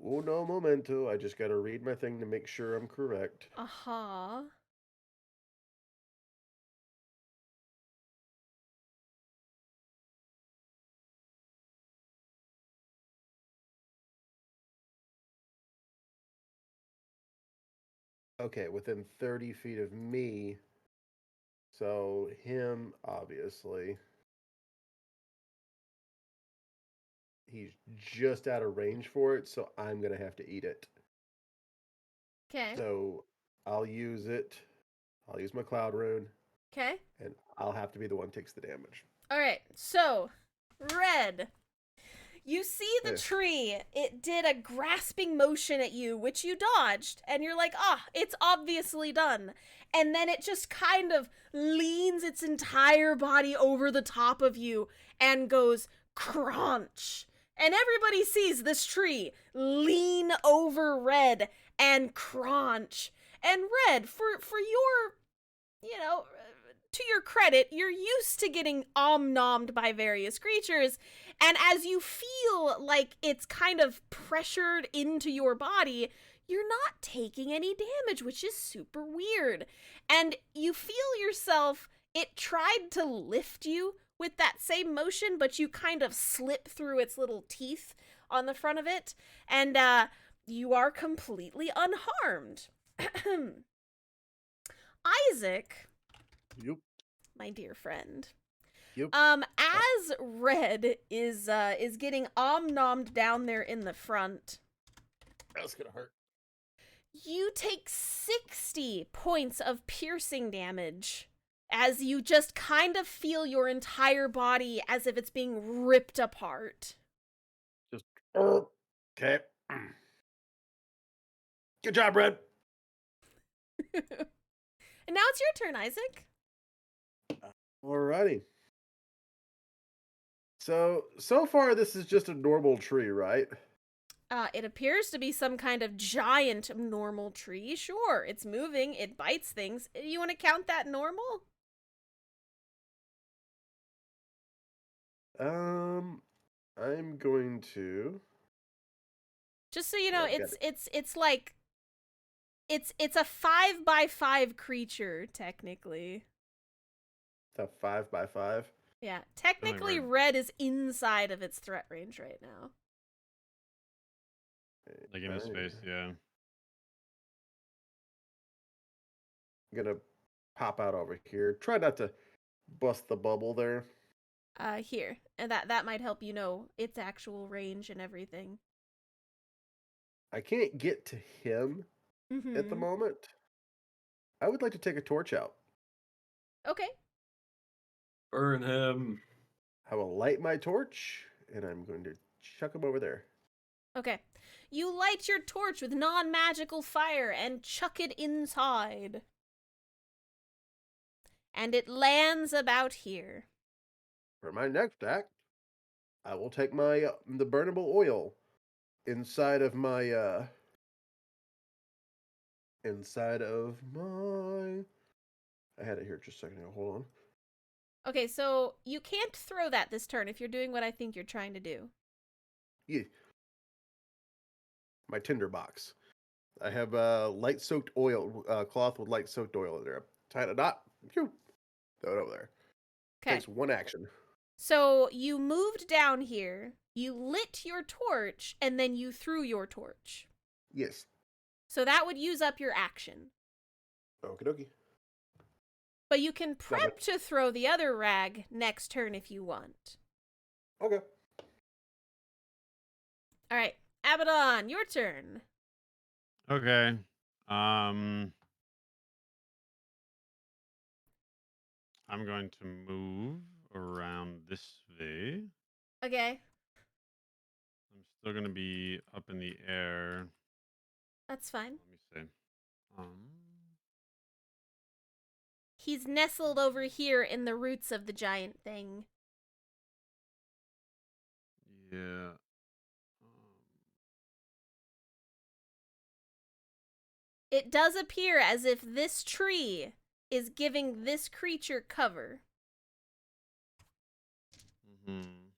[SPEAKER 3] Uno momento. I just gotta read my thing to make sure I'm correct.
[SPEAKER 1] Uh-huh.
[SPEAKER 3] Okay, within 30 feet of me. So him, obviously. He's just out of range for it, so I'm gonna have to eat it.
[SPEAKER 1] Okay.
[SPEAKER 3] So I'll use it. I'll use my cloud rune,
[SPEAKER 1] Okay.
[SPEAKER 3] and I'll have to be the one who takes the damage.
[SPEAKER 1] All right. So, Red, you see the
[SPEAKER 3] Yeah.
[SPEAKER 1] tree. It did a grasping motion at you, which you dodged, and you're like, "Ah, it's obviously done." And then it just kind of leans its entire body over the top of you and goes crunch. And everybody sees this tree lean over Red and crunch. And Red, for your, to your credit, you're used to getting omnommed by various creatures, and as you feel like it's kind of pressured into your body, you're not taking any damage, which is super weird. And you feel yourself, it tried to lift you with that same motion, but you kind of slip through its little teeth on the front of it, and you are completely unharmed. Isaac,
[SPEAKER 3] Yep.
[SPEAKER 1] my dear friend.
[SPEAKER 3] Yep.
[SPEAKER 1] As Red is getting omnommed down there in the front,
[SPEAKER 3] That's gonna hurt.
[SPEAKER 1] you take 60 points of piercing damage as you just kind of feel your entire body as if it's being ripped apart.
[SPEAKER 3] Just okay. Good job, Red.
[SPEAKER 1] And now it's your turn, Isaac.
[SPEAKER 3] Alrighty. So far this is just a normal tree, right?
[SPEAKER 1] It appears to be some kind of giant normal tree. Sure, it's moving, it bites things. You want to count that normal?
[SPEAKER 3] I'm going to.
[SPEAKER 1] Just so you know,
[SPEAKER 3] Yeah, I've
[SPEAKER 1] it's like it's a 5x5 creature technically.
[SPEAKER 3] It's a 5x5.
[SPEAKER 1] Yeah, technically
[SPEAKER 2] Red.
[SPEAKER 1] Red is inside of its threat range right now.
[SPEAKER 2] Like in his face, yeah.
[SPEAKER 3] I'm gonna pop out over here. Try not to bust the bubble there.
[SPEAKER 1] Here, and that might help you know its actual range and everything.
[SPEAKER 3] I can't get to him at the
[SPEAKER 1] Mm-hmm.
[SPEAKER 3] moment. I would like to take a torch out.
[SPEAKER 1] Okay.
[SPEAKER 5] Burn him.
[SPEAKER 3] I will light my torch, and I'm going to chuck him over there.
[SPEAKER 1] Okay. You light your torch with non-magical fire and chuck it inside. And it lands about here.
[SPEAKER 3] For my next act, I will take my the burnable oil inside of my I had it here just a second ago. Hold on.
[SPEAKER 1] Okay, so you can't throw that this turn if you're doing what I think you're trying to do.
[SPEAKER 3] Yeah. My tinder box. I have light soaked oil cloth with light soaked oil in there. Tie a knot. Phew. Throw it over there.
[SPEAKER 1] Okay.
[SPEAKER 3] Takes one action.
[SPEAKER 1] So you moved down here, you lit your torch, and then you threw your torch.
[SPEAKER 3] Yes.
[SPEAKER 1] So that would use up your action.
[SPEAKER 3] Okie dokie.
[SPEAKER 1] But you can
[SPEAKER 3] Got
[SPEAKER 1] prep
[SPEAKER 3] it.
[SPEAKER 1] to throw the other rag next turn if you want.
[SPEAKER 3] Okay.
[SPEAKER 1] All right, Abaddon, your turn.
[SPEAKER 2] Okay. I'm going to move around this way.
[SPEAKER 1] Okay,
[SPEAKER 2] I'm still going to be up in the air.
[SPEAKER 1] that's fine.
[SPEAKER 2] Let me see.
[SPEAKER 1] He's nestled over here in the roots of the giant thing.
[SPEAKER 2] Yeah.
[SPEAKER 1] It does appear as if this tree is giving this creature cover.
[SPEAKER 2] Mm-hmm.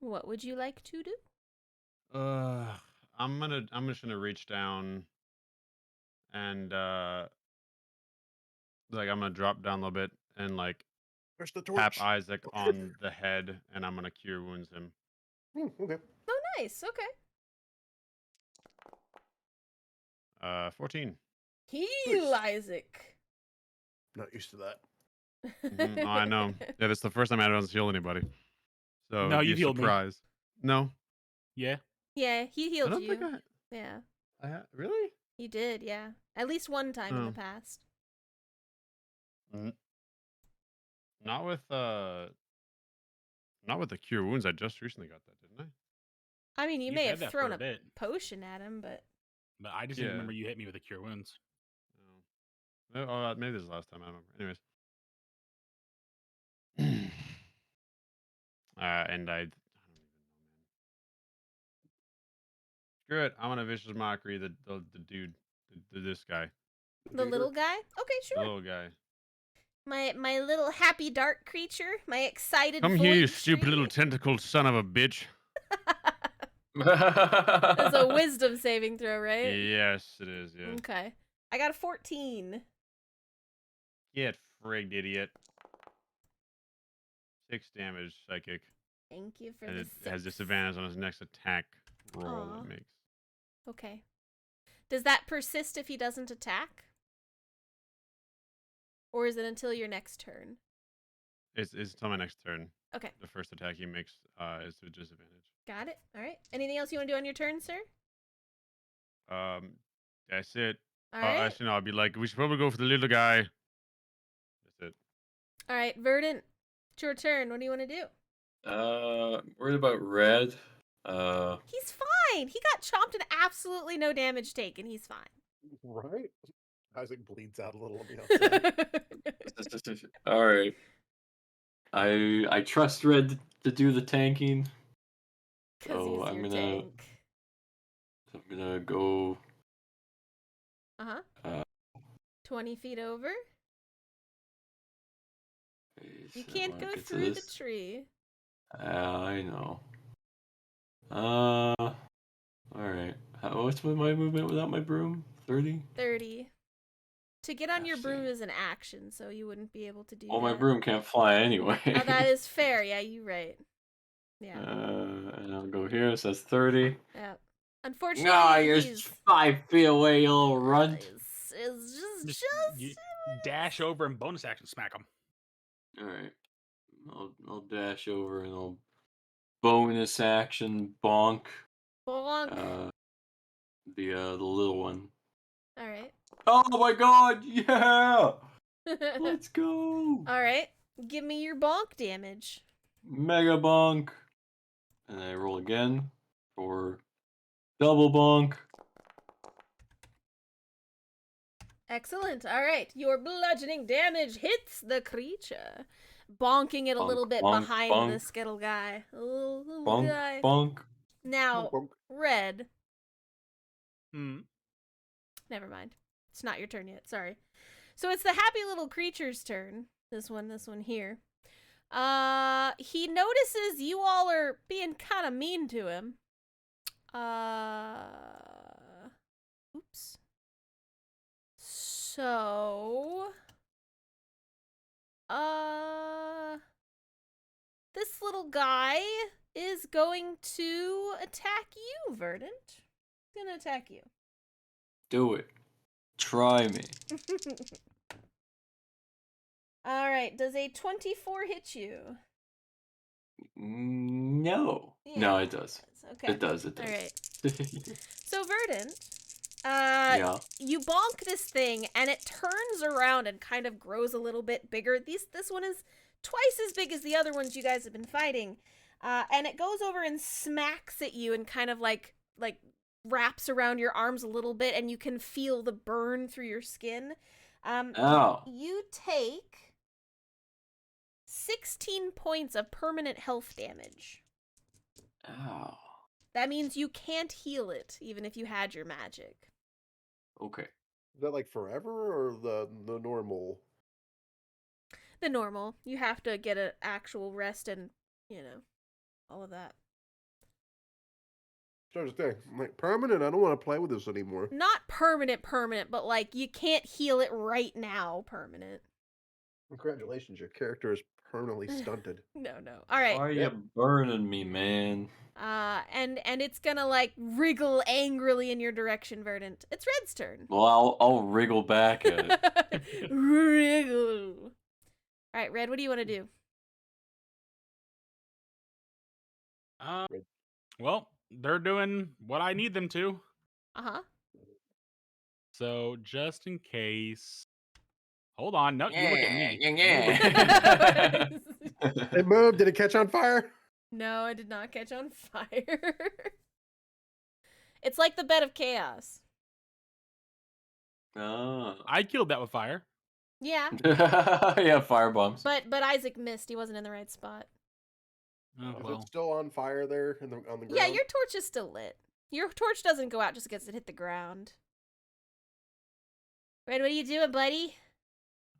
[SPEAKER 1] What would you like to do?
[SPEAKER 2] I'm just gonna reach down and like I'm gonna drop down a little bit and like
[SPEAKER 3] Where's the
[SPEAKER 2] tap
[SPEAKER 3] torch?
[SPEAKER 2] Isaac on the head and I'm gonna cure wounds him.
[SPEAKER 3] Okay.
[SPEAKER 1] Oh, nice. Okay.
[SPEAKER 2] 14.
[SPEAKER 1] Heal
[SPEAKER 3] Nice.
[SPEAKER 1] Isaac.
[SPEAKER 3] Not used to that.
[SPEAKER 2] Oh, I know. Yeah, that's the first time I haven't healed anybody. So
[SPEAKER 6] No,
[SPEAKER 2] it'd be
[SPEAKER 6] you
[SPEAKER 2] a
[SPEAKER 6] healed me.
[SPEAKER 2] surprise. No,
[SPEAKER 6] Yeah.
[SPEAKER 1] Yeah, he
[SPEAKER 2] I
[SPEAKER 1] healed
[SPEAKER 2] don't
[SPEAKER 1] you.
[SPEAKER 2] think
[SPEAKER 1] Yeah,
[SPEAKER 2] really.
[SPEAKER 1] you did. Yeah, at least one time in the
[SPEAKER 2] Oh.
[SPEAKER 1] past.
[SPEAKER 2] N- Not with not with the cure wounds. I just recently got that, didn't I?
[SPEAKER 1] I mean, you
[SPEAKER 6] You've
[SPEAKER 1] may
[SPEAKER 6] had
[SPEAKER 1] have
[SPEAKER 6] that
[SPEAKER 1] thrown
[SPEAKER 6] for a
[SPEAKER 1] a
[SPEAKER 6] bit,
[SPEAKER 1] potion at him, but
[SPEAKER 6] but I just
[SPEAKER 2] Yeah.
[SPEAKER 6] didn't remember you hit me with the cure wounds.
[SPEAKER 2] No. Maybe this is the last time. I don't remember. Anyways. And I don't even know, man. Screw it. I'm gonna vicious mockery the dude, this guy,
[SPEAKER 1] the little guy. Okay,
[SPEAKER 2] the
[SPEAKER 1] sure.
[SPEAKER 2] little guy.
[SPEAKER 1] My little happy dark creature. My excited
[SPEAKER 2] Come
[SPEAKER 1] void
[SPEAKER 2] here, you stupid
[SPEAKER 1] tree.
[SPEAKER 2] little tentacled son of a bitch.
[SPEAKER 1] That's a wisdom saving throw, right?
[SPEAKER 2] Yes, it is. Yeah.
[SPEAKER 1] Okay. I got a 14.
[SPEAKER 2] Get frigged, idiot. 6 damage, psychic,
[SPEAKER 1] Thank you for
[SPEAKER 2] and
[SPEAKER 1] the
[SPEAKER 2] it
[SPEAKER 1] 6.
[SPEAKER 2] has disadvantage on his next attack roll
[SPEAKER 1] Aw.
[SPEAKER 2] it makes.
[SPEAKER 1] Okay. Does that persist if he doesn't attack? Or is it until your next turn?
[SPEAKER 2] It's until my next turn.
[SPEAKER 1] Okay.
[SPEAKER 2] The first attack he makes is with disadvantage.
[SPEAKER 1] Got it. All right. Anything else you want to do on your turn, sir?
[SPEAKER 2] That's it.
[SPEAKER 1] All right.
[SPEAKER 2] Actually, no, I'd be like, we should probably go for the little guy. That's it.
[SPEAKER 1] All right, Verdant. It's your turn. What do you want to do?
[SPEAKER 5] Worried about red.
[SPEAKER 1] He's fine. He got chomped and absolutely no damage taken. He's fine.
[SPEAKER 3] Right? Isaac bleeds out a little on the outside.
[SPEAKER 5] All right. I trust red to do the tanking.
[SPEAKER 1] Because
[SPEAKER 5] So
[SPEAKER 1] he's your tank.
[SPEAKER 5] I'm gonna go.
[SPEAKER 1] Uh-huh.
[SPEAKER 5] Uh,
[SPEAKER 1] 20 feet over. You
[SPEAKER 5] I
[SPEAKER 1] can't
[SPEAKER 5] wanna
[SPEAKER 1] go
[SPEAKER 5] get to
[SPEAKER 1] through the
[SPEAKER 5] this.
[SPEAKER 1] tree.
[SPEAKER 5] I know. All right. What's with my movement without my broom? 30.
[SPEAKER 1] 30. To get on your
[SPEAKER 5] Gosh,
[SPEAKER 1] broom
[SPEAKER 5] dang.
[SPEAKER 1] is an action, so you wouldn't be able to do
[SPEAKER 5] Well,
[SPEAKER 1] that.
[SPEAKER 5] my broom can't fly anyway.
[SPEAKER 1] Oh, that is fair. Yeah, you're right. Yeah.
[SPEAKER 5] And I'll go here. So that's 30.
[SPEAKER 1] Yeah. Unfortunately,
[SPEAKER 5] Ah, you're
[SPEAKER 1] he's
[SPEAKER 5] 5 feet away, you little runt.
[SPEAKER 1] is
[SPEAKER 6] Just you dash over and bonus action smack him.
[SPEAKER 5] All right. I'll dash over and I'll bonus action bonk
[SPEAKER 1] bonk.
[SPEAKER 5] the little one.
[SPEAKER 1] All right.
[SPEAKER 5] Oh my god, yeah! Let's go!
[SPEAKER 1] All right. Give me your bonk damage.
[SPEAKER 5] Mega bonk. And I roll again for double bonk.
[SPEAKER 1] Excellent. All right. Your bludgeoning damage hits the creature, bonking it a
[SPEAKER 5] Bonk,
[SPEAKER 1] little bit
[SPEAKER 5] bonk,
[SPEAKER 1] behind
[SPEAKER 5] bonk.
[SPEAKER 1] the skittle guy. Little
[SPEAKER 5] Bonk,
[SPEAKER 1] guy.
[SPEAKER 5] bonk.
[SPEAKER 1] Now,
[SPEAKER 3] Bonk.
[SPEAKER 1] red.
[SPEAKER 6] Hmm.
[SPEAKER 1] Never mind. It's not your turn yet. Sorry. So it's the happy little creature's turn. This one here. He notices you all are being kind of mean to him. Oops. So, this little guy is going to attack you, Verdant. He's gonna attack you.
[SPEAKER 5] Do it. Try me.
[SPEAKER 1] All right. Does a 24 hit you?
[SPEAKER 5] No.
[SPEAKER 1] Yeah,
[SPEAKER 5] No, it does.
[SPEAKER 1] Okay.
[SPEAKER 5] It does. It does.
[SPEAKER 1] All right. So Verdant,
[SPEAKER 5] Yeah.
[SPEAKER 1] you bonk this thing, and it turns around and kind of grows a little bit bigger. This one is twice as big as the other ones you guys have been fighting, and it goes over and smacks at you and kind of like wraps around your arms a little bit, and you can feel the burn through your skin.
[SPEAKER 5] Ow.
[SPEAKER 1] You take 16 points of permanent health damage.
[SPEAKER 5] Ow.
[SPEAKER 1] That means you can't heal it, even if you had your magic.
[SPEAKER 5] Okay.
[SPEAKER 3] Is that like forever or the normal?
[SPEAKER 1] The normal. You have to get an actual rest and, all of that.
[SPEAKER 3] So I'm like, permanent? I don't want to play with this anymore.
[SPEAKER 1] Not permanent, but like you can't heal it right now, permanent.
[SPEAKER 3] Congratulations, your character is permanently stunted.
[SPEAKER 1] No. All right.
[SPEAKER 5] Why are you burning me, man?
[SPEAKER 1] And it's gonna like wriggle angrily in your direction, Verdant. It's Red's turn.
[SPEAKER 5] Well, I'll wriggle back at it.
[SPEAKER 1] Wriggle. All right, Red. What do you want to do?
[SPEAKER 6] Well, they're doing what I need them to. So just in case. Hold on. No, you look at me.
[SPEAKER 5] Yeah.
[SPEAKER 3] It moved. Did it catch on fire?
[SPEAKER 1] No, I did not catch on fire. It's like the bed of chaos.
[SPEAKER 5] Oh.
[SPEAKER 6] I killed that with fire.
[SPEAKER 1] Yeah,
[SPEAKER 5] Yeah, fire bombs.
[SPEAKER 1] but Isaac missed. He wasn't in the right spot.
[SPEAKER 6] Oh,
[SPEAKER 3] Is
[SPEAKER 6] well.
[SPEAKER 3] it still on fire there on the ground?
[SPEAKER 1] Yeah, your torch is still lit. Your torch doesn't go out just because it hit the ground. Red, what are you doing, buddy?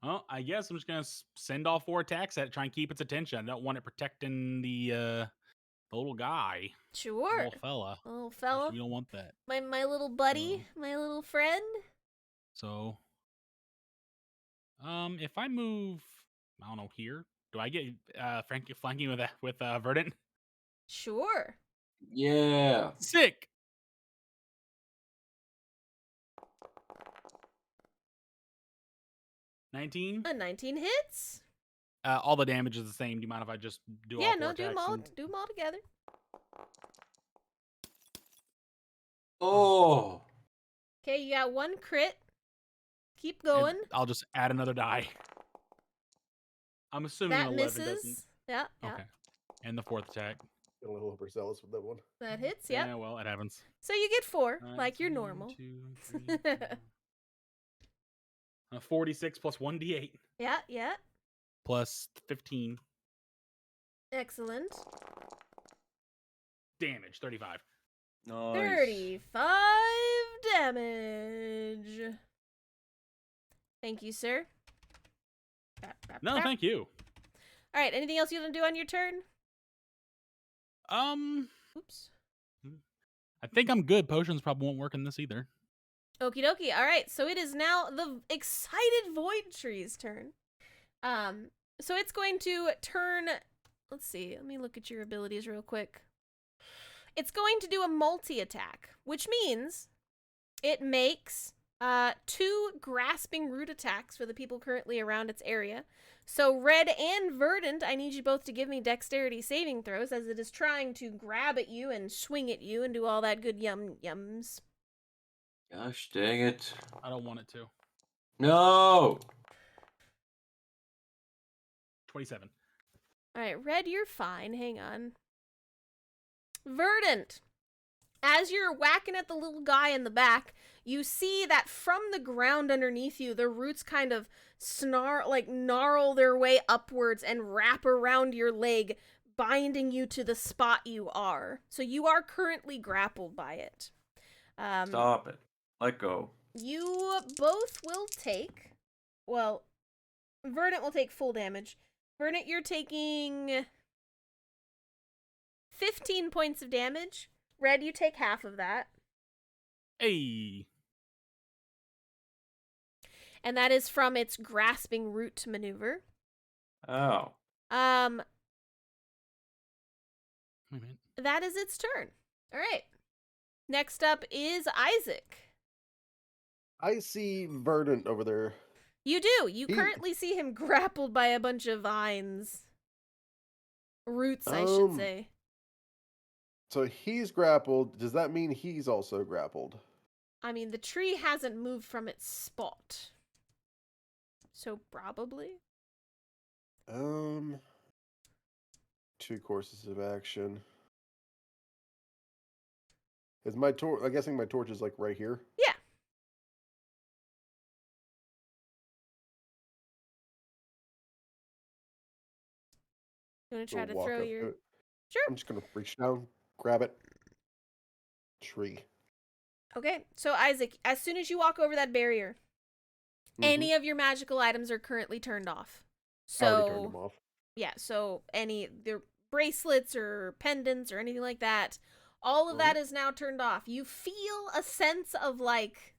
[SPEAKER 6] Well, I guess I'm just gonna send all 4 attacks at it, try and keep its attention. I don't want it protecting the little guy,
[SPEAKER 1] Sure.
[SPEAKER 6] little fella.
[SPEAKER 1] Little fella.
[SPEAKER 6] We don't want that.
[SPEAKER 1] My little buddy, my little friend.
[SPEAKER 6] So, if I move, I don't know, here, do I get flanking with Verdant?
[SPEAKER 1] Sure.
[SPEAKER 5] Yeah.
[SPEAKER 6] Sick. $19.
[SPEAKER 1] A 19 hits.
[SPEAKER 6] All the damage is the same. Do you mind if I just do all
[SPEAKER 1] Yeah,
[SPEAKER 6] 4
[SPEAKER 1] no,
[SPEAKER 6] attacks?
[SPEAKER 1] do them all together.
[SPEAKER 5] Oh.
[SPEAKER 1] Okay, you got 1 crit. Keep going.
[SPEAKER 6] I'll just add another die. I'm assuming
[SPEAKER 1] That
[SPEAKER 6] 11 doesn't.
[SPEAKER 1] misses. Yeah.
[SPEAKER 6] Okay. And the 4th attack.
[SPEAKER 3] Got a little overzealous with that one.
[SPEAKER 1] That hits, yeah.
[SPEAKER 6] Yeah, well, it happens.
[SPEAKER 1] So you get 4,
[SPEAKER 6] 1,
[SPEAKER 1] like you're
[SPEAKER 6] 2,
[SPEAKER 1] normal.
[SPEAKER 6] 2, 3, 4. 46 plus 1d8
[SPEAKER 1] Yeah.
[SPEAKER 6] plus 15
[SPEAKER 1] Excellent.
[SPEAKER 6] damage. 35.
[SPEAKER 5] Nice.
[SPEAKER 1] 35 damage. Thank you, sir.
[SPEAKER 6] No, thank you.
[SPEAKER 1] All right, anything else you want to do on your turn? Oops.
[SPEAKER 6] I think I'm good. Potions probably won't work in this either.
[SPEAKER 1] Okie dokie. All right, so it is now the excited Void Tree's turn. So it's going to turn. Let's see. Let me look at your abilities real quick. It's going to do a multi-attack, which means it makes 2 grasping root attacks for the people currently around its area. So Red and Verdant, I need you both to give me dexterity saving throws as it is trying to grab at you and swing at you and do all that good yums.
[SPEAKER 5] Gosh dang it.
[SPEAKER 6] I don't want it to.
[SPEAKER 5] No.
[SPEAKER 6] 27.
[SPEAKER 1] All right, Red, you're fine. Hang on. Verdant, as you're whacking at the little guy in the back, you see that from the ground underneath you, the roots kind of gnarl their way upwards and wrap around your leg, binding you to the spot you are. So you are currently grappled by it.
[SPEAKER 5] Stop it. Let go.
[SPEAKER 1] You both will take, well, Verdant will take full damage. Verdant, you're taking 15 points of damage. Red, you take half of that.
[SPEAKER 6] Hey.
[SPEAKER 1] And that is from its grasping root maneuver.
[SPEAKER 5] Oh.
[SPEAKER 6] Wait a minute.
[SPEAKER 1] that is its turn. All right. Next up is Isaac.
[SPEAKER 3] I see Verdant over there.
[SPEAKER 1] You do. You
[SPEAKER 3] He-
[SPEAKER 1] currently see him grappled by a bunch of vines. Roots, I should
[SPEAKER 3] Um,
[SPEAKER 1] say.
[SPEAKER 3] So he's grappled. Does that mean he's also grappled?
[SPEAKER 1] I mean, the tree hasn't moved from its spot. So probably.
[SPEAKER 3] 2 courses of action. Is my torch? I'm guessing my torch is like right here.
[SPEAKER 1] Yeah. You want to try
[SPEAKER 3] Gonna
[SPEAKER 1] to
[SPEAKER 3] walk
[SPEAKER 1] throw
[SPEAKER 3] up
[SPEAKER 1] your...
[SPEAKER 3] to it.
[SPEAKER 1] Sure.
[SPEAKER 3] I'm just gonna reach down, grab it. Tree.
[SPEAKER 1] Okay, so Isaac, as soon as you walk over that barrier, any of your magical items are currently turned off.
[SPEAKER 3] I already turned them
[SPEAKER 1] So,
[SPEAKER 3] off.
[SPEAKER 1] yeah, so any their bracelets or pendants or anything like that, all of that is now turned off. You feel a sense of like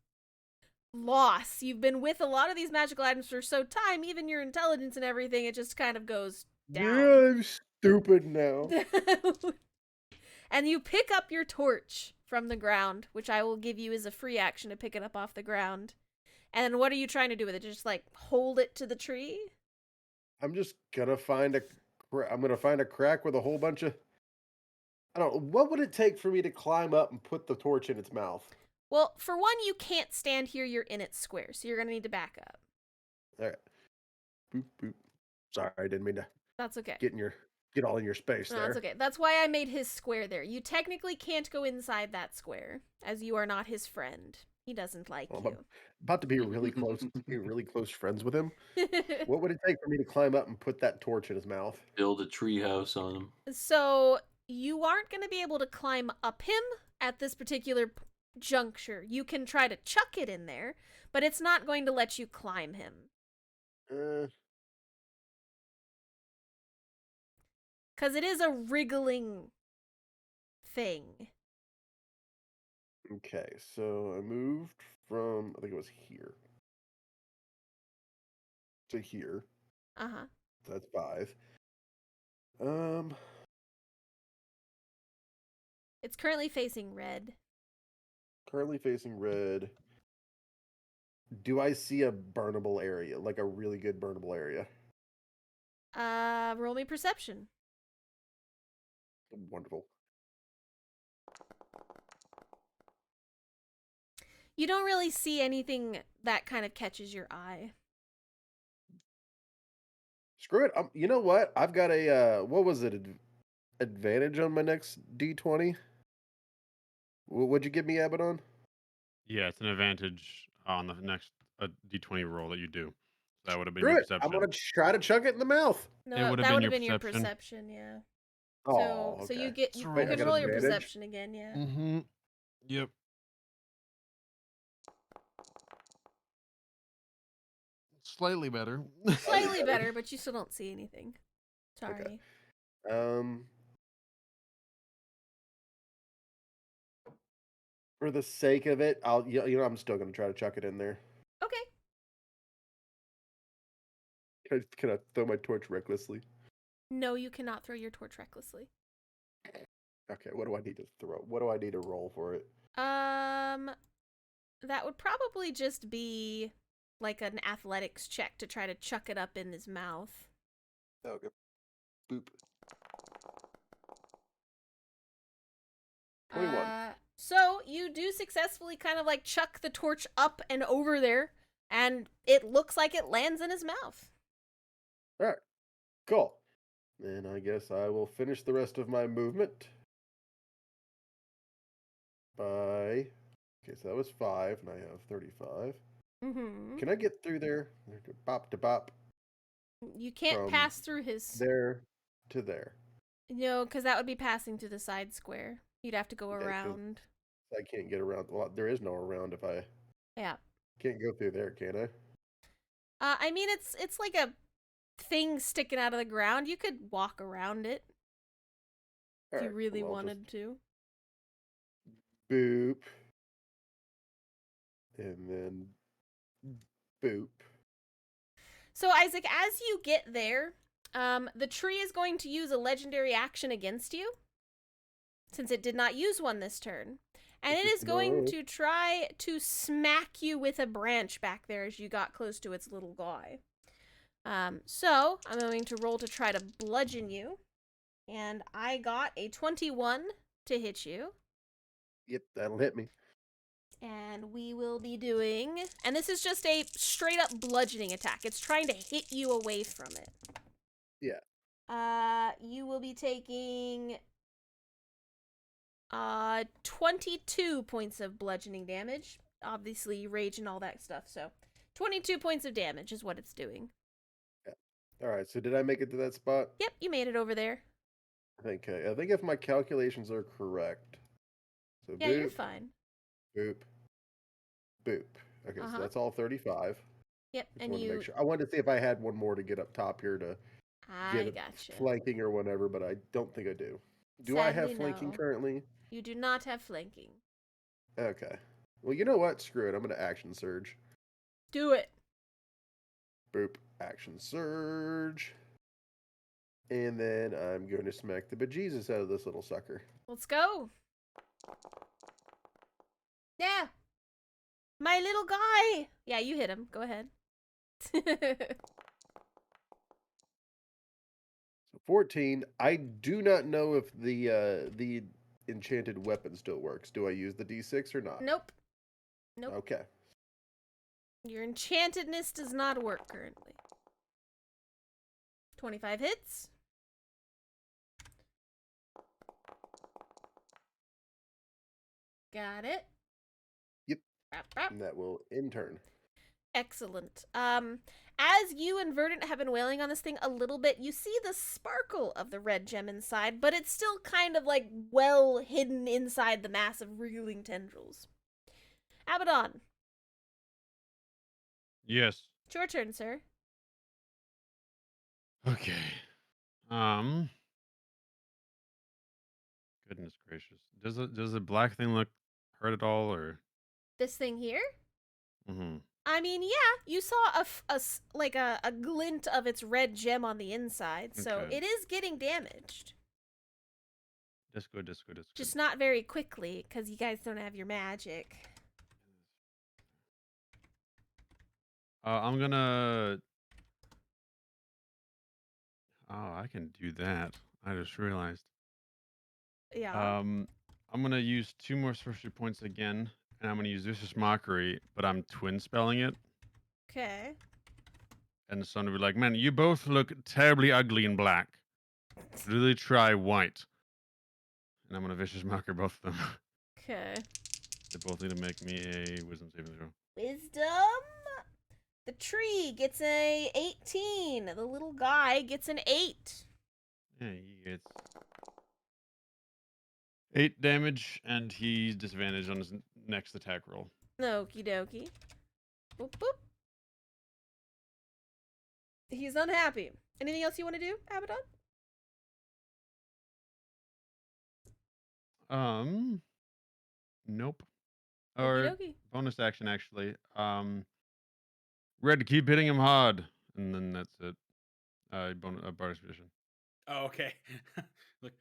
[SPEAKER 1] loss. You've been with a lot of these magical items for so time, even your intelligence and everything, it just kind of goes
[SPEAKER 3] Yeah,
[SPEAKER 1] down.
[SPEAKER 3] I'm stupid now.
[SPEAKER 1] And you pick up your torch from the ground, which I will give you as a free action to pick it up off the ground. And then what are you trying to do with it? Just like hold it to the tree?
[SPEAKER 3] I'm just gonna find I'm gonna find a crack with a whole bunch of. I don't know. What would it take for me to climb up and put the torch in its mouth?
[SPEAKER 1] Well, for one, you can't stand here. You're in its square, so you're going to need to back up.
[SPEAKER 3] All right. Boop boop. Sorry, I didn't mean to
[SPEAKER 1] That's okay.
[SPEAKER 3] get all in your space
[SPEAKER 1] No,
[SPEAKER 3] there.
[SPEAKER 1] that's okay. That's why I made his square there. You technically can't go inside that square, as you are not his friend. He doesn't like
[SPEAKER 3] Well, I'm about to be really close friends with him.
[SPEAKER 1] you.
[SPEAKER 3] What would it take for me to climb up and put that torch in his mouth?
[SPEAKER 5] Build a treehouse on him.
[SPEAKER 1] So, you aren't going to be able to climb up him at this particular juncture. You can try to chuck it in there, but it's not going to let you climb him. Because it is a wriggling thing.
[SPEAKER 3] Okay, so I moved from, I think it was here to here.
[SPEAKER 1] Uh-huh.
[SPEAKER 3] That's 5.
[SPEAKER 1] It's currently facing red.
[SPEAKER 3] Currently facing red. Do I see a burnable area? Like a really good burnable area?
[SPEAKER 1] Roll me perception.
[SPEAKER 3] Wonderful.
[SPEAKER 1] You don't really see anything that kind of catches your eye.
[SPEAKER 3] Screw it. You know what? I've got a, what was it? Advantage on my next D20? What'd you give me, Abaddon?
[SPEAKER 2] Yeah, it's an advantage on the next d20 roll that you do. That would have been
[SPEAKER 3] Screw
[SPEAKER 2] your
[SPEAKER 3] it. I'm
[SPEAKER 2] perception.
[SPEAKER 3] going to try to chuck it in the mouth.
[SPEAKER 1] No,
[SPEAKER 2] It would've
[SPEAKER 1] that
[SPEAKER 2] been
[SPEAKER 1] would
[SPEAKER 2] your
[SPEAKER 1] have been your
[SPEAKER 2] perception.
[SPEAKER 1] perception, yeah.
[SPEAKER 3] Oh,
[SPEAKER 1] So you
[SPEAKER 3] okay.
[SPEAKER 1] get you
[SPEAKER 6] Wait,
[SPEAKER 1] can
[SPEAKER 6] I got
[SPEAKER 1] roll your
[SPEAKER 3] advantage?
[SPEAKER 1] perception again, yeah.
[SPEAKER 2] Mm-hmm. Yep. Slightly better.
[SPEAKER 1] Slightly better, but you still don't see anything. Sorry.
[SPEAKER 3] For the sake of it, I'm still going to try to chuck it in there.
[SPEAKER 1] Okay.
[SPEAKER 3] Can I throw my torch recklessly?
[SPEAKER 1] No, you cannot throw your torch recklessly.
[SPEAKER 3] Okay, what do I need to throw? What do I need to roll for it?
[SPEAKER 1] That would probably just be like an athletics check to try to chuck it up in his mouth.
[SPEAKER 3] Okay. Boop. 21.
[SPEAKER 1] So you do successfully kind of like chuck the torch up and over there, and it looks like it lands in his mouth.
[SPEAKER 3] All right. Cool. And I guess I will finish the rest of my movement by. Okay, so that was 5, and I have 35.
[SPEAKER 1] Mm-hmm.
[SPEAKER 3] Can I get through there? Bop to bop.
[SPEAKER 1] You can't
[SPEAKER 3] From
[SPEAKER 1] pass through his...
[SPEAKER 3] There to there.
[SPEAKER 1] No, because that would be passing through the side square. You'd have to go
[SPEAKER 3] Okay, 'cause
[SPEAKER 1] around.
[SPEAKER 3] I can't get around. Well, there is no around if I
[SPEAKER 1] Yeah.
[SPEAKER 3] can't go through there, can I?
[SPEAKER 1] I mean, it's like a thing sticking out of the ground. You could walk around it if you
[SPEAKER 3] Alright,
[SPEAKER 1] really
[SPEAKER 3] well, I'll
[SPEAKER 1] wanted to.
[SPEAKER 3] Boop. And then boop.
[SPEAKER 1] So, Isaac, as you get there, the tree is going to use a legendary action against you. since it did not use one this turn. And it is going
[SPEAKER 3] No.
[SPEAKER 1] to try to smack you with a branch back there as you got close to its little guy. So I'm going to roll to try to bludgeon you. And I got a 21 to hit you.
[SPEAKER 3] Yep, that'll hit me.
[SPEAKER 1] And we will be doing... And this is just a straight-up bludgeoning attack. It's trying to hit you away from it.
[SPEAKER 3] Yeah.
[SPEAKER 1] You will be taking... 22 points of bludgeoning damage. Obviously, rage and all that stuff, so... 22 points of damage is what it's doing.
[SPEAKER 3] All right. So did I make it to that spot?
[SPEAKER 1] Yep, you made it over there.
[SPEAKER 3] Okay. I think if my calculations are correct. So
[SPEAKER 1] Yeah,
[SPEAKER 3] boop,
[SPEAKER 1] you're fine.
[SPEAKER 3] boop, boop. Okay,
[SPEAKER 1] Uh-huh.
[SPEAKER 3] so that's all 35.
[SPEAKER 1] Yep,
[SPEAKER 3] Just
[SPEAKER 1] and
[SPEAKER 3] wanted to
[SPEAKER 1] you...
[SPEAKER 3] make sure. I wanted to see if I had one more to get up top here to
[SPEAKER 1] I
[SPEAKER 3] get
[SPEAKER 1] gotcha.
[SPEAKER 3] flanking or whatever, but I don't think I do. Do I have
[SPEAKER 1] Sadly,
[SPEAKER 3] flanking
[SPEAKER 1] no.
[SPEAKER 3] currently?
[SPEAKER 1] You do not have flanking.
[SPEAKER 3] Okay. Well, you know what? Screw it. I'm going to action surge.
[SPEAKER 1] Do it.
[SPEAKER 3] Boop. Action surge. And then I'm going to smack the bejesus out of this little sucker.
[SPEAKER 1] Let's go. Yeah. My little guy. Yeah, you hit him. Go ahead.
[SPEAKER 3] So 14. I do not know if the enchanted weapon still works. Do I use the D6 or not?
[SPEAKER 1] Nope. Nope.
[SPEAKER 3] Okay.
[SPEAKER 1] Your enchantedness does not work currently. 25 hits. Got it.
[SPEAKER 3] Yep.
[SPEAKER 1] Bap, bap.
[SPEAKER 3] And that will in turn.
[SPEAKER 1] Excellent. As you and Verdant have been wailing on this thing a little bit, you see the sparkle of the red gem inside, but it's still kind of like well hidden inside the mass of wriggling tendrils. Abaddon,
[SPEAKER 2] Yes.
[SPEAKER 1] it's your turn, sir.
[SPEAKER 2] Okay. Goodness gracious. Does the black thing look hurt at all, or?
[SPEAKER 1] This thing here?
[SPEAKER 2] Mm-hmm.
[SPEAKER 1] I mean, yeah, you saw a glint of its red gem on the inside, so
[SPEAKER 2] Okay.
[SPEAKER 1] it is getting damaged.
[SPEAKER 2] That's good. That's good. That's good.
[SPEAKER 1] Just not very quickly, because you guys don't have your magic.
[SPEAKER 2] I'm gonna. Oh, I can do that. I just realized.
[SPEAKER 1] Yeah.
[SPEAKER 2] I'm gonna use 2 more sorcery points again, and I'm gonna use Vicious Mockery, but I'm twin spelling it.
[SPEAKER 1] Okay.
[SPEAKER 2] And the son will be like, "Man, you both look terribly ugly in black. Really try white." And I'm gonna Vicious Mocker both of them.
[SPEAKER 1] Okay.
[SPEAKER 2] They both need to make me a Wisdom saving throw.
[SPEAKER 1] Wisdom. The tree gets a 18. The little guy gets an 8.
[SPEAKER 2] Yeah, he gets 8 damage, and he's disadvantaged on his next attack roll.
[SPEAKER 1] Okie dokie. Boop boop. He's unhappy. Anything else you want to do, Abaddon?
[SPEAKER 2] Nope.
[SPEAKER 1] Okie
[SPEAKER 2] Or
[SPEAKER 1] dokie.
[SPEAKER 2] bonus action actually. Red, keep hitting him hard, and then that's it. Bonus vision.
[SPEAKER 6] Oh, okay. Look,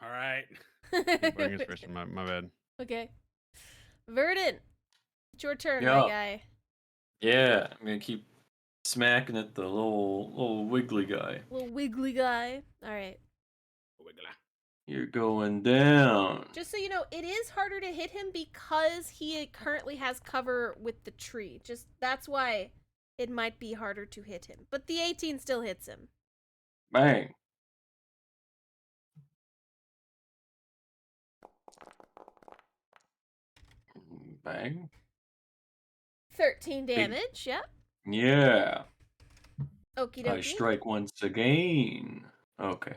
[SPEAKER 6] all right.
[SPEAKER 2] Burning expression. My bad.
[SPEAKER 1] Okay. Verdant, it's your turn,
[SPEAKER 5] Yeah.
[SPEAKER 1] my guy.
[SPEAKER 5] Yeah, I'm gonna keep smacking at the little wiggly guy.
[SPEAKER 1] Little wiggly guy. All right.
[SPEAKER 6] Wiggler.
[SPEAKER 5] You're going down.
[SPEAKER 1] Just so you know, it is harder to hit him because he currently has cover with the tree. Just that's why it might be harder to hit him. But the 18 still hits him.
[SPEAKER 5] Bang. Bang.
[SPEAKER 1] 13 damage, yep.
[SPEAKER 5] Yeah.
[SPEAKER 1] Okie
[SPEAKER 5] I
[SPEAKER 1] dokie.
[SPEAKER 5] strike once again. Okay.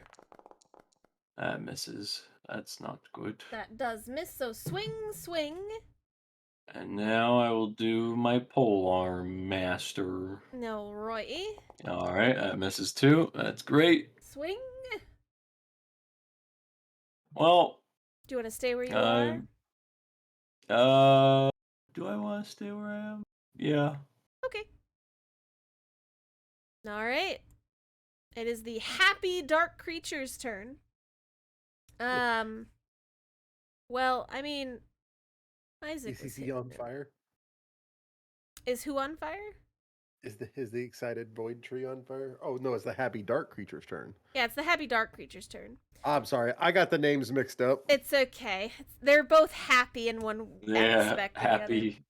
[SPEAKER 5] That misses. That's not good.
[SPEAKER 1] That does miss, so swing, swing.
[SPEAKER 5] And now I will do my polearm master.
[SPEAKER 1] No, Roy.
[SPEAKER 5] Alright, that misses too. That's great.
[SPEAKER 1] Swing.
[SPEAKER 5] Well,
[SPEAKER 1] Do you want to stay where you are?
[SPEAKER 5] do I want to stay where I am? Yeah.
[SPEAKER 1] Okay. All right. It is the happy dark creature's turn. Well, I mean, Isaac was
[SPEAKER 3] Is he
[SPEAKER 1] hitting
[SPEAKER 3] on
[SPEAKER 1] him.
[SPEAKER 3] fire?
[SPEAKER 1] Is who on fire?
[SPEAKER 3] Is the excited void tree on fire? Oh no, it's the happy dark creature's turn.
[SPEAKER 1] Yeah, it's the happy dark creature's turn.
[SPEAKER 3] I'm sorry, I got the names mixed up.
[SPEAKER 1] It's okay. They're both happy in one
[SPEAKER 5] Yeah,
[SPEAKER 1] aspect or the other.
[SPEAKER 5] happy.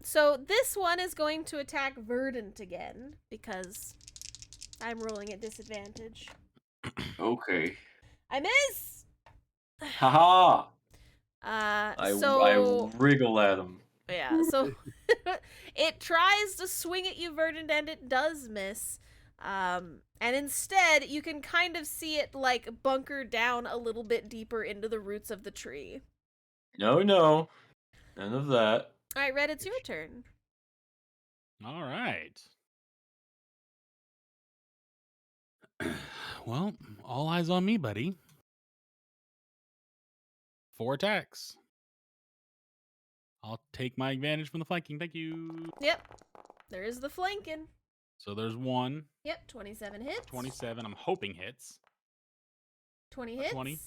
[SPEAKER 1] So this one is going to attack Verdant again because I'm rolling at disadvantage.
[SPEAKER 5] Okay.
[SPEAKER 1] I miss.
[SPEAKER 5] Haha!
[SPEAKER 1] So
[SPEAKER 5] I wriggle at him.
[SPEAKER 1] yeah, so it tries to swing at you, Verdant, and it does miss. And instead, you can kind of see it like bunker down a little bit deeper into the roots of the tree.
[SPEAKER 5] No, none of that.
[SPEAKER 1] All right, Red, it's your turn.
[SPEAKER 6] All right. Well, all eyes on me, buddy. 4 attacks. I'll take my advantage from the flanking. Thank you.
[SPEAKER 1] Yep, there is the flanking.
[SPEAKER 6] So there's 1.
[SPEAKER 1] Yep, 27 hits.
[SPEAKER 6] 27. I'm hoping hits.
[SPEAKER 1] 20 hits.
[SPEAKER 6] 20.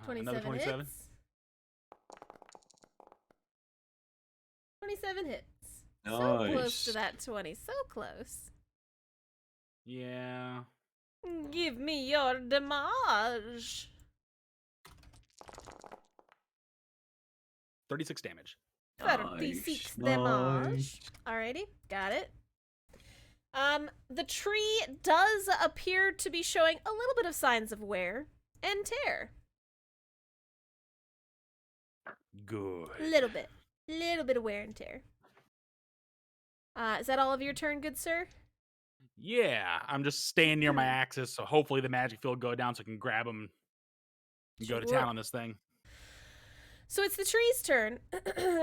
[SPEAKER 1] 27
[SPEAKER 6] Another 27.
[SPEAKER 1] hits. 27 hits. So close to
[SPEAKER 5] Nice.
[SPEAKER 1] that 20. So close.
[SPEAKER 6] Yeah.
[SPEAKER 1] Give me your damage.
[SPEAKER 6] 36 damage.
[SPEAKER 1] 36
[SPEAKER 5] Nice.
[SPEAKER 1] damage. Alrighty, got it. The tree does appear to be showing a little bit of signs of wear and tear.
[SPEAKER 6] Good.
[SPEAKER 1] Little bit of wear and tear. Is that all of your turn, good sir?
[SPEAKER 6] Yeah, I'm just staying near my axis, so hopefully the magic field go down so I can grab him and go to
[SPEAKER 1] Sure.
[SPEAKER 6] town on this thing.
[SPEAKER 1] So it's the tree's turn.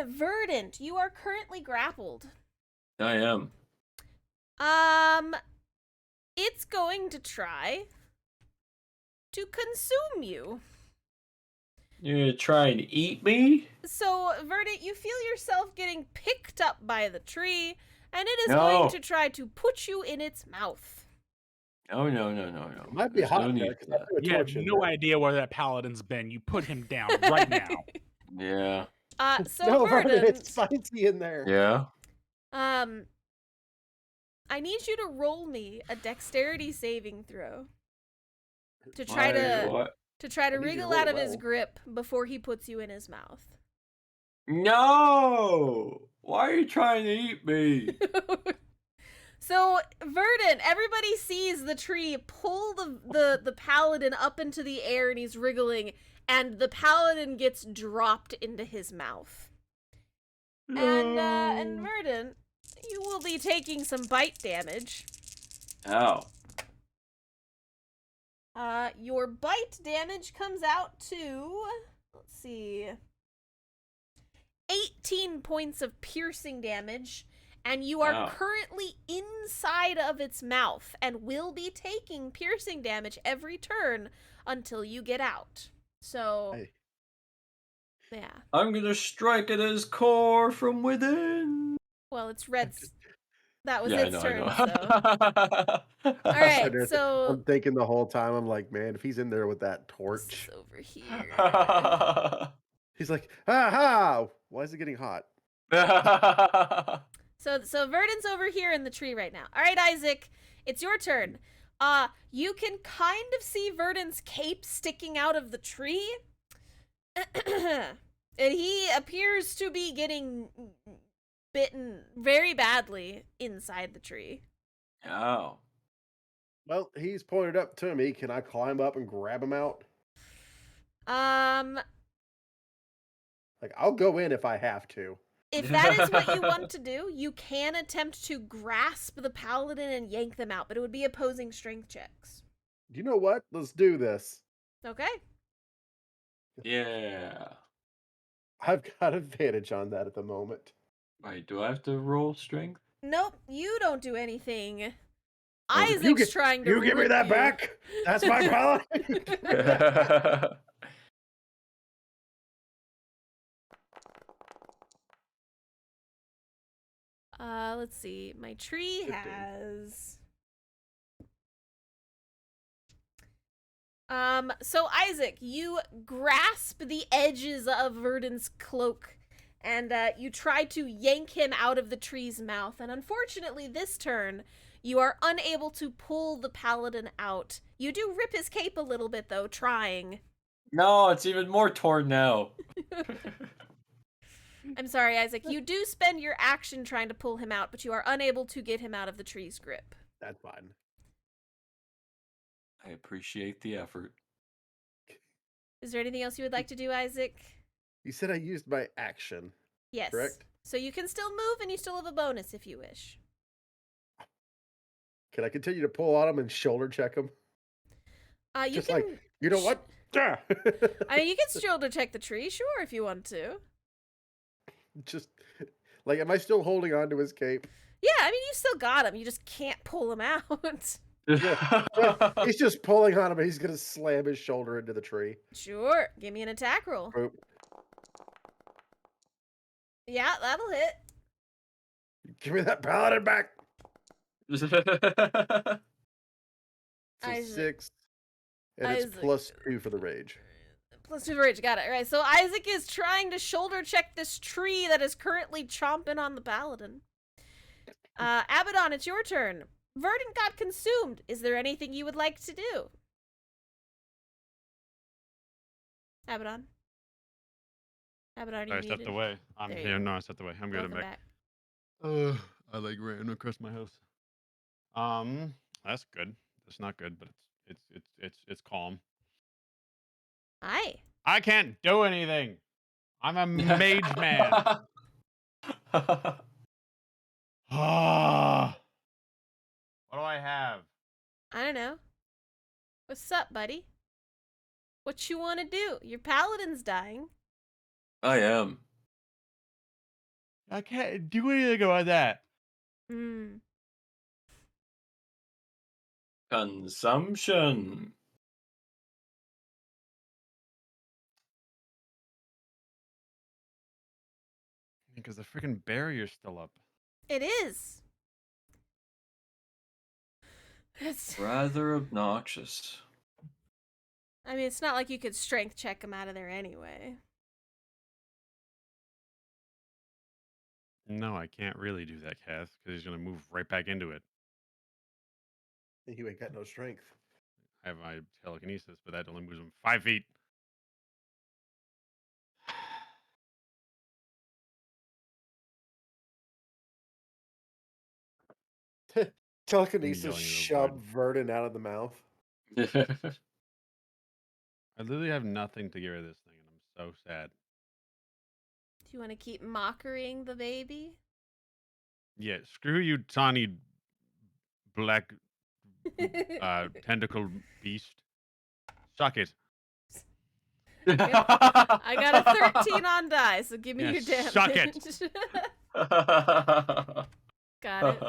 [SPEAKER 1] Verdant, you are currently grappled.
[SPEAKER 5] I am.
[SPEAKER 1] It's going to try to consume you.
[SPEAKER 5] You're gonna try and eat me?
[SPEAKER 1] So, Verdant, you feel yourself getting picked up by the tree, and it is
[SPEAKER 5] No.
[SPEAKER 1] going to try to put you in its mouth.
[SPEAKER 5] No.
[SPEAKER 3] It might be
[SPEAKER 5] There's
[SPEAKER 3] hot
[SPEAKER 5] no
[SPEAKER 3] in
[SPEAKER 5] need
[SPEAKER 3] there
[SPEAKER 5] for
[SPEAKER 3] because I
[SPEAKER 5] that.
[SPEAKER 3] threw a
[SPEAKER 6] You have
[SPEAKER 3] torch in
[SPEAKER 6] no
[SPEAKER 3] there.
[SPEAKER 6] idea where that paladin's been. You put him down right now.
[SPEAKER 5] Yeah.
[SPEAKER 1] So
[SPEAKER 3] No,
[SPEAKER 1] Verdant,
[SPEAKER 3] it's spicy in there.
[SPEAKER 5] Yeah.
[SPEAKER 1] I need you to roll me a dexterity saving throw to try
[SPEAKER 5] What?
[SPEAKER 1] to
[SPEAKER 3] I need you to
[SPEAKER 1] wriggle
[SPEAKER 3] roll
[SPEAKER 1] out of his
[SPEAKER 3] well.
[SPEAKER 1] grip before he puts you in his mouth.
[SPEAKER 5] No! Why are you trying to eat me?
[SPEAKER 1] So, Verdant, everybody sees the tree pull the paladin up into the air and he's wriggling, and the paladin gets dropped into his mouth. And Verdant, you will be taking some bite damage.
[SPEAKER 5] Ow.
[SPEAKER 1] Your bite damage comes out to, let's see, 18 points of piercing damage, and you are
[SPEAKER 5] Ow.
[SPEAKER 1] currently inside of its mouth and will be taking piercing damage every turn until you get out. So,
[SPEAKER 3] Hey.
[SPEAKER 1] yeah.
[SPEAKER 5] I'm gonna strike at his core from within.
[SPEAKER 1] Well, it's Red's. That was
[SPEAKER 5] Yeah,
[SPEAKER 1] its
[SPEAKER 5] I
[SPEAKER 1] turn,
[SPEAKER 5] know.
[SPEAKER 1] so.
[SPEAKER 3] I'm
[SPEAKER 1] Alright,
[SPEAKER 3] sitting there
[SPEAKER 1] so-
[SPEAKER 3] I'm thinking the whole time, I'm like, man, if he's in there with that
[SPEAKER 1] This
[SPEAKER 3] torch,
[SPEAKER 1] is over here.
[SPEAKER 3] he's like, ha! Why is it getting hot?
[SPEAKER 1] So Verdant's over here in the tree right now. All right, Isaac, it's your turn. You can kind of see Verdant's cape sticking out of the tree. And he appears to be getting bitten very badly inside the tree.
[SPEAKER 5] Ow.
[SPEAKER 3] Well, he's pointed up to me. Can I climb up and grab him out? Like, I'll go in if I have to.
[SPEAKER 1] If that is what you want to do, you can attempt to grasp the paladin and yank them out, but it would be opposing strength checks.
[SPEAKER 3] You know what? Let's do this.
[SPEAKER 1] Okay.
[SPEAKER 5] Yeah.
[SPEAKER 3] I've got advantage on that at the moment.
[SPEAKER 5] Wait, do I have to roll strength?
[SPEAKER 1] Nope, you don't do anything.
[SPEAKER 5] Oh,
[SPEAKER 1] Isaac's
[SPEAKER 3] you get-
[SPEAKER 1] trying to
[SPEAKER 3] You give me
[SPEAKER 1] rip
[SPEAKER 3] that
[SPEAKER 1] you.
[SPEAKER 3] back? That's my paladin.
[SPEAKER 1] Let's see. My tree
[SPEAKER 3] 15.
[SPEAKER 1] has So Isaac, you grasp the edges of Verdon's cloak, and you try to yank him out of the tree's mouth. And unfortunately, this turn, you are unable to pull the paladin out. You do rip his cape a little bit, though, trying.
[SPEAKER 5] No, it's even more torn now.
[SPEAKER 1] I'm sorry, Isaac. You do spend your action trying to pull him out, but you are unable to get him out of the tree's grip.
[SPEAKER 3] That's fine.
[SPEAKER 5] I appreciate the effort.
[SPEAKER 1] Is there anything else you would like to do, Isaac?
[SPEAKER 3] You said I used my action.
[SPEAKER 1] Yes.
[SPEAKER 3] Correct.
[SPEAKER 1] So you can still move, and you still have a bonus if you wish.
[SPEAKER 3] Can I continue to pull on him and shoulder check him?
[SPEAKER 1] You
[SPEAKER 3] Just
[SPEAKER 1] can.
[SPEAKER 3] like, you know what? Yeah.
[SPEAKER 1] I mean, you can shoulder check the tree, sure, if you want to.
[SPEAKER 3] Just like, am I still holding on to his cape?
[SPEAKER 1] Yeah, I mean, you still got him. You just can't pull him out.
[SPEAKER 3] Yeah, he's just pulling on him and he's gonna slam his shoulder into the tree.
[SPEAKER 1] Sure. Give me an attack roll.
[SPEAKER 3] Boop.
[SPEAKER 1] Yeah, that'll hit.
[SPEAKER 3] Give me that paladin back. So
[SPEAKER 1] Isaac.
[SPEAKER 3] 6. And it's
[SPEAKER 1] Isaac.
[SPEAKER 3] +2 for the rage.
[SPEAKER 1] Plus 2 for rage. Got it. All right, so Isaac is trying to shoulder check this tree that is currently chomping on the paladin. Abaddon, it's your turn. Verdant got consumed. Is there anything you would like to do? Abaddon? Abaddon, are you
[SPEAKER 2] I stepped
[SPEAKER 1] muted?
[SPEAKER 2] away. I'm
[SPEAKER 1] There you
[SPEAKER 2] here.
[SPEAKER 1] go.
[SPEAKER 2] No, I stepped away. I'm good. I'm
[SPEAKER 1] Welcome
[SPEAKER 2] back.
[SPEAKER 1] back.
[SPEAKER 2] I like ran across my house. That's good. That's not good, but it's calm.
[SPEAKER 1] Hi.
[SPEAKER 2] I can't do anything. I'm a mage man. Ah. What do I have?
[SPEAKER 1] I don't know. What's up, buddy? What you want to do? Your paladin's dying.
[SPEAKER 5] I am.
[SPEAKER 2] I can't do anything about that.
[SPEAKER 1] Hmm.
[SPEAKER 5] Consumption.
[SPEAKER 2] Because the freaking barrier's still up.
[SPEAKER 1] It is. It's.
[SPEAKER 5] Rather obnoxious.
[SPEAKER 1] I mean, it's not like you could strength check him out of there anyway.
[SPEAKER 2] No, I can't really do that, Kath, because he's gonna move right back into it.
[SPEAKER 3] You ain't got no strength.
[SPEAKER 2] I have my telekinesis, but that only moves him 5 feet.
[SPEAKER 3] Telekinesis
[SPEAKER 2] yelling at the
[SPEAKER 3] shoved
[SPEAKER 2] void.
[SPEAKER 3] Verdant out of the mouth.
[SPEAKER 2] I literally have nothing to get rid of this thing, and I'm so sad.
[SPEAKER 1] Do you want to keep mockerying the baby?
[SPEAKER 2] Yeah, screw you, tawny black tentacle beast. Suck it.
[SPEAKER 1] I got a 13 on die, so give me
[SPEAKER 2] Yeah,
[SPEAKER 1] your damage.
[SPEAKER 2] suck it.
[SPEAKER 1] Got it.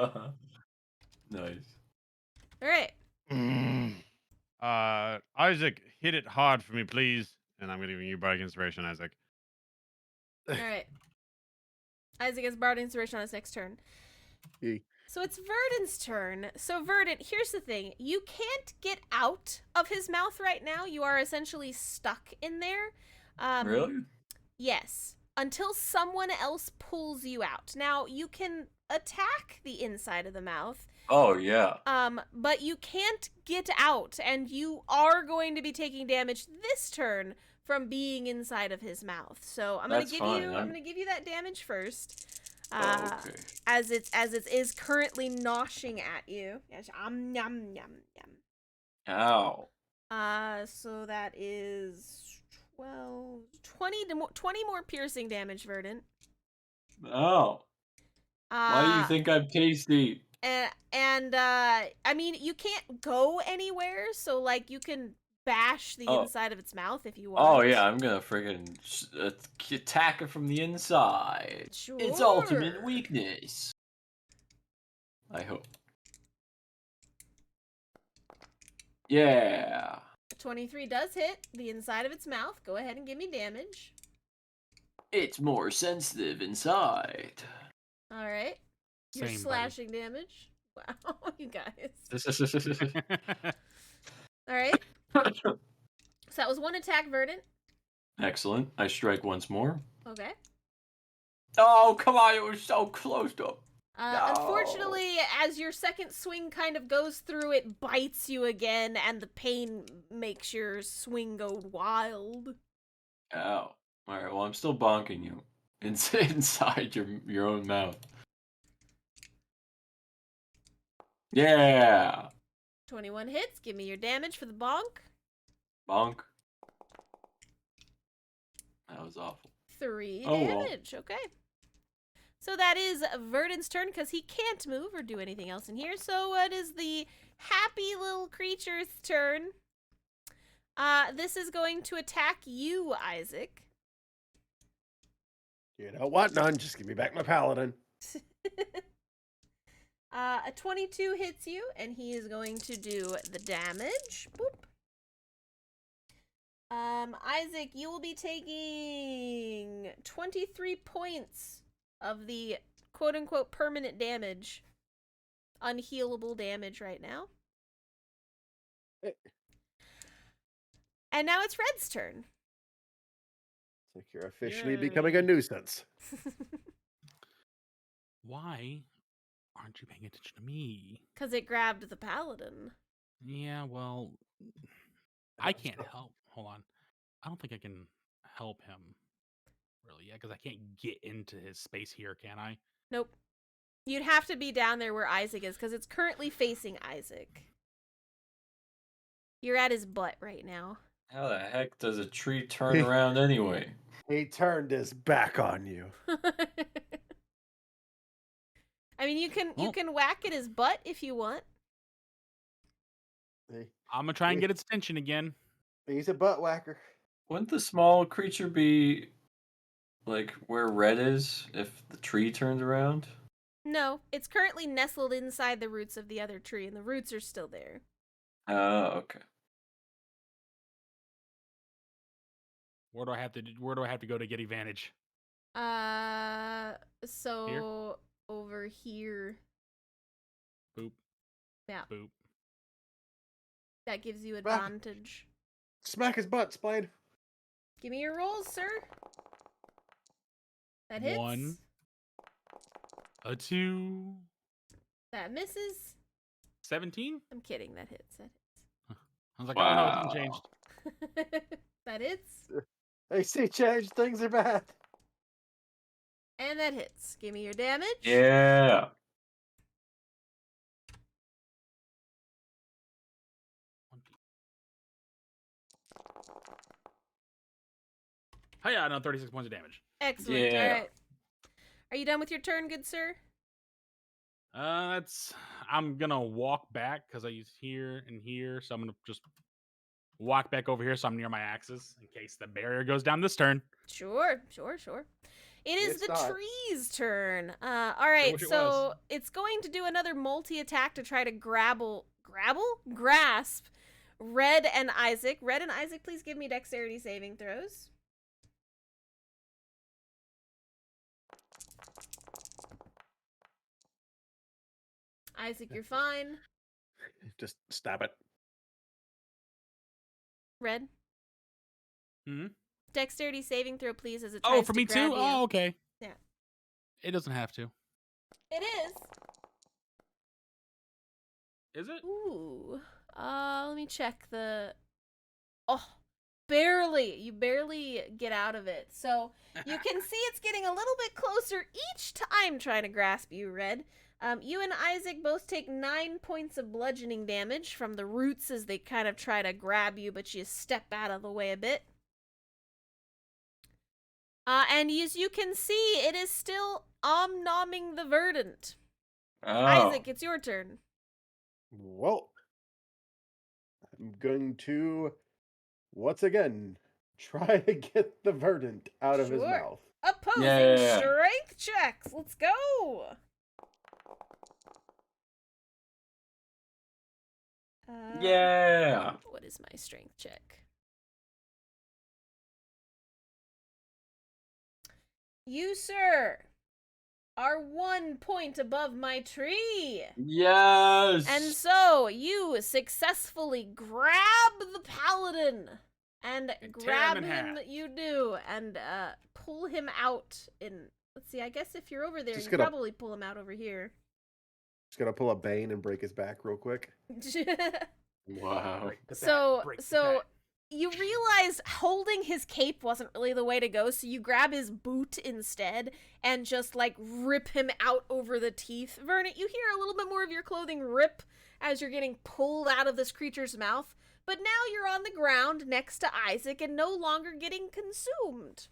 [SPEAKER 5] Nice.
[SPEAKER 1] All right.
[SPEAKER 2] Isaac, hit it hard for me, please. And I'm giving you bardic inspiration, Isaac.
[SPEAKER 1] All right. Isaac has Bard Inspiration on his next turn.
[SPEAKER 3] Yee.
[SPEAKER 1] So it's Verdant's turn. So Verdant, here's the thing. You can't get out of his mouth right now. You are essentially stuck in there.
[SPEAKER 5] Really?
[SPEAKER 1] Yes. Until someone else pulls you out. Now, you can attack the inside of the mouth.
[SPEAKER 5] Oh, yeah.
[SPEAKER 1] But you can't get out, and you are going to be taking damage this turn from being inside of his mouth. So I'm
[SPEAKER 5] That's
[SPEAKER 1] give
[SPEAKER 5] fine.
[SPEAKER 1] you I'm gonna give you that damage first.
[SPEAKER 5] Okay.
[SPEAKER 1] As it is currently noshing at you. Yes, yum yum yum.
[SPEAKER 5] Ow.
[SPEAKER 1] So that is 12, 20 more piercing damage, Verdant.
[SPEAKER 5] Oh. Why do you think I'm tasty?
[SPEAKER 1] And I mean, you can't go anywhere, so like you can bash the inside of its mouth if you want.
[SPEAKER 5] Oh yeah, I'm gonna friggin' attack it from the inside.
[SPEAKER 1] Sure.
[SPEAKER 5] Its ultimate weakness. I hope. Yeah.
[SPEAKER 1] 23 does hit the inside of its mouth. Go ahead and give me damage.
[SPEAKER 5] It's more sensitive inside.
[SPEAKER 1] All right. Your
[SPEAKER 6] Same,
[SPEAKER 1] slashing damage. Wow, you guys.
[SPEAKER 6] buddy.
[SPEAKER 1] All right. So that was one attack, Verdant.
[SPEAKER 5] Excellent. I strike once more.
[SPEAKER 1] Okay.
[SPEAKER 5] Oh, come on. It was so close to him. No.
[SPEAKER 1] Unfortunately, as your second swing kind of goes through, it bites you again, and the pain makes your swing go wild.
[SPEAKER 5] Ow. All right. Well, I'm still bonking you inside your own mouth. Yeah.
[SPEAKER 1] 21 hits. Give me your damage for the bonk.
[SPEAKER 5] Bonk. That was awful.
[SPEAKER 1] 3
[SPEAKER 5] Oh, well.
[SPEAKER 1] damage. Okay. So that is Verdant's turn because he can't move or do anything else in here. So it is the happy little creature's turn. This is going to attack you, Isaac.
[SPEAKER 3] You know what? None. Just give me back my paladin.
[SPEAKER 1] A 22 hits you, and he is going to do the damage. Boop. Isaac, you will be taking 23 points of the quote-unquote permanent damage. Unhealable damage right now. And now it's Red's turn.
[SPEAKER 3] It's like you're officially becoming a nuisance.
[SPEAKER 6] Why aren't you paying attention to me?
[SPEAKER 1] Because it grabbed the paladin.
[SPEAKER 6] Yeah, well, I can't help. Hold on. I don't think I can help him. Really, yeah, because I can't get into his space here, can I?
[SPEAKER 1] Nope. You'd have to be down there where Isaac is, because it's currently facing Isaac. You're at his butt right now.
[SPEAKER 5] How the heck does a tree turn around anyway?
[SPEAKER 3] He turned his back on you.
[SPEAKER 1] I mean, you can whack at his butt if you want.
[SPEAKER 6] I'm gonna try and get its attention again.
[SPEAKER 3] He's a butt whacker.
[SPEAKER 5] Wouldn't the small creature be like where Red is if the tree turns around?
[SPEAKER 1] No, it's currently nestled inside the roots of the other tree, and the roots are still there.
[SPEAKER 5] Oh, okay.
[SPEAKER 6] Where do I have to go to get advantage?
[SPEAKER 1] So over here.
[SPEAKER 6] Boop.
[SPEAKER 1] Yeah.
[SPEAKER 6] Boop.
[SPEAKER 1] That gives you advantage.
[SPEAKER 3] Smack his butt, Splane.
[SPEAKER 1] Give me your rolls, sir. That hits.
[SPEAKER 6] 1. A 2.
[SPEAKER 1] That misses.
[SPEAKER 6] 17?
[SPEAKER 1] I'm kidding. That hits. That
[SPEAKER 6] I was like,
[SPEAKER 5] Wow.
[SPEAKER 6] oh no, it didn't change.
[SPEAKER 1] hits. That hits.
[SPEAKER 3] They see change, things are bad.
[SPEAKER 1] And that hits. Give me your damage.
[SPEAKER 5] Yeah.
[SPEAKER 6] Hey, I know 36 points of damage.
[SPEAKER 1] Excellent.
[SPEAKER 5] Yeah.
[SPEAKER 1] All right. Are you done with your turn, good sir?
[SPEAKER 6] I'm gonna walk back because I use here and here, so I'm gonna just walk back over here so I'm near my axes in case the barrier goes down this turn.
[SPEAKER 1] Sure. It is
[SPEAKER 3] It's
[SPEAKER 1] the
[SPEAKER 3] not.
[SPEAKER 1] tree's turn. All right,
[SPEAKER 6] wish it
[SPEAKER 1] so
[SPEAKER 6] was.
[SPEAKER 1] it's going to do another multi-attack to try to grasp Red and Isaac. Red and Isaac, please give me dexterity saving throws. Isaac, you're fine.
[SPEAKER 3] Just stab it.
[SPEAKER 1] Red,
[SPEAKER 6] Hmm?
[SPEAKER 1] dexterity saving throw, please, as it tries
[SPEAKER 6] Oh, for
[SPEAKER 1] to
[SPEAKER 6] me
[SPEAKER 1] grab
[SPEAKER 6] too?
[SPEAKER 1] you.
[SPEAKER 6] Oh, okay.
[SPEAKER 1] Yeah.
[SPEAKER 6] It doesn't have to.
[SPEAKER 1] It is.
[SPEAKER 6] Is it?
[SPEAKER 1] Ooh. Let me check the... Oh, barely. You barely get out of it. So you can see it's getting a little bit closer each time trying to grasp you, Red. You and Isaac both take 9 points of bludgeoning damage from the roots as they kind of try to grab you, but you step out of the way a bit. And as you can see, it is still om-nomming the verdant.
[SPEAKER 5] Oh.
[SPEAKER 1] Isaac, it's your turn.
[SPEAKER 3] Well, I'm going to, once again, try to get the verdant out of his
[SPEAKER 1] Sure.
[SPEAKER 3] mouth.
[SPEAKER 1] Opposing
[SPEAKER 5] Yeah.
[SPEAKER 1] strength checks. Let's go.
[SPEAKER 5] Yeah.
[SPEAKER 1] What is my strength check? You, sir, are 1 point above my tree.
[SPEAKER 5] Yes.
[SPEAKER 1] And so you successfully grab the paladin and
[SPEAKER 6] And tear
[SPEAKER 1] grab
[SPEAKER 6] him in
[SPEAKER 1] him.
[SPEAKER 6] half.
[SPEAKER 1] You do, and pull him out. In let's see. I guess if you're over there,
[SPEAKER 3] Just
[SPEAKER 1] you
[SPEAKER 3] gonna-
[SPEAKER 1] probably pull him out over here.
[SPEAKER 3] Just gonna pull a Bane and break his back real quick.
[SPEAKER 5] Wow.
[SPEAKER 6] Break the bat,
[SPEAKER 1] So
[SPEAKER 6] break the
[SPEAKER 1] so
[SPEAKER 6] bat.
[SPEAKER 1] you realize holding his cape wasn't really the way to go, so you grab his boot instead and just like rip him out over the teeth. Vernon, you hear a little bit more of your clothing rip as you're getting pulled out of this creature's mouth, but now you're on the ground next to Isaac and no longer getting consumed.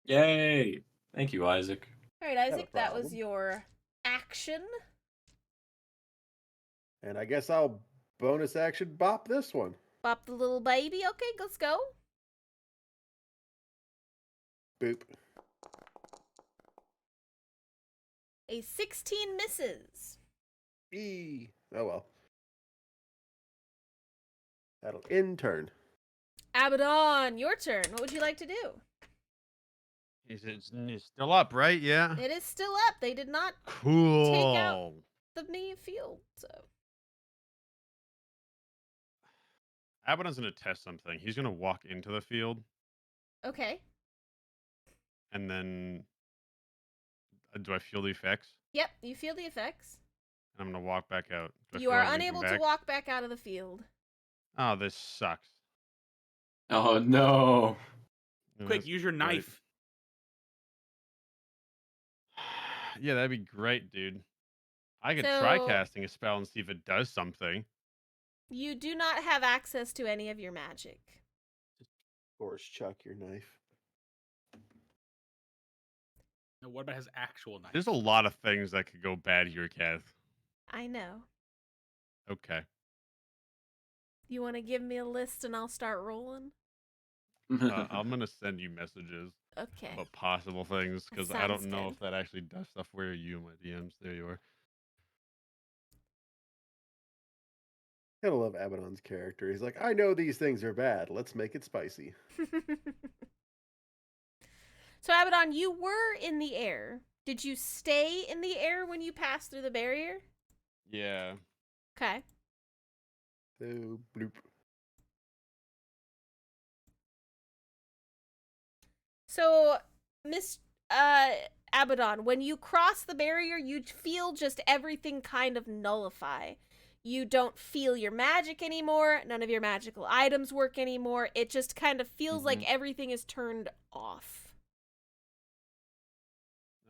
[SPEAKER 5] Yay! Thank you, Isaac.
[SPEAKER 1] All right,
[SPEAKER 3] Not a
[SPEAKER 1] Isaac, that was
[SPEAKER 3] problem.
[SPEAKER 1] your action.
[SPEAKER 3] And I guess I'll bonus action bop this one.
[SPEAKER 1] Bop the little baby. Okay, let's go.
[SPEAKER 3] Boop.
[SPEAKER 1] A 16 misses.
[SPEAKER 3] Oh well. That'll end turn.
[SPEAKER 1] Abaddon, your turn. What would you like to do?
[SPEAKER 2] It's still up, right? Yeah.
[SPEAKER 1] It is still up. They did not
[SPEAKER 2] Cool.
[SPEAKER 1] the main field, so.
[SPEAKER 2] Abaddon's gonna test something. He's gonna walk into the field,
[SPEAKER 1] Okay.
[SPEAKER 2] and then do I feel the effects?
[SPEAKER 1] Yep, you feel the effects.
[SPEAKER 2] And I'm gonna walk back out. Do I
[SPEAKER 1] You
[SPEAKER 2] feel
[SPEAKER 1] are
[SPEAKER 2] anything
[SPEAKER 1] unable
[SPEAKER 2] come
[SPEAKER 1] to
[SPEAKER 2] back?
[SPEAKER 1] walk back out of the field.
[SPEAKER 2] Oh, this sucks.
[SPEAKER 5] Oh no!
[SPEAKER 2] Yeah,
[SPEAKER 6] Quick,
[SPEAKER 2] that's
[SPEAKER 6] use your
[SPEAKER 2] great.
[SPEAKER 6] knife.
[SPEAKER 2] Yeah, that'd be great, dude. I could try
[SPEAKER 1] So-
[SPEAKER 2] casting a spell and see if it does something.
[SPEAKER 1] You do not have access to any of your magic.
[SPEAKER 3] Of course, chuck your knife.
[SPEAKER 6] Now, what about his actual knife?
[SPEAKER 2] There's a lot of things that could go bad here, Kath.
[SPEAKER 1] I know.
[SPEAKER 2] Okay.
[SPEAKER 1] You want to give me a list and I'll start rolling?
[SPEAKER 2] I'm gonna send you messages
[SPEAKER 1] Okay.
[SPEAKER 2] about possible things
[SPEAKER 1] That
[SPEAKER 2] because I don't
[SPEAKER 1] sounds
[SPEAKER 2] know
[SPEAKER 1] good.
[SPEAKER 2] if that actually does stuff. Where are you, my DMs? There you are.
[SPEAKER 3] Gotta love Abaddon's character. He's like, I know these things are bad. Let's make it spicy.
[SPEAKER 1] So, Abaddon, you were in the air. Did you stay in the air when you passed through the barrier?
[SPEAKER 2] Yeah.
[SPEAKER 1] Okay.
[SPEAKER 3] So bloop.
[SPEAKER 1] So, Miss Abaddon, when you cross the barrier, you feel just everything kind of nullify. You don't feel your magic anymore. None of your magical items work anymore. It just kind of feels like everything is turned off.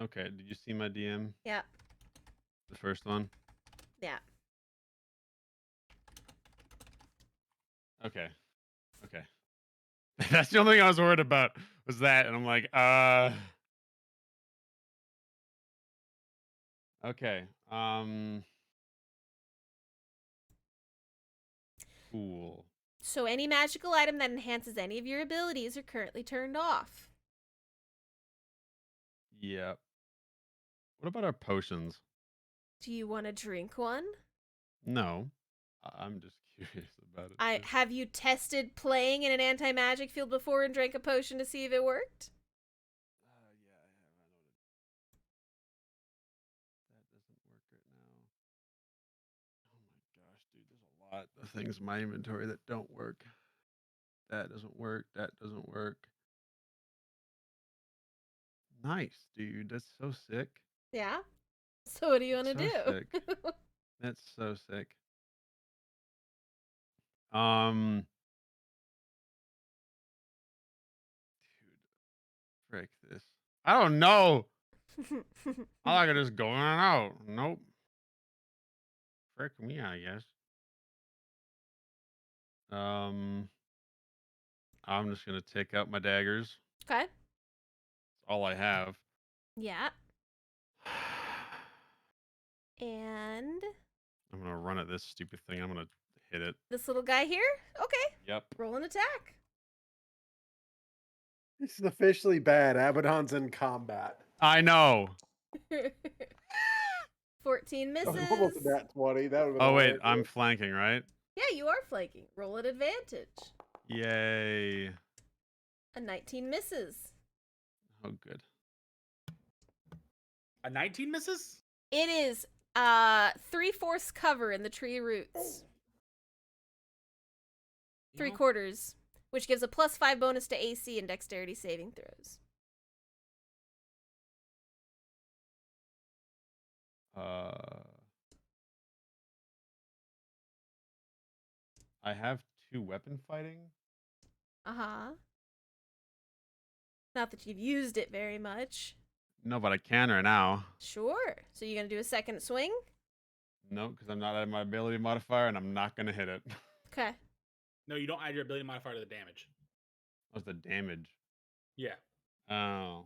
[SPEAKER 2] Okay. Did you see my DM?
[SPEAKER 1] Yeah.
[SPEAKER 2] The first one.
[SPEAKER 1] Yeah.
[SPEAKER 2] Okay. Okay. That's the only thing I was worried about was that, and I'm like, Okay. Cool.
[SPEAKER 1] So any magical item that enhances any of your abilities are currently turned off.
[SPEAKER 2] Yep. What about our potions?
[SPEAKER 1] Do you want to drink one?
[SPEAKER 2] No. I'm just curious about it. too.
[SPEAKER 1] Have you tested playing in an anti-magic field before and drank a potion to see if it worked?
[SPEAKER 2] Yeah, I have. That doesn't work right now. Oh my gosh, dude, there's a lot of things in my inventory that don't work. That doesn't work. That doesn't work. Nice, dude. That's so sick.
[SPEAKER 1] Yeah. So what do you want to
[SPEAKER 2] So
[SPEAKER 1] do?
[SPEAKER 2] sick. That's so sick. Dude, frick this. I don't know. I could just go in and out. Nope. Frick me, I guess. I'm just gonna take out my daggers.
[SPEAKER 1] Okay.
[SPEAKER 2] That's all I have.
[SPEAKER 1] Yeah. And
[SPEAKER 2] I'm gonna run at this stupid thing. I'm gonna hit it.
[SPEAKER 1] this little guy here? Okay.
[SPEAKER 2] Yep.
[SPEAKER 1] Roll an attack.
[SPEAKER 3] This is officially bad. Abaddon's in combat.
[SPEAKER 2] I know.
[SPEAKER 1] 14
[SPEAKER 3] That was
[SPEAKER 1] misses.
[SPEAKER 3] almost a nat 20. That would have been
[SPEAKER 2] Oh wait,
[SPEAKER 3] hilarious.
[SPEAKER 2] I'm flanking, right?
[SPEAKER 1] Yeah, you are flanking. Roll at advantage.
[SPEAKER 2] Yay.
[SPEAKER 1] A 19 misses.
[SPEAKER 2] Oh good.
[SPEAKER 6] A 19 misses?
[SPEAKER 1] It is 3/4 cover in the tree roots.
[SPEAKER 6] You know,
[SPEAKER 1] 3/4. which gives a +5 bonus to AC and dexterity saving throws.
[SPEAKER 2] I have 2 weapon fighting.
[SPEAKER 1] Uh-huh. Not that you've used it very much.
[SPEAKER 2] No, but I can right now.
[SPEAKER 1] Sure. So you're going to do a second swing?
[SPEAKER 2] No, because I'm not at my ability modifier, and I'm not gonna hit it.
[SPEAKER 1] Okay.
[SPEAKER 6] No, you don't add your ability modifier to the damage.
[SPEAKER 2] What's the damage?
[SPEAKER 6] Yeah.
[SPEAKER 2] Oh.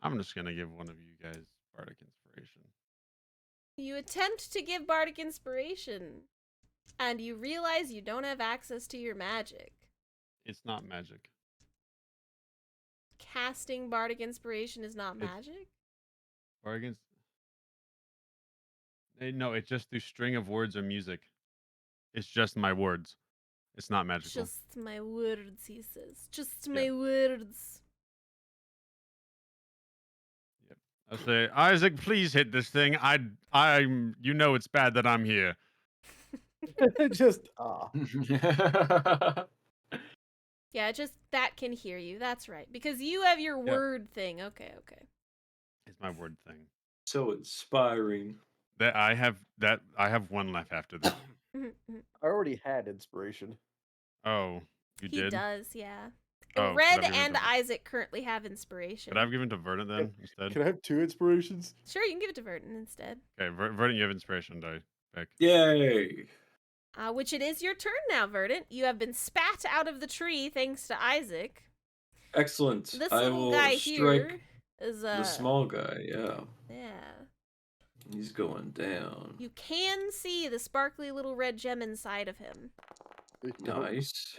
[SPEAKER 2] I'm just gonna give one of you guys bardic inspiration.
[SPEAKER 1] You attempt to give Bardic Inspiration, and you realize you don't have access to your magic.
[SPEAKER 2] It's not magic.
[SPEAKER 1] Casting Bardic Inspiration is not
[SPEAKER 2] It's-
[SPEAKER 1] magic?
[SPEAKER 2] Bardic. No, it's just through string of words or music. It's just my words. It's not magical.
[SPEAKER 1] Just my words, he says. Just
[SPEAKER 2] Yeah.
[SPEAKER 1] my words.
[SPEAKER 2] I say, Isaac, please hit this thing. I'm. You know it's bad that I'm here.
[SPEAKER 3] Just
[SPEAKER 1] Yeah, just that can hear you. That's right. Because you have your word thing. Okay, okay.
[SPEAKER 2] It's my word thing.
[SPEAKER 5] So inspiring.
[SPEAKER 2] I have one left after this.
[SPEAKER 3] I already had inspiration.
[SPEAKER 2] Oh, you
[SPEAKER 1] He
[SPEAKER 2] did?
[SPEAKER 1] does, yeah.
[SPEAKER 2] Oh,
[SPEAKER 1] Red
[SPEAKER 2] could I give it
[SPEAKER 1] and
[SPEAKER 2] to-
[SPEAKER 1] Isaac currently have inspiration.
[SPEAKER 2] Could I have given to Verdant then instead?
[SPEAKER 3] Can I have 2 inspirations?
[SPEAKER 1] Sure, you can give it to Verdant instead.
[SPEAKER 2] Okay, Verdant, you have inspiration die. Pick.
[SPEAKER 5] Yay!
[SPEAKER 1] Which it is your turn now, Verdant. You have been spat out of the tree thanks to Isaac.
[SPEAKER 5] Excellent.
[SPEAKER 1] This
[SPEAKER 5] I
[SPEAKER 1] little
[SPEAKER 5] will
[SPEAKER 1] guy
[SPEAKER 5] strike
[SPEAKER 1] here is
[SPEAKER 5] the small guy. Yeah,
[SPEAKER 1] Yeah.
[SPEAKER 5] he's going down.
[SPEAKER 1] You can see the sparkly little red gem inside of him.
[SPEAKER 5] Nice,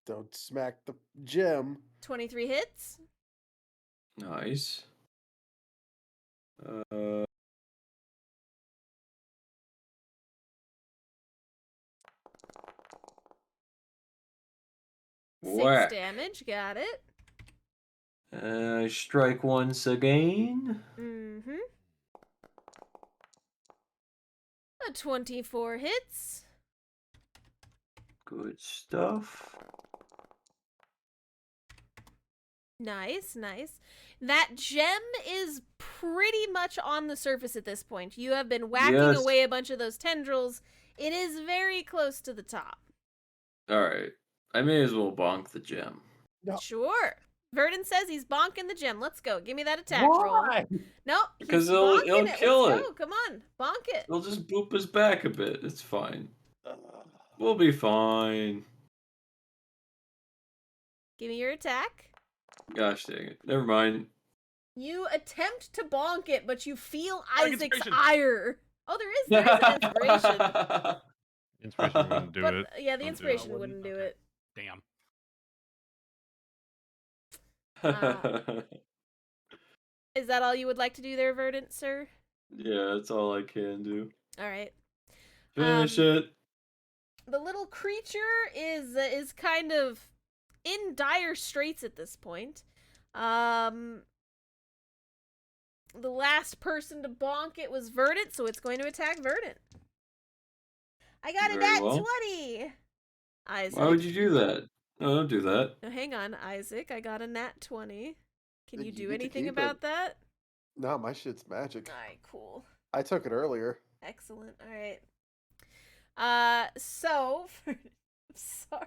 [SPEAKER 3] Don't smack the gem.
[SPEAKER 1] 23 hits.
[SPEAKER 5] nice. Whack.
[SPEAKER 1] 6 damage, got it.
[SPEAKER 5] Strike once again.
[SPEAKER 1] Mm-hmm. A 24 hits.
[SPEAKER 5] Good stuff.
[SPEAKER 1] Nice, nice. That gem is pretty much on the surface at this point. You have been whacking
[SPEAKER 5] Yes.
[SPEAKER 1] away a bunch of those tendrils. It is very close to the top.
[SPEAKER 5] All right, I may as well bonk the gem.
[SPEAKER 3] No.
[SPEAKER 1] Sure. Verdant says he's bonking the gem. Let's go. Give me that attack roll.
[SPEAKER 3] Why?
[SPEAKER 1] No,
[SPEAKER 5] Because
[SPEAKER 1] he's
[SPEAKER 5] he'll
[SPEAKER 1] bonking it.
[SPEAKER 5] kill
[SPEAKER 1] Let's
[SPEAKER 5] it.
[SPEAKER 1] go. Come on, bonk it.
[SPEAKER 5] He'll just boop us back a bit. It's fine. We'll be fine.
[SPEAKER 1] Give me your attack.
[SPEAKER 5] Gosh dang it. Never mind.
[SPEAKER 1] You attempt to bonk it, but you feel
[SPEAKER 6] Bardic
[SPEAKER 1] Isaac's
[SPEAKER 6] inspiration.
[SPEAKER 1] ire. Oh, there is an inspiration.
[SPEAKER 2] Inspiration wouldn't do
[SPEAKER 1] But
[SPEAKER 2] it.
[SPEAKER 1] yeah, the
[SPEAKER 2] Don't do it.
[SPEAKER 1] inspiration
[SPEAKER 6] Oh,
[SPEAKER 1] wouldn't do
[SPEAKER 6] okay.
[SPEAKER 1] it.
[SPEAKER 6] Damn.
[SPEAKER 1] Is that all you would like to do there, Verdant, sir?
[SPEAKER 5] Yeah, that's all I can do.
[SPEAKER 1] All right.
[SPEAKER 5] Finish
[SPEAKER 1] Um,
[SPEAKER 5] it.
[SPEAKER 1] The little creature is kind of in dire straits at this point. The last person to bonk it was Verdant, so it's going to attack Verdant. I got a
[SPEAKER 5] Very
[SPEAKER 1] nat
[SPEAKER 5] well.
[SPEAKER 1] 20. Isaac.
[SPEAKER 5] Why would you do that? No, don't do that.
[SPEAKER 1] No, hang on, Isaac. I got a nat 20. Can
[SPEAKER 3] Then
[SPEAKER 1] you
[SPEAKER 3] you
[SPEAKER 1] do
[SPEAKER 3] get to
[SPEAKER 1] anything
[SPEAKER 3] keep
[SPEAKER 1] about
[SPEAKER 3] it.
[SPEAKER 1] that?
[SPEAKER 3] No, my shit's magic.
[SPEAKER 1] All right, cool.
[SPEAKER 3] I took it earlier.
[SPEAKER 1] Excellent. All right. So I'm sorry.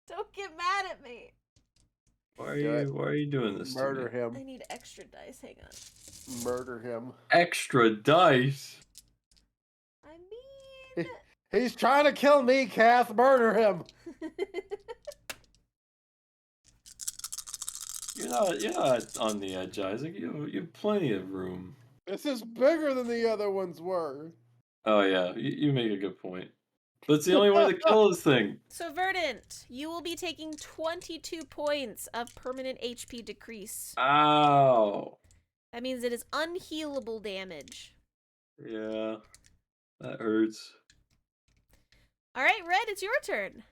[SPEAKER 1] Don't get mad at me.
[SPEAKER 5] Why
[SPEAKER 3] Do it.
[SPEAKER 5] are you doing this
[SPEAKER 3] Murder
[SPEAKER 5] to me?
[SPEAKER 3] him.
[SPEAKER 1] I need extra dice. Hang on.
[SPEAKER 3] Murder him.
[SPEAKER 5] Extra dice.
[SPEAKER 1] I mean,
[SPEAKER 3] He's trying to kill me, Kath. Murder him.
[SPEAKER 5] You're not on the edge, Isaac. You have plenty of room.
[SPEAKER 3] This is bigger than the other ones were.
[SPEAKER 5] Oh yeah, you make a good point. But it's the only way to kill this thing.
[SPEAKER 1] so Verdant, you will be taking 22 points of permanent HP decrease.
[SPEAKER 5] Ow.
[SPEAKER 1] That means it is unhealable damage.
[SPEAKER 5] Yeah, that hurts.
[SPEAKER 1] All right, Red, it's your turn.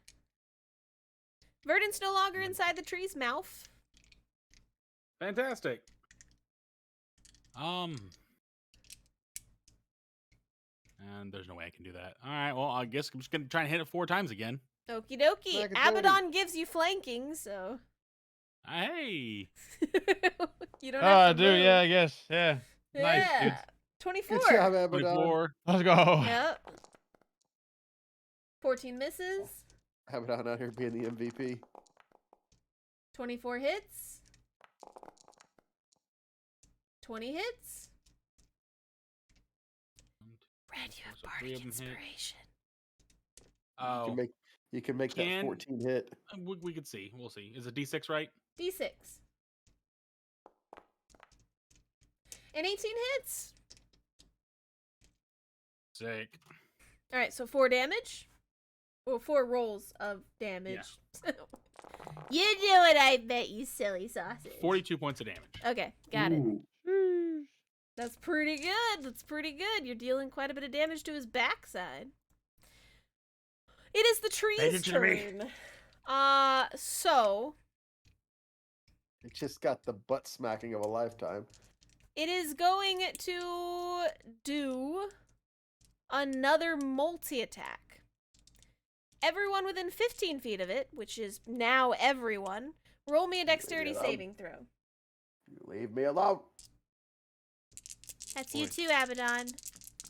[SPEAKER 1] Verdant's no longer inside the tree's mouth.
[SPEAKER 6] Fantastic. And There's no way I can do that. All right, well, I guess I'm just gonna try and hit it 4 times again.
[SPEAKER 1] Okie dokie.
[SPEAKER 3] Magadoni.
[SPEAKER 1] Abaddon gives you flanking, so
[SPEAKER 6] Hey,
[SPEAKER 1] you don't
[SPEAKER 2] Oh,
[SPEAKER 1] have
[SPEAKER 2] I
[SPEAKER 1] to
[SPEAKER 2] do.
[SPEAKER 1] move.
[SPEAKER 2] Yeah, I guess. Yeah. Nice,
[SPEAKER 1] Yeah.
[SPEAKER 2] dude.
[SPEAKER 1] 24.
[SPEAKER 3] Good job, Abaddon.
[SPEAKER 6] 24.
[SPEAKER 2] Let's go.
[SPEAKER 1] Yep. 14 misses.
[SPEAKER 3] Abaddon out here being the MVP.
[SPEAKER 1] 24 hits. 20 hits. Red, you have
[SPEAKER 6] So 3
[SPEAKER 1] bardic
[SPEAKER 6] of 'em hit.
[SPEAKER 1] inspiration.
[SPEAKER 6] Oh,
[SPEAKER 3] You can make that
[SPEAKER 6] Can-
[SPEAKER 3] 14 hit.
[SPEAKER 6] we could see. We'll see. Is it D6 right?
[SPEAKER 1] D6. And 18 hits.
[SPEAKER 6] Sick.
[SPEAKER 1] All right, so 4 damage. Well, 4 rolls of damage. You do it, I bet, you silly sausage.
[SPEAKER 6] 42 points of damage.
[SPEAKER 1] Okay, got it.
[SPEAKER 5] Ooh.
[SPEAKER 1] That's pretty good. That's pretty good. You're dealing quite a bit of damage to his backside. It is the tree's
[SPEAKER 6] attention to me.
[SPEAKER 1] turn. So
[SPEAKER 3] It just got the butt smacking of a lifetime.
[SPEAKER 1] it is going to do another multi-attack. Everyone within 15 feet of it, which is now everyone, roll me a dexterity
[SPEAKER 3] Yeah.
[SPEAKER 1] saving throw.
[SPEAKER 3] You leave me alone.
[SPEAKER 1] That's you
[SPEAKER 2] Boy.
[SPEAKER 1] too, Abaddon.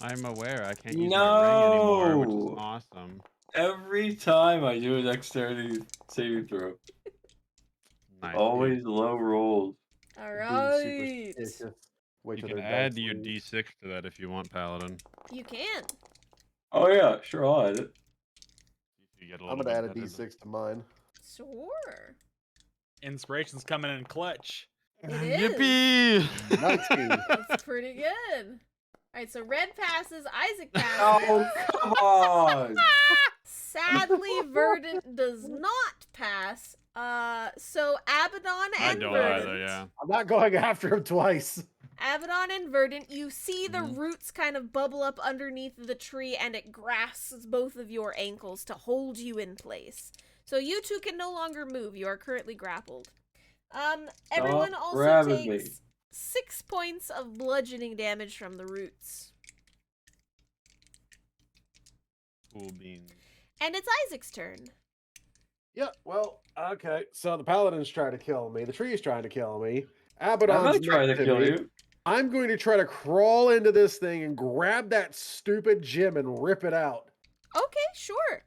[SPEAKER 2] I'm aware I can't use my ring anymore, which is
[SPEAKER 5] No.
[SPEAKER 2] awesome.
[SPEAKER 5] Every time I do a dexterity saving throw,
[SPEAKER 2] Nice.
[SPEAKER 5] always low rolls.
[SPEAKER 1] All
[SPEAKER 3] Being
[SPEAKER 1] right.
[SPEAKER 3] superstitious. Wait
[SPEAKER 2] You
[SPEAKER 3] till
[SPEAKER 2] can
[SPEAKER 3] their
[SPEAKER 2] add
[SPEAKER 3] dice
[SPEAKER 2] your
[SPEAKER 3] leave.
[SPEAKER 2] D6 to that if you want, Paladin.
[SPEAKER 1] You can.
[SPEAKER 5] Oh yeah, sure, I'll add it.
[SPEAKER 2] You get a
[SPEAKER 3] I'm
[SPEAKER 2] little
[SPEAKER 3] gonna add
[SPEAKER 2] bit
[SPEAKER 3] a
[SPEAKER 2] better.
[SPEAKER 3] D6 to mine.
[SPEAKER 1] Sure.
[SPEAKER 6] Inspiration's coming in clutch.
[SPEAKER 1] It is.
[SPEAKER 2] Yippee!
[SPEAKER 3] 19.
[SPEAKER 1] That's pretty good. All right, so Red passes, Isaac passes.
[SPEAKER 5] Oh come on!
[SPEAKER 1] Sadly, Verdant does not pass. So Abaddon
[SPEAKER 2] I
[SPEAKER 1] and
[SPEAKER 2] don't
[SPEAKER 1] Verdant.
[SPEAKER 2] either, yeah.
[SPEAKER 3] I'm not going after him twice.
[SPEAKER 1] Abaddon and Verdant, you see the
[SPEAKER 2] Mhm.
[SPEAKER 1] roots kind of bubble up underneath the tree, and it grasps both of your ankles to hold you in place. So you two can no longer move. You are currently grappled. Everyone
[SPEAKER 5] Stop
[SPEAKER 1] also
[SPEAKER 5] grabbing me.
[SPEAKER 1] takes 6 points of bludgeoning damage from the roots.
[SPEAKER 2] Cool beans.
[SPEAKER 1] And it's Isaac's turn.
[SPEAKER 3] Yeah, well, okay. So the paladin's trying to kill me. The tree's trying to kill me.
[SPEAKER 5] I'm
[SPEAKER 3] Abaddon's
[SPEAKER 5] not trying
[SPEAKER 3] next
[SPEAKER 5] to kill
[SPEAKER 3] me.
[SPEAKER 5] you.
[SPEAKER 3] I'm going to try to crawl into this thing and grab that stupid gem and rip it out.
[SPEAKER 1] Okay, sure.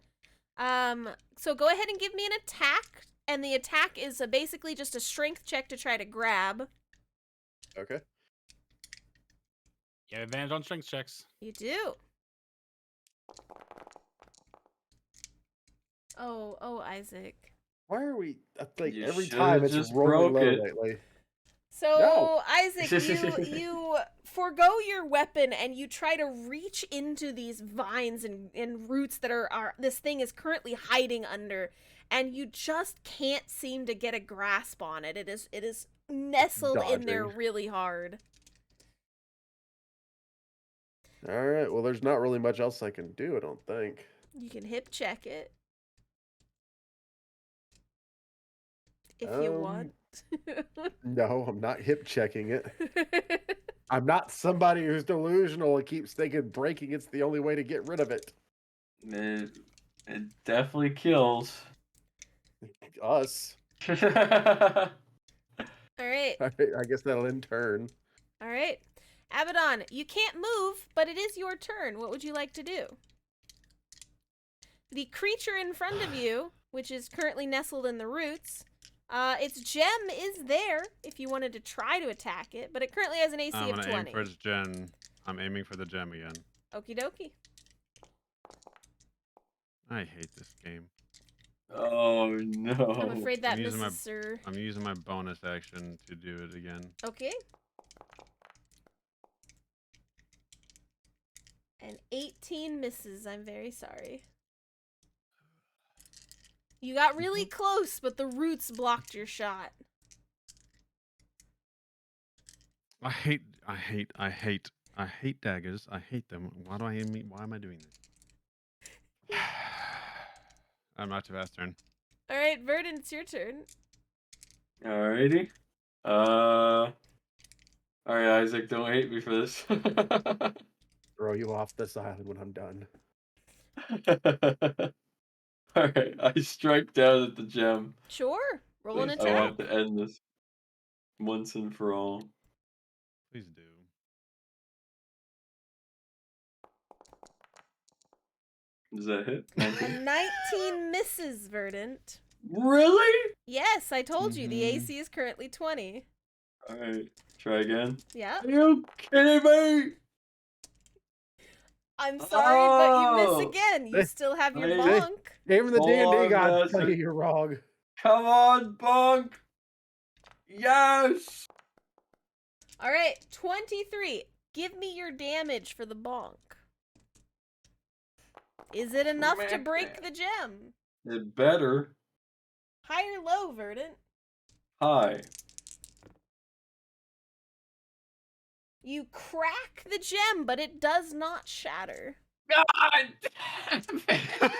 [SPEAKER 1] So go ahead and give me an attack, and the attack is basically just a strength check to try to grab.
[SPEAKER 3] Okay.
[SPEAKER 6] You have advantage on strength checks.
[SPEAKER 1] You do. Oh, Isaac.
[SPEAKER 3] Why are we? I think
[SPEAKER 5] You
[SPEAKER 3] every
[SPEAKER 5] should've
[SPEAKER 3] time it's
[SPEAKER 5] just
[SPEAKER 3] rolling
[SPEAKER 5] broke
[SPEAKER 3] low
[SPEAKER 5] it.
[SPEAKER 3] lately.
[SPEAKER 1] So
[SPEAKER 3] No.
[SPEAKER 1] Isaac, you forego your weapon and you try to reach into these vines and roots that are this thing is currently hiding under, and you just can't seem to get a grasp on it. It is nestled in there
[SPEAKER 3] Dodging.
[SPEAKER 1] really hard.
[SPEAKER 3] All right. Well, there's not really much else I can do. I don't think.
[SPEAKER 1] You can hip check it if you want.
[SPEAKER 3] No, I'm not hip checking it. I'm not somebody who's delusional and keeps thinking breaking it's the only way to get rid of it.
[SPEAKER 5] It definitely kills.
[SPEAKER 3] Us.
[SPEAKER 1] All right.
[SPEAKER 3] I guess that'll in turn.
[SPEAKER 1] All right. Abaddon, you can't move, but it is your turn. What would you like to do? The creature in front of you, which is currently nestled in the roots, its gem is there if you wanted to try to attack it, but it currently has an AC
[SPEAKER 2] I'm
[SPEAKER 1] of
[SPEAKER 2] gonna
[SPEAKER 1] 20.
[SPEAKER 2] aim for its gem. I'm aiming for the gem again.
[SPEAKER 1] Okie dokie.
[SPEAKER 2] I hate this game.
[SPEAKER 5] Oh no.
[SPEAKER 1] I'm afraid that
[SPEAKER 2] I'm using
[SPEAKER 1] misses, sir.
[SPEAKER 2] I'm using my bonus action to do it again.
[SPEAKER 1] Okay. And 18 misses. I'm very sorry. You got really close, but the roots blocked your shot.
[SPEAKER 2] I hate daggers. I hate them. Why am I doing this? I'm not too fast turn.
[SPEAKER 1] All right, Verdant, it's your turn.
[SPEAKER 5] Alrighty. Alright, Isaac, don't hate me for this.
[SPEAKER 3] throw you off this island when I'm done.
[SPEAKER 5] Alright, I strike down at the gem.
[SPEAKER 1] Sure. Roll an
[SPEAKER 2] Please
[SPEAKER 5] I
[SPEAKER 1] attack.
[SPEAKER 5] want to end this once and for all.
[SPEAKER 2] Please do.
[SPEAKER 5] Does that hit?
[SPEAKER 1] A
[SPEAKER 5] 19?
[SPEAKER 1] 19 misses, Verdant.
[SPEAKER 5] Really?
[SPEAKER 1] Yes, I told you the
[SPEAKER 5] Mhm.
[SPEAKER 1] AC is currently 20.
[SPEAKER 5] Alright, try again.
[SPEAKER 1] Yeah.
[SPEAKER 5] Are you kidding me?
[SPEAKER 1] I'm sorry, but you miss
[SPEAKER 5] Oh!
[SPEAKER 1] again. You
[SPEAKER 3] Hey,
[SPEAKER 1] still have your
[SPEAKER 5] hey.
[SPEAKER 1] bonk.
[SPEAKER 3] Even the
[SPEAKER 5] Hold
[SPEAKER 3] D&D
[SPEAKER 5] on,
[SPEAKER 3] gods tell
[SPEAKER 5] Master.
[SPEAKER 3] you you're wrong.
[SPEAKER 5] Come on, Bunk! Yes!
[SPEAKER 1] All right, 23. Give me your damage for the bonk. Is it enough to
[SPEAKER 5] Smack
[SPEAKER 1] break
[SPEAKER 5] that.
[SPEAKER 1] the gem?
[SPEAKER 5] It better.
[SPEAKER 1] High or low, Verdant?
[SPEAKER 5] Hi.
[SPEAKER 1] You crack the gem, but it does not shatter.
[SPEAKER 5] God damn it!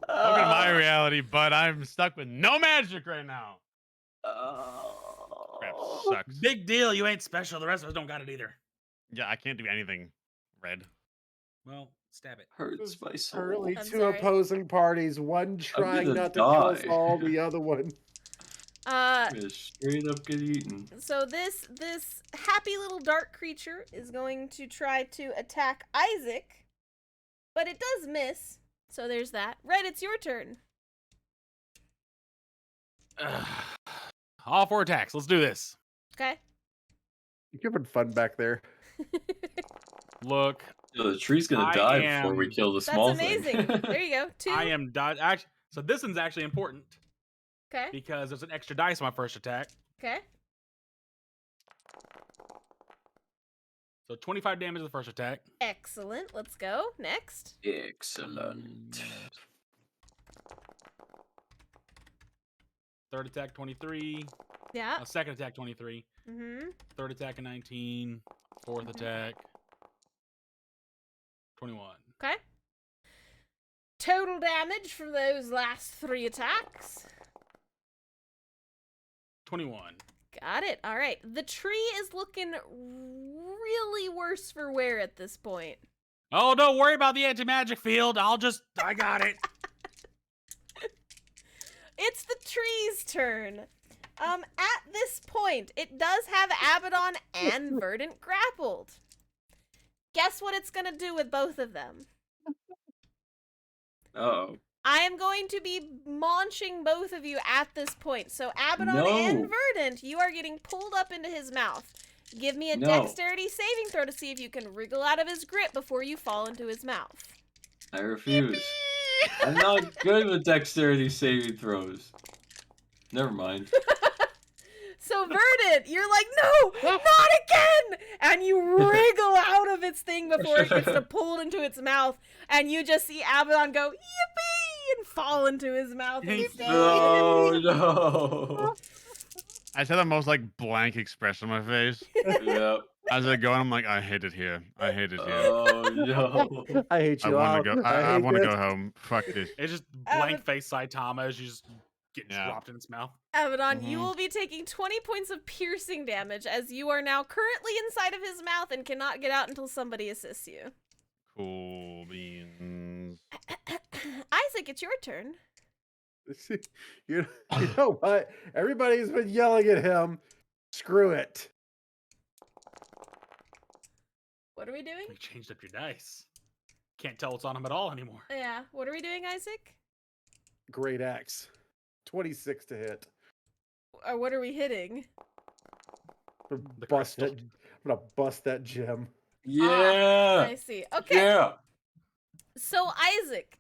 [SPEAKER 2] Welcome to my reality, but I'm stuck with no magic right now. Crap sucks.
[SPEAKER 6] Big deal. You ain't special. The rest of us don't got it either.
[SPEAKER 2] Yeah, I can't do anything. Red.
[SPEAKER 6] Well, stab it.
[SPEAKER 5] Hurts my soul.
[SPEAKER 3] Currently
[SPEAKER 1] I'm
[SPEAKER 3] two
[SPEAKER 1] sorry.
[SPEAKER 3] opposing parties, one
[SPEAKER 5] I'm
[SPEAKER 3] trying
[SPEAKER 5] gonna
[SPEAKER 3] not to kill
[SPEAKER 5] die.
[SPEAKER 3] Saul, the other one.
[SPEAKER 5] I'm gonna straight up get eaten.
[SPEAKER 1] So this happy little dark creature is going to try to attack Isaac, but it does miss. So there's that. Red, it's your turn.
[SPEAKER 6] All 4 attacks. Let's do this.
[SPEAKER 1] Okay.
[SPEAKER 3] You're having fun back there.
[SPEAKER 6] Look,
[SPEAKER 5] Yo, the tree's gonna
[SPEAKER 6] I
[SPEAKER 5] die before we
[SPEAKER 6] am-
[SPEAKER 5] kill the
[SPEAKER 1] That's
[SPEAKER 5] small
[SPEAKER 1] amazing.
[SPEAKER 5] thing.
[SPEAKER 1] There you go. 2.
[SPEAKER 6] I am actually. So this one's actually important
[SPEAKER 1] Okay.
[SPEAKER 6] because there's an extra dice on my first attack.
[SPEAKER 1] Okay.
[SPEAKER 6] So 25 damage the first attack.
[SPEAKER 1] Excellent. Let's go. Next.
[SPEAKER 5] Excellent.
[SPEAKER 6] Third attack 23.
[SPEAKER 1] Yeah.
[SPEAKER 6] Second attack 23.
[SPEAKER 1] Mm-hmm.
[SPEAKER 6] Third attack 19. Fourth attack 21.
[SPEAKER 1] Okay. Total damage from those last 3 attacks.
[SPEAKER 6] 21.
[SPEAKER 1] Got it. All right. The tree is looking really worse for wear at this point.
[SPEAKER 6] Oh, don't worry about the anti-magic field. I got it.
[SPEAKER 1] It's the tree's turn. At this point, it does have Abaddon and Verdant grappled. Guess what it's gonna do with both of them?
[SPEAKER 5] Uh-oh.
[SPEAKER 1] I am going to be launching both of you at this point. So Abaddon
[SPEAKER 5] No.
[SPEAKER 1] and Verdant, you are getting pulled up into his mouth. Give me a
[SPEAKER 5] No.
[SPEAKER 1] dexterity saving throw to see if you can wriggle out of his grip before you fall into his mouth.
[SPEAKER 5] I refuse. I'm not good with dexterity saving throws. Never mind.
[SPEAKER 1] So Verdant, you're like, no, not again! And you wriggle out of its thing before it gets to pulled into its mouth, and you just see Abaddon go, yippee, and fall into his mouth instead.
[SPEAKER 5] No, no.
[SPEAKER 2] I just had the most like blank expression on my face.
[SPEAKER 5] Yep.
[SPEAKER 2] As I go, I'm like, I hate it here. I hate it here.
[SPEAKER 5] Oh no.
[SPEAKER 3] I hate
[SPEAKER 2] I
[SPEAKER 3] you
[SPEAKER 2] want
[SPEAKER 3] all.
[SPEAKER 2] to go. I
[SPEAKER 3] hate
[SPEAKER 2] want to
[SPEAKER 3] this.
[SPEAKER 2] go home. Fuck this.
[SPEAKER 6] It's just
[SPEAKER 1] Ab-
[SPEAKER 6] blank face Saitama as you just get
[SPEAKER 2] Yeah.
[SPEAKER 6] dropped in its mouth.
[SPEAKER 1] Abaddon, you
[SPEAKER 2] Mhm.
[SPEAKER 1] will be taking 20 points of piercing damage as you are now currently inside of his mouth and cannot get out until somebody assists you.
[SPEAKER 2] Cool beans.
[SPEAKER 1] Isaac, it's your turn.
[SPEAKER 3] You know what? Everybody's been yelling at him. Screw it.
[SPEAKER 1] What are we doing?
[SPEAKER 6] You changed up your dice. Can't tell what's on them at all anymore.
[SPEAKER 1] Yeah, what are we doing, Isaac?
[SPEAKER 3] Great axe. 26 to hit.
[SPEAKER 1] Or what are we hitting?
[SPEAKER 3] I'm
[SPEAKER 6] The
[SPEAKER 3] gonna
[SPEAKER 6] crystal.
[SPEAKER 3] bust that gem.
[SPEAKER 5] Yeah.
[SPEAKER 1] I see. Okay.
[SPEAKER 5] Yeah.
[SPEAKER 1] So Isaac,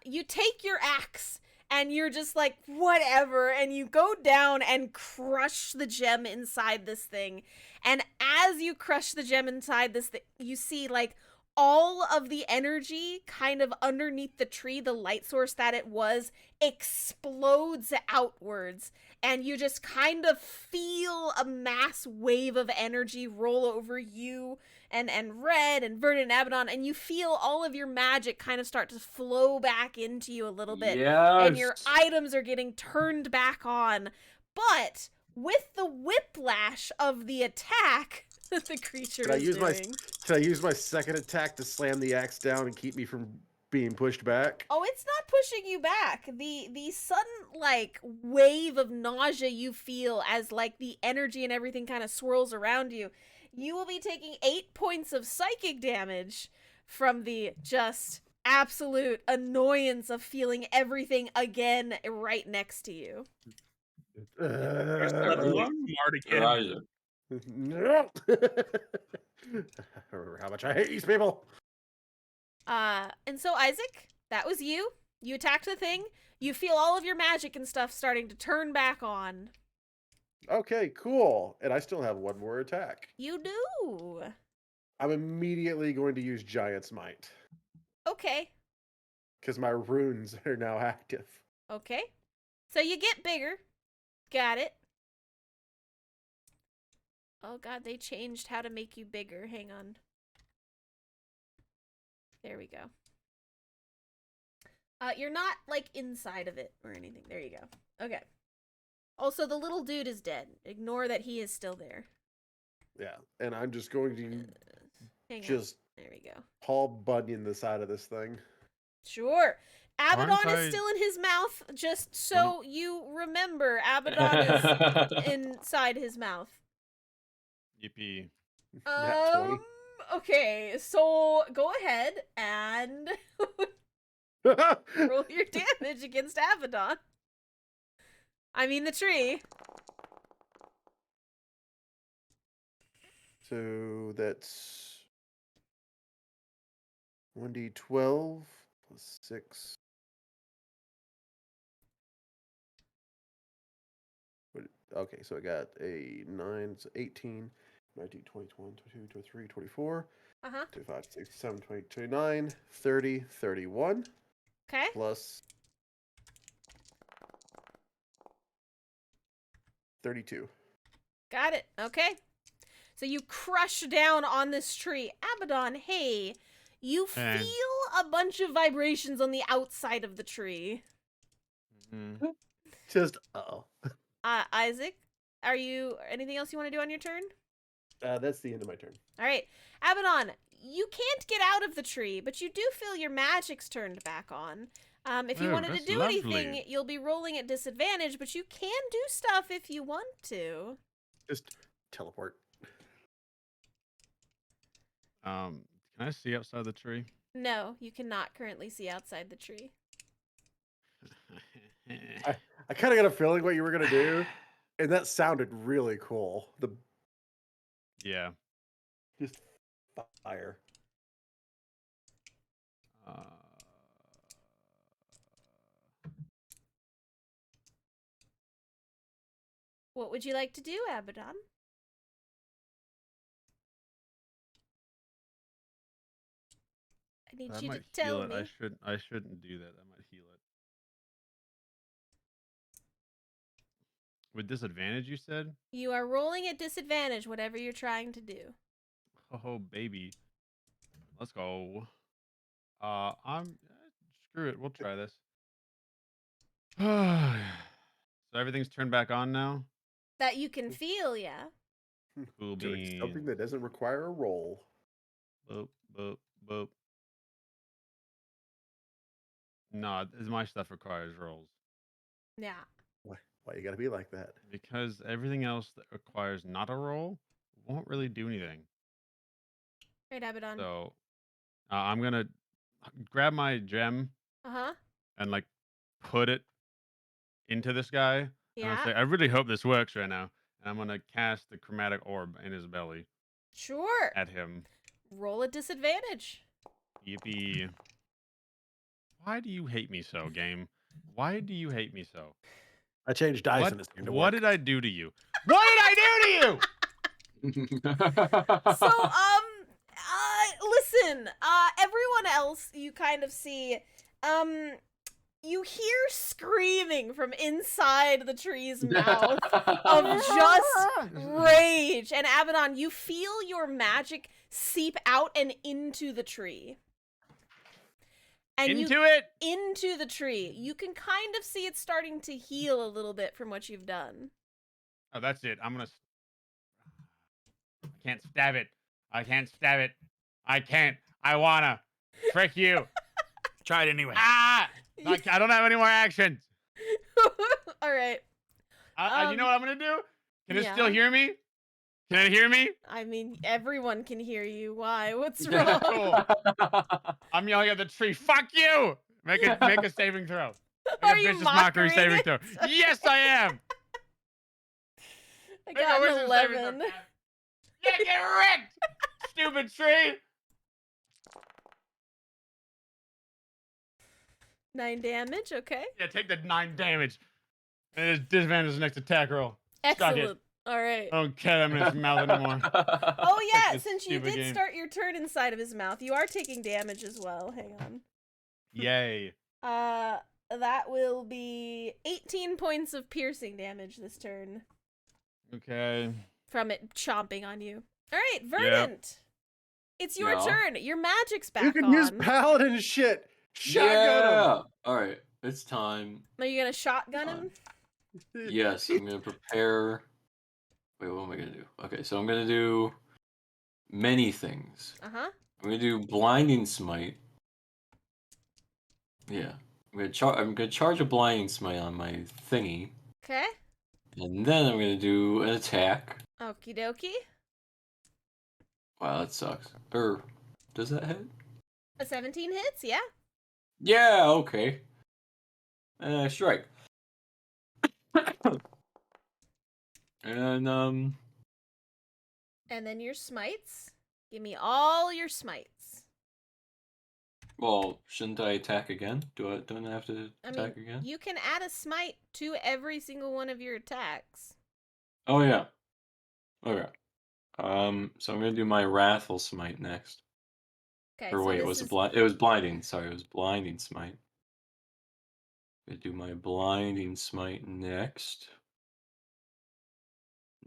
[SPEAKER 1] you take your axe and you're just like, whatever, and you go down and crush the gem inside this thing. And as you crush the gem inside this thing, you see like all of the energy kind of underneath the tree, the light source that it was, explodes outwards. And you just kind of feel a mass wave of energy roll over you and Red and Verdant and Abaddon, and you feel all of your magic kind of start to flow back into you a little bit.
[SPEAKER 5] Yes.
[SPEAKER 1] And your items are getting turned back on. But with the whiplash of the attack, the creature
[SPEAKER 3] Can I
[SPEAKER 1] is
[SPEAKER 3] use my
[SPEAKER 1] doing.
[SPEAKER 3] Can I use my second attack to slam the axe down and keep me from being pushed back?
[SPEAKER 1] Oh, it's not pushing you back. The sudden like wave of nausea you feel as like the energy and everything kind of swirls around you. You will be taking 8 points of psychic damage from the just absolute annoyance of feeling everything again right next to you.
[SPEAKER 6] You're suddenly smart again.
[SPEAKER 5] Elijah.
[SPEAKER 3] Remember how much I hate these people.
[SPEAKER 1] And so Isaac, that was you. You attacked the thing. You feel all of your magic and stuff starting to turn back on.
[SPEAKER 3] Okay, cool. And I still have one more attack.
[SPEAKER 1] You do.
[SPEAKER 3] I'm immediately going to use Giant's Might
[SPEAKER 1] Okay.
[SPEAKER 3] because my runes are now active.
[SPEAKER 1] Okay. So you get bigger. Got it. Oh god, they changed how to make you bigger. Hang on. There we go. You're not, like, inside of it or anything. There you go. Okay. Also, the little dude is dead. Ignore that he is still there.
[SPEAKER 3] Yeah, and I'm just going to
[SPEAKER 1] Hang on.
[SPEAKER 3] just
[SPEAKER 1] There we go.
[SPEAKER 3] Paul Bunyan the side of this thing.
[SPEAKER 1] Sure. Abaddon
[SPEAKER 2] Aren't
[SPEAKER 1] is
[SPEAKER 2] I-
[SPEAKER 1] still in his mouth, just so you remember. Abaddon is inside his mouth.
[SPEAKER 2] Yippee.
[SPEAKER 3] Nat 20.
[SPEAKER 1] Okay, so go ahead and roll your damage against Abaddon. I mean the tree.
[SPEAKER 3] So that's 1d12 plus 6. Okay, so I got a 9, so 18, 19, 20, 21, 22, 23, 24,
[SPEAKER 1] Uh-huh.
[SPEAKER 3] 25, 27, 20, 29, 30, 31,
[SPEAKER 1] Okay.
[SPEAKER 3] plus 32.
[SPEAKER 1] Got it. Okay. So you crush down on this tree. Abaddon, hey, you
[SPEAKER 2] And-
[SPEAKER 1] feel a bunch of vibrations on the outside of the tree.
[SPEAKER 2] Mhm.
[SPEAKER 3] Just, uh-oh.
[SPEAKER 1] Isaac, are you anything else you want to do on your turn?
[SPEAKER 3] That's the end of my turn.
[SPEAKER 1] All right. Abaddon, you can't get out of the tree, but you do feel your magic's turned back on. If you
[SPEAKER 2] Oh,
[SPEAKER 1] wanted to
[SPEAKER 2] that's
[SPEAKER 1] do anything,
[SPEAKER 2] lovely.
[SPEAKER 1] you'll be rolling at disadvantage, but you can do stuff if you want to.
[SPEAKER 3] Just teleport.
[SPEAKER 2] Can I see outside the tree?
[SPEAKER 1] No, you cannot currently see outside the tree.
[SPEAKER 3] I kind of got a feeling what you were going to do, and that sounded really cool. The
[SPEAKER 2] Yeah.
[SPEAKER 3] Just fire.
[SPEAKER 2] Uh,
[SPEAKER 1] What would you like to do, Abaddon? I need
[SPEAKER 2] that
[SPEAKER 1] you to
[SPEAKER 2] might
[SPEAKER 1] tell
[SPEAKER 2] heal it.
[SPEAKER 1] me.
[SPEAKER 2] I shouldn't do that. That might heal it. With disadvantage, you said?
[SPEAKER 1] You are rolling at disadvantage, whatever you're trying to do.
[SPEAKER 2] Oh, baby. Let's go. Screw it. We'll try this. So everything's turned back on now?
[SPEAKER 1] That you can feel, yeah.
[SPEAKER 2] Cool
[SPEAKER 3] Doing something
[SPEAKER 2] beans.
[SPEAKER 3] that doesn't require a roll.
[SPEAKER 2] Boop, boop, boop. No, my stuff requires rolls.
[SPEAKER 1] Yeah.
[SPEAKER 3] Why you gotta be like that?
[SPEAKER 2] Because everything else that requires not a roll won't really do anything.
[SPEAKER 1] Right, Abaddon.
[SPEAKER 2] So I'm going to grab my gem
[SPEAKER 1] Uh-huh.
[SPEAKER 2] and like put it into this guy. And
[SPEAKER 1] Yeah.
[SPEAKER 2] I'll say, I really hope this works right now. And I'm going to cast the chromatic orb in his belly
[SPEAKER 1] Sure.
[SPEAKER 2] at him.
[SPEAKER 1] Roll at disadvantage.
[SPEAKER 2] Yippee. Why do you hate me so, game? Why do you hate me so?
[SPEAKER 3] I changed dice
[SPEAKER 2] What,
[SPEAKER 3] in this game to
[SPEAKER 2] what
[SPEAKER 3] work.
[SPEAKER 2] did I do to you? What did I do to you?
[SPEAKER 1] So, listen, everyone else you kind of see, you hear screaming from inside the tree's mouth of just rage. And Abaddon, you feel your magic seep out and into the tree. And into the tree. You can kind of see it starting to heal a little bit from what you've done.
[SPEAKER 2] Oh, that's it. I'm going to... I can't stab it. I can't stab it. I can't. I wanna. Frick you.
[SPEAKER 6] Try it anyway.
[SPEAKER 2] Ah! I don't have any more actions.
[SPEAKER 1] All right.
[SPEAKER 2] You know what I'm gonna do? Can it still
[SPEAKER 1] yeah.
[SPEAKER 2] hear me? Can it hear me?
[SPEAKER 1] I mean, everyone can hear you. Why? What's wrong?
[SPEAKER 2] Cool. I'm yelling at the tree. Fuck you! Make a saving throw. Make
[SPEAKER 1] Are
[SPEAKER 2] a
[SPEAKER 1] you
[SPEAKER 2] vicious mockery
[SPEAKER 1] mocking
[SPEAKER 2] saving
[SPEAKER 1] it?
[SPEAKER 2] throw. Yes, I am.
[SPEAKER 1] I
[SPEAKER 2] Make a
[SPEAKER 1] got an
[SPEAKER 2] wisdom saving throw.
[SPEAKER 1] 11.
[SPEAKER 2] Yeah, get wrecked, stupid tree.
[SPEAKER 1] 9 damage. Okay.
[SPEAKER 2] Yeah, take the 9 damage. And it's disadvantage the next attack roll. Suck it.
[SPEAKER 1] Excellent. All right.
[SPEAKER 2] I don't care that in his mouth anymore.
[SPEAKER 1] Oh yeah,
[SPEAKER 2] this
[SPEAKER 1] since you
[SPEAKER 2] stupid
[SPEAKER 1] did
[SPEAKER 2] game.
[SPEAKER 1] start your turn inside of his mouth, you are taking damage as well. Hang on.
[SPEAKER 2] Yay.
[SPEAKER 1] That will be 18 points of piercing damage this turn
[SPEAKER 2] Okay.
[SPEAKER 1] from it chomping on you. All right, Verdant. It's your
[SPEAKER 5] Yeah.
[SPEAKER 1] turn. Your magic's back
[SPEAKER 3] You can
[SPEAKER 1] on.
[SPEAKER 3] use paladin shit. Shotgun
[SPEAKER 5] Yeah. All right, it's time.
[SPEAKER 1] Are you gonna shotgun him?
[SPEAKER 3] him.
[SPEAKER 5] Yes, I'm gonna prepare. Wait, what am I gonna do? Okay, so I'm gonna do many things.
[SPEAKER 1] Uh-huh.
[SPEAKER 5] I'm gonna do blinding smite. Yeah, I'm gonna charge a blinding smite on my thingy,
[SPEAKER 1] Okay.
[SPEAKER 5] and then I'm gonna do an attack.
[SPEAKER 1] Okie dokie.
[SPEAKER 5] Wow, that sucks. Does that hit?
[SPEAKER 1] A 17 hits, yeah.
[SPEAKER 5] Yeah. Okay. Strike. And
[SPEAKER 1] And then your smites. Give me all your smites.
[SPEAKER 5] well, shouldn't I attack again? Don't I have to
[SPEAKER 1] I
[SPEAKER 5] attack
[SPEAKER 1] mean,
[SPEAKER 5] again?
[SPEAKER 1] you can add a smite to every single one of your attacks.
[SPEAKER 5] Oh yeah. Okay. So I'm gonna do my wrathful smite next.
[SPEAKER 1] Okay,
[SPEAKER 5] Or
[SPEAKER 1] so
[SPEAKER 5] wait,
[SPEAKER 1] this is
[SPEAKER 5] it was blinding. Sorry, it was blinding smite. I'm gonna do my blinding smite next.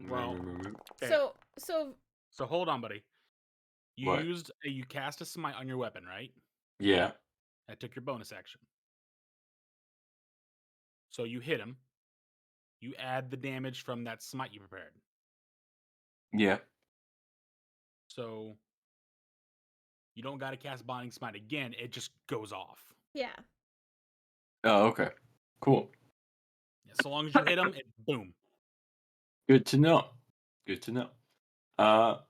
[SPEAKER 6] Well, okay.
[SPEAKER 1] so
[SPEAKER 6] hold on, buddy. You
[SPEAKER 5] What?
[SPEAKER 6] you cast a smite on your weapon, right?
[SPEAKER 5] Yeah.
[SPEAKER 6] That took your bonus action. So you hit him. You add the damage from that smite you prepared.
[SPEAKER 5] Yeah.
[SPEAKER 6] So you don't got to cast Binding Smite again. It just goes off.
[SPEAKER 1] yeah.
[SPEAKER 5] Oh, okay. Cool.
[SPEAKER 6] Yeah, so long as you hit him, it boom.
[SPEAKER 5] Good to know. Good to know. God,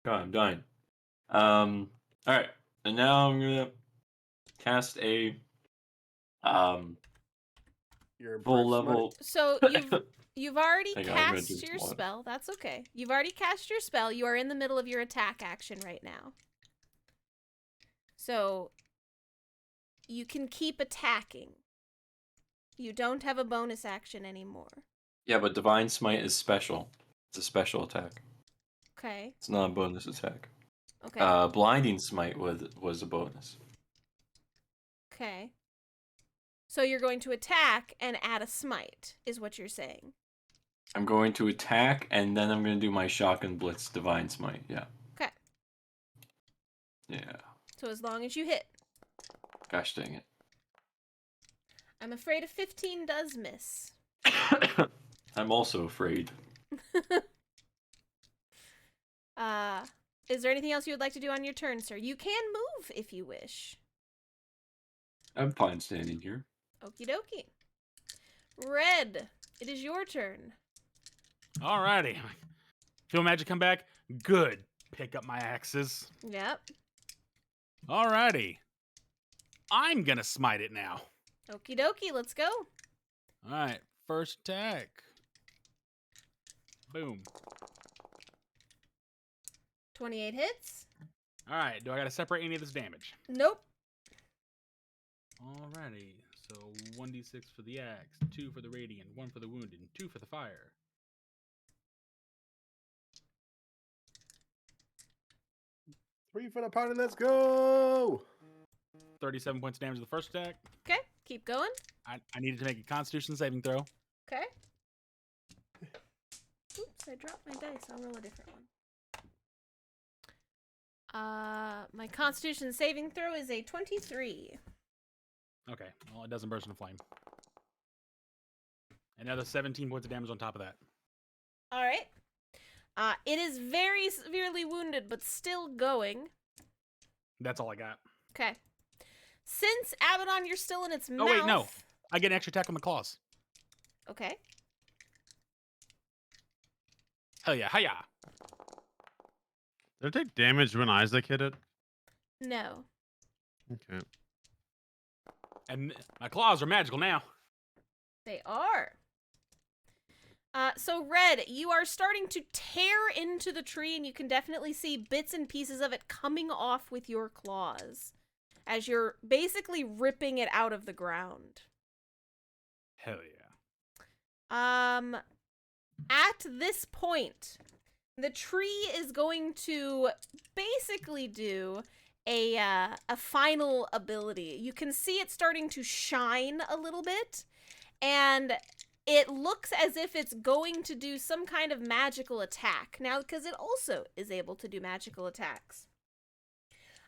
[SPEAKER 5] I'm dying. All right, and now I'm gonna cast a
[SPEAKER 3] Your
[SPEAKER 5] full
[SPEAKER 3] improved smite.
[SPEAKER 5] level.
[SPEAKER 1] So you've already
[SPEAKER 5] Hang on, I'm gonna do
[SPEAKER 1] cast
[SPEAKER 5] this
[SPEAKER 1] your
[SPEAKER 5] one.
[SPEAKER 1] spell. That's okay. You've already cast your spell. You are in the middle of your attack action right now. So you can keep attacking. You don't have a bonus action anymore.
[SPEAKER 5] Yeah, but divine smite is special. It's a special attack.
[SPEAKER 1] Okay.
[SPEAKER 5] It's not a bonus attack.
[SPEAKER 1] Okay.
[SPEAKER 5] Blinding smite was a bonus.
[SPEAKER 1] Okay. So you're going to attack and add a smite, is what you're saying.
[SPEAKER 5] I'm going to attack, and then I'm going to do my shotgun blitz divine smite. Yeah.
[SPEAKER 1] Okay.
[SPEAKER 5] Yeah.
[SPEAKER 1] So as long as you hit.
[SPEAKER 5] Gosh dang it.
[SPEAKER 1] I'm afraid a 15 does miss.
[SPEAKER 5] I'm also afraid.
[SPEAKER 1] Is there anything else you would like to do on your turn, sir? You can move if you wish.
[SPEAKER 5] I'm fine standing here.
[SPEAKER 1] Okie dokie. Red, it is your turn.
[SPEAKER 6] Alrighty. Feel magic come back? Good. Pick up my axes.
[SPEAKER 1] Yep.
[SPEAKER 6] Alrighty. I'm gonna smite it now.
[SPEAKER 1] Okie dokie, let's go.
[SPEAKER 6] Alright, first attack. Boom.
[SPEAKER 1] 28 hits.
[SPEAKER 6] Alright, do I gotta separate any of this damage?
[SPEAKER 1] Nope.
[SPEAKER 6] Alrighty, so 1d6 for the axe, 2 for the radiant, 1 for the wounded, and 2 for the fire.
[SPEAKER 3] 3 for the party. Let's go.
[SPEAKER 6] 37 points of damage to the first attack.
[SPEAKER 1] Okay, keep going.
[SPEAKER 6] I needed to make a constitution saving throw.
[SPEAKER 1] Okay. Oops, I dropped my dice. I'll roll a different one. My constitution saving throw is a 23.
[SPEAKER 6] Okay, well, it doesn't burst into flame. Another 17 points of damage on top of that.
[SPEAKER 1] All right. It is very severely wounded, but still going.
[SPEAKER 6] That's all I got.
[SPEAKER 1] Okay. Since Abaddon, you're still in its mouth.
[SPEAKER 6] Oh, wait, no. I get an extra attack on my claws.
[SPEAKER 1] Okay.
[SPEAKER 6] Hell yeah, hiya.
[SPEAKER 2] Did it take damage when Isaac hit it?
[SPEAKER 1] No.
[SPEAKER 2] Okay.
[SPEAKER 6] And my claws are magical now.
[SPEAKER 1] They are. So Red, you are starting to tear into the tree, and you can definitely see bits and pieces of it coming off with your claws as you're basically ripping it out of the ground.
[SPEAKER 6] Hell yeah.
[SPEAKER 1] At this point, the tree is going to basically do a final ability. You can see it starting to shine a little bit, and it looks as if it's going to do some kind of magical attack. Now, because it also is able to do magical attacks.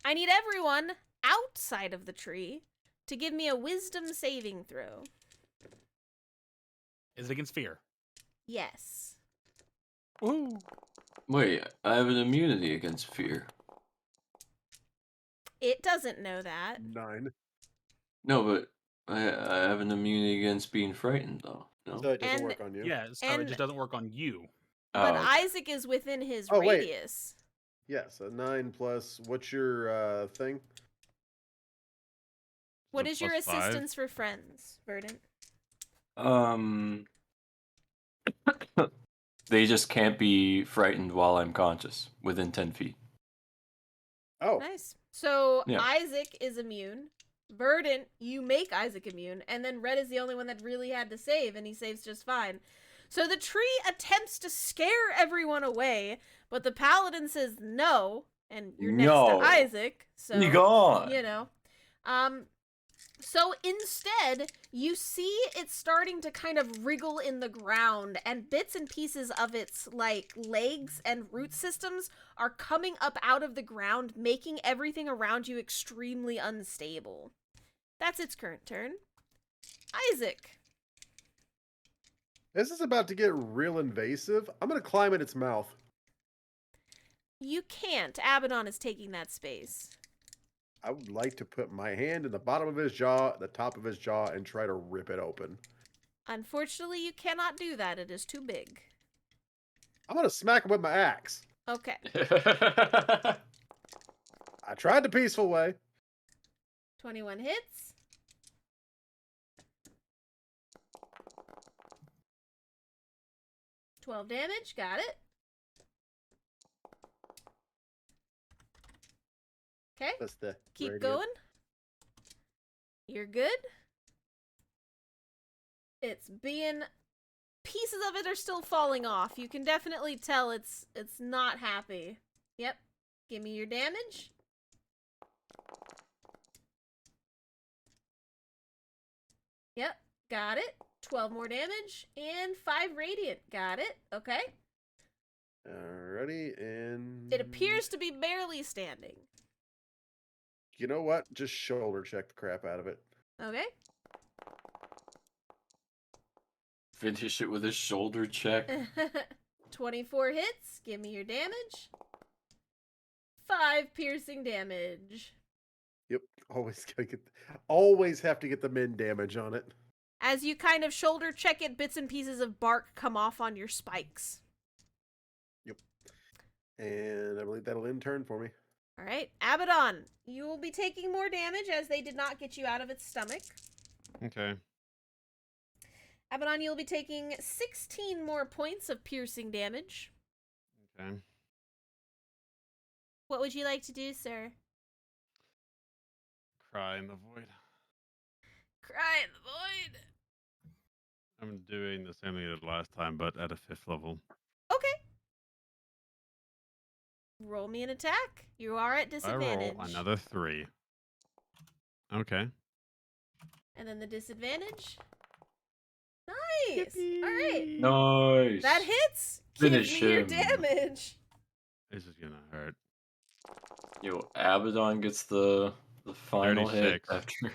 [SPEAKER 1] I need everyone outside of the tree to give me a wisdom saving throw.
[SPEAKER 6] Is it against fear?
[SPEAKER 1] Yes.
[SPEAKER 6] Ooh.
[SPEAKER 5] Wait, I have an immunity against fear.
[SPEAKER 1] It doesn't know that.
[SPEAKER 3] 9.
[SPEAKER 5] No, but I have an immunity against being frightened, though. No.
[SPEAKER 3] So it doesn't
[SPEAKER 1] And-
[SPEAKER 3] work on you.
[SPEAKER 6] Yeah, so it
[SPEAKER 1] And-
[SPEAKER 6] just doesn't work on you.
[SPEAKER 1] But
[SPEAKER 5] Oh, okay.
[SPEAKER 1] Isaac is within his
[SPEAKER 3] Oh, wait.
[SPEAKER 1] radius.
[SPEAKER 3] Yes, a 9 plus. What's your thing?
[SPEAKER 1] What
[SPEAKER 2] So
[SPEAKER 1] is your
[SPEAKER 2] plus 5?
[SPEAKER 1] assistance for friends, Verdant?
[SPEAKER 5] They just can't be frightened while I'm conscious within 10 feet.
[SPEAKER 3] Oh,
[SPEAKER 1] Nice. So
[SPEAKER 5] Yeah.
[SPEAKER 1] Isaac is immune. Verdant, you make Isaac immune, and then Red is the only one that really had to save, and he saves just fine. So the tree attempts to scare everyone away, but the paladin says no, and you're next
[SPEAKER 5] No.
[SPEAKER 1] to Isaac, so
[SPEAKER 5] You gone.
[SPEAKER 1] you know. So instead, you see it starting to kind of wriggle in the ground, and bits and pieces of its, like, legs and root systems are coming up out of the ground, making everything around you extremely unstable. That's its current turn. Isaac.
[SPEAKER 3] this is about to get real invasive. I'm going to climb in its mouth.
[SPEAKER 1] You can't. Abaddon is taking that space.
[SPEAKER 3] I would like to put my hand in the bottom of his jaw, the top of his jaw, and try to rip it open.
[SPEAKER 1] Unfortunately, you cannot do that. It is too big.
[SPEAKER 3] I'm going to smack him with my axe.
[SPEAKER 1] Okay.
[SPEAKER 3] I tried the peaceful way.
[SPEAKER 1] 21 hits. $12 damage. Got it. Okay.
[SPEAKER 3] That's the
[SPEAKER 1] Keep
[SPEAKER 3] radiant.
[SPEAKER 1] going. You're good. It's being... Pieces of it are still falling off. You can definitely tell it's not happy. Yep. Give me your damage. Yep. Got it. 12 more damage. And 5 radiant. Got it. Okay.
[SPEAKER 3] Alrighty, and...
[SPEAKER 1] It appears to be barely standing.
[SPEAKER 3] You know what? Just shoulder check the crap out of it.
[SPEAKER 1] Okay.
[SPEAKER 5] Finish it with a shoulder check.
[SPEAKER 1] 24 hits. Give me your damage. 5 piercing damage.
[SPEAKER 3] Yep, always have to get the min damage on it.
[SPEAKER 1] As you kind of shoulder check it, bits and pieces of bark come off on your spikes.
[SPEAKER 3] And I believe that'll end turn for me.
[SPEAKER 1] All right, Abaddon, you will be taking more damage as they did not get you out of its stomach.
[SPEAKER 2] Okay.
[SPEAKER 1] Abaddon, you'll be taking 16 more points of piercing damage.
[SPEAKER 2] Okay.
[SPEAKER 1] What would you like to do, sir?
[SPEAKER 2] Cry in the void.
[SPEAKER 1] Cry in the void.
[SPEAKER 2] I'm doing the same thing as last time, but at a 5th level.
[SPEAKER 1] Okay. Roll me an attack. You are at
[SPEAKER 2] I
[SPEAKER 1] disadvantage.
[SPEAKER 2] roll another 3. Okay.
[SPEAKER 1] And then the disadvantage. Nice. All right.
[SPEAKER 5] Nice.
[SPEAKER 1] That hits.
[SPEAKER 5] Finish
[SPEAKER 1] Give me your
[SPEAKER 5] him.
[SPEAKER 1] damage.
[SPEAKER 2] This is gonna hurt.
[SPEAKER 5] Yo, Abaddon gets the final hit
[SPEAKER 2] 36.
[SPEAKER 5] after.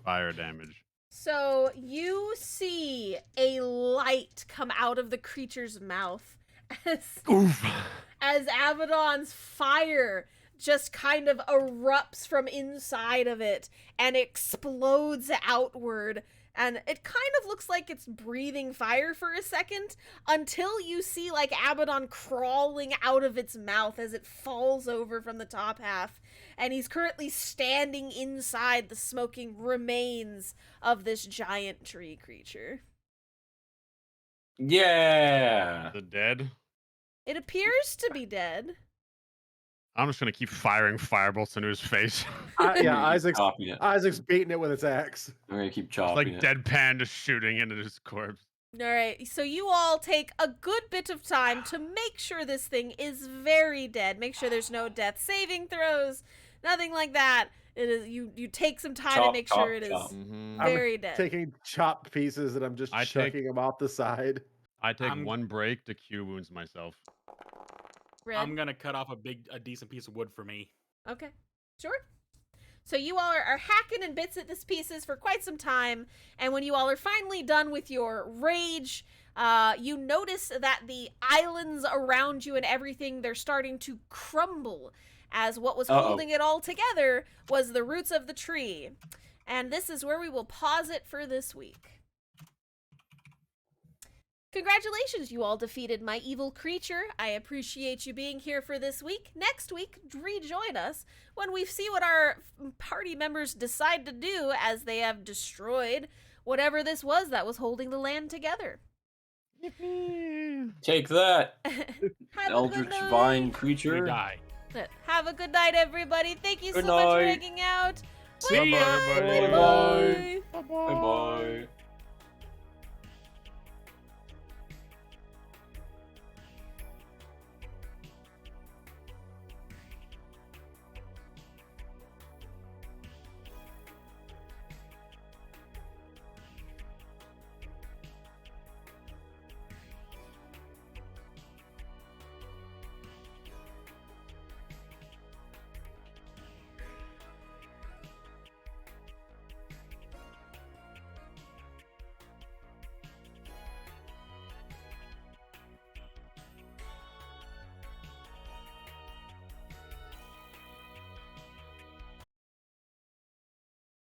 [SPEAKER 2] Fire damage.
[SPEAKER 1] So you see a light come out of the creature's mouth
[SPEAKER 2] Oof.
[SPEAKER 1] as Abaddon's fire just kind of erupts from inside of it and explodes outward. And it kind of looks like it's breathing fire for a second until you see like Abaddon crawling out of its mouth as it falls over from the top half. And he's currently standing inside the smoking remains of this giant tree creature.
[SPEAKER 5] Yeah.
[SPEAKER 2] The dead.
[SPEAKER 1] It appears to be dead.
[SPEAKER 2] I'm just gonna keep firing firebolts into his face.
[SPEAKER 3] Yeah,
[SPEAKER 5] Keep
[SPEAKER 3] Isaac's
[SPEAKER 5] chopping it.
[SPEAKER 3] Isaac's beating it with his axe.
[SPEAKER 5] I'm gonna keep
[SPEAKER 2] It's
[SPEAKER 5] chopping
[SPEAKER 2] like
[SPEAKER 5] it.
[SPEAKER 2] deadpan just shooting into his corpse.
[SPEAKER 1] All right, so you all take a good bit of time to make sure this thing is very dead. Make sure there's no death saving throws, nothing like that. It is you take some time to
[SPEAKER 5] Chop,
[SPEAKER 1] make
[SPEAKER 5] chop,
[SPEAKER 1] sure it is
[SPEAKER 5] chop.
[SPEAKER 1] very dead.
[SPEAKER 3] Taking chopped pieces and I'm just
[SPEAKER 2] I
[SPEAKER 3] chucking them off the side.
[SPEAKER 2] I take
[SPEAKER 6] I'm-
[SPEAKER 2] one break to cure wounds myself.
[SPEAKER 1] Red.
[SPEAKER 6] I'm gonna cut off a decent piece of wood for me.
[SPEAKER 1] Okay, sure. So you all are hacking and bits at this pieces for quite some time, and when you all are finally done with your rage, you notice that the islands around you and everything, they're starting to crumble, as what was holding it all together was the roots of the tree. And this is where we will pause it for this week. Congratulations, you all defeated my evil creature. I appreciate you being here for this week. Next week, rejoin us when we see what our party members decide to do as they have destroyed whatever this was that was holding the land together.
[SPEAKER 5] Take that,
[SPEAKER 1] Have
[SPEAKER 5] eldritch
[SPEAKER 1] a good
[SPEAKER 5] vine
[SPEAKER 1] night.
[SPEAKER 5] creature.
[SPEAKER 6] We die.
[SPEAKER 1] Have a good night, everybody. Thank you
[SPEAKER 5] Good
[SPEAKER 1] so much for
[SPEAKER 5] night.
[SPEAKER 1] hanging out.
[SPEAKER 6] See ya.
[SPEAKER 1] Bye-bye.
[SPEAKER 2] everybody.
[SPEAKER 1] Bye-bye.
[SPEAKER 5] Bye bye.